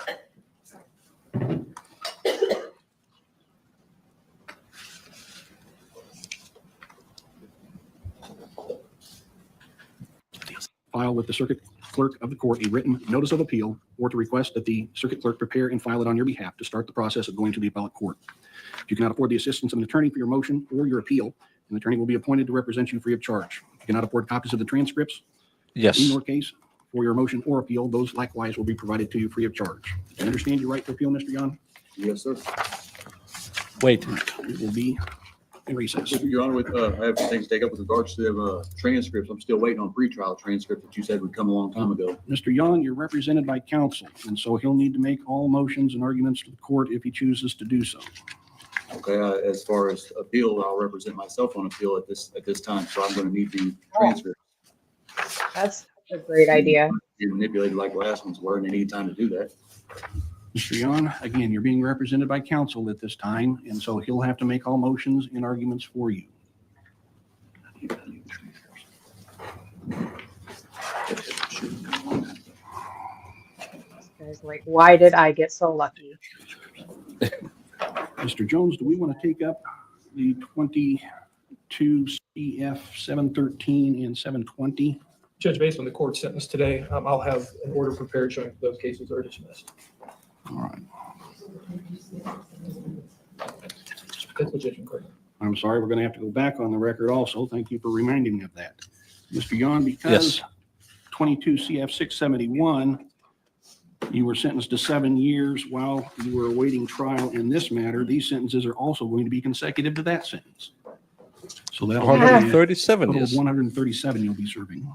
file with the circuit clerk of the court a written notice of appeal or to request that the circuit clerk prepare and file it on your behalf to start the process of going to the appellate court. If you cannot afford the assistance of an attorney for your motion or your appeal, an attorney will be appointed to represent you free of charge. If you cannot afford copies of the transcripts in Yes. your case for your motion or appeal, those likewise will be provided to you free of charge. Do you understand your right to appeal, Mr. Yohn? Yes, sir. Wait. It will be in recess. Your Honor, I have things to take up with regards to the transcripts. I'm still waiting on pretrial transcript that you said would come a long time ago. Mr. Yohn, you're represented by counsel, and so he'll need to make all motions and arguments to the court if he chooses to do so. Okay, as far as appeal, I'll represent myself on appeal at this time, so I'm going to need the transcript. That's a great idea. Be manipulated like last ones were, and they need time to do that. Mr. Yohn, again, you're being represented by counsel at this time, and so he'll have to make all motions and arguments for you. Guys, like, why did I get so lucky? Mr. Jones, do we want to take up the 22 CF 713 and 720? Judge, based on the court sentence today, I'll have an order prepared showing those cases are dismissed. All right. That's what Judge McCarthy. I'm sorry, we're going to have to go back on the record also. Thank you for reminding me of that. Mr. Yohn, because 22 CF 671, you were sentenced to 7 years while you were awaiting trial in this matter. These sentences are also going to be consecutive to that sentence. So that'll be a 137 total of years. 137 you'll be serving.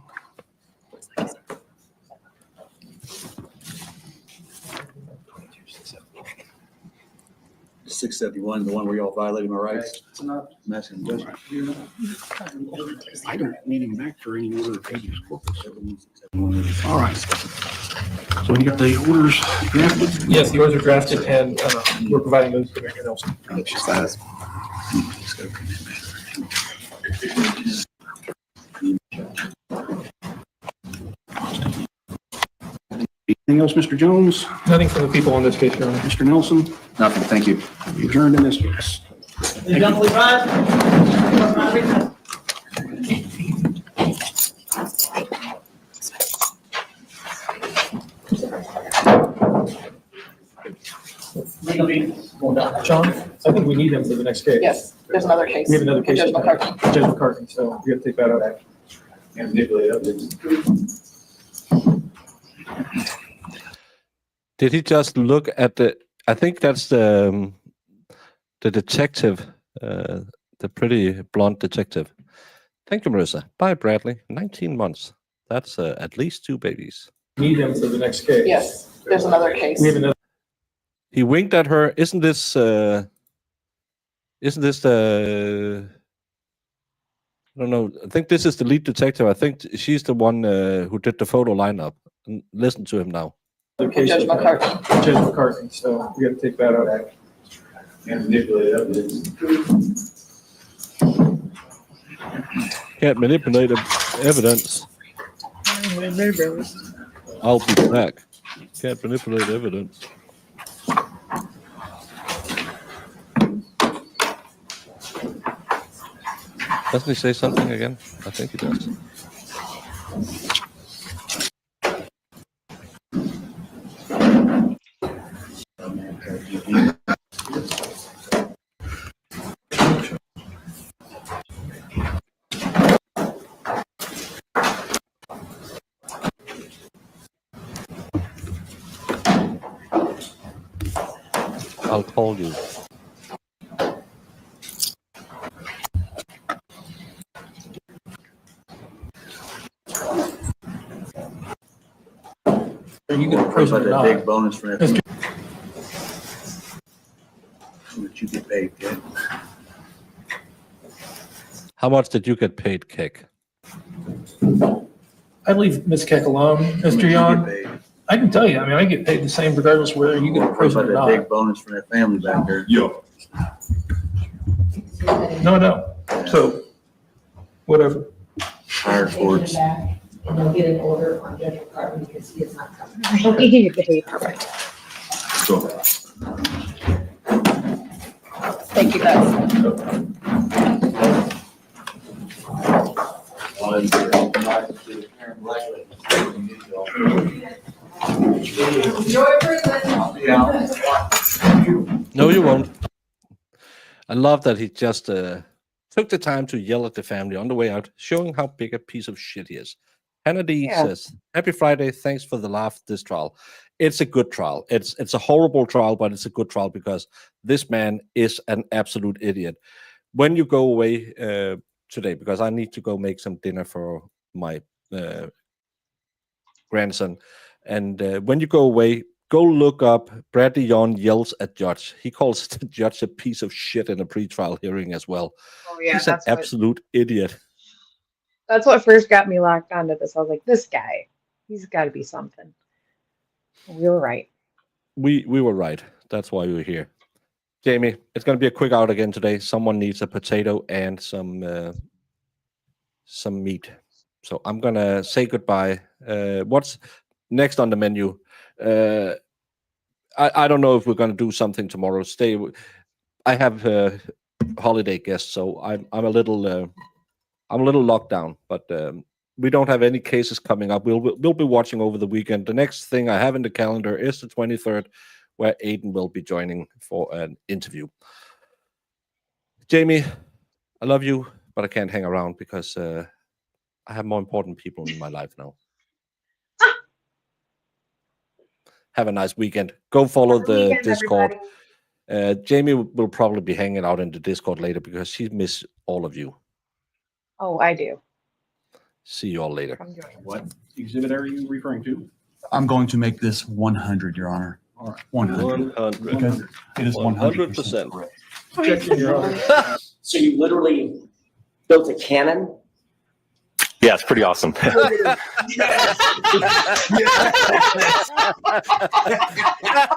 The 671, the one where y'all violated my rights. I'm asking the judge. I don't need him back for any order of habeas corpus. All right. So we got the orders drafted. Yes, the orders are drafted and we're providing those to Mr. Nelson. Anything else, Mr. Jones? Nothing from the people on this case, Your Honor. Mr. Nelson? Nothing, thank you. We adjourned in this case. John, I think we need him for the next case. Yes, there's another case. We have another case. Judge McCarthy. Judge McCarthy, so we gotta take that out. And manipulate evidence. Did he just look at the? I think that's the detective, the pretty blonde detective. Thank you, Marissa. Bye, Bradley. 19 months. That's at least 2 babies. Need him for the next case. Yes, there's another case. We have another. He winked at her. Isn't this the? I don't know. I think this is the lead detective. I think she's the one who did the photo lineup. And listen to him now. Case Judge McCarthy. Judge McCarthy, so we gotta take that out. And manipulate evidence. Can't manipulate evidence. I'll be back. Can't manipulate evidence. Doesn't he say something again? I think he does. I'll call you. Are you gonna What prison about or that not? big bonus for that? What you get paid, kid? How much did you get paid, Kick? I leave Ms. Keck alone, Mr. Yohn. I can tell you, I mean, I get paid the same regardless whether you get a What prison about or that not. big bonus for that family back there? No, no. So, whatever. Higher courts. And they'll get an order on Judge McCarthy because he is not coming. Perfect. So, Thank you, guys. on Enjoy prison. No, you won't. I love that he just took the time to yell at the family on the way out, showing how big a piece of shit he is. Hannah D Yeah. says, "Happy Friday. Thanks for the laugh this trial. It's a good trial. It's a horrible trial, but it's a good trial because this man is an absolute idiot. When you go away today, because I need to go make some dinner for my grandson, and when you go away, go look up Bradley Yohn yells at judge. He calls the judge a piece of shit in a pretrial hearing as well. Oh yeah, He's an that's what absolute idiot. first got me locked onto this. I was like, this guy, he's got to be something. We were right. We were right. That's why we were here. Jamie, it's going to be a quick out again today. Someone needs a potato and some meat. So I'm going to say goodbye. What's next on the menu? I don't know if we're going to do something tomorrow. I have holiday guests, so I'm a little locked down. But we don't have any cases coming up. We'll be watching over the weekend. The next thing I have in the calendar is the 23rd, where Aiden will be joining for an interview. Jamie, I love you, but I can't hang around because I have more important people in my life now. Have a nice weekend. Go follow the Discord. Jamie will probably be hanging out in the Discord later because she miss all of you. Oh, I do. See you all later. I'm joining. What exhibit are you referring to? I'm going to make this 100, Your Honor. All right. 100. 100. Because it is 100% 100%. correct. Objection, Your Honor. So you literally built a cannon? Yeah, it's pretty awesome.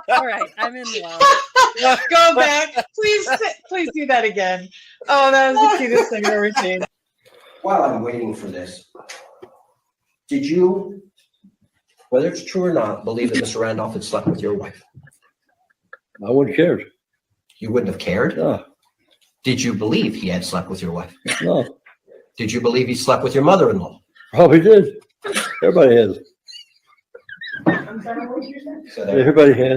All right, I'm in love. Go back. Please do that again. Oh, that was the cutest thing I've ever seen. While I'm waiting for this, did you, whether it's true or not, believe that Mr. Randolph had slept with your wife? I wouldn't care. You wouldn't have cared? No, Did you believe he had slept with your wife? no, Did you believe he slept with your mother-in-law? probably did. Everybody has. So there- Everybody has.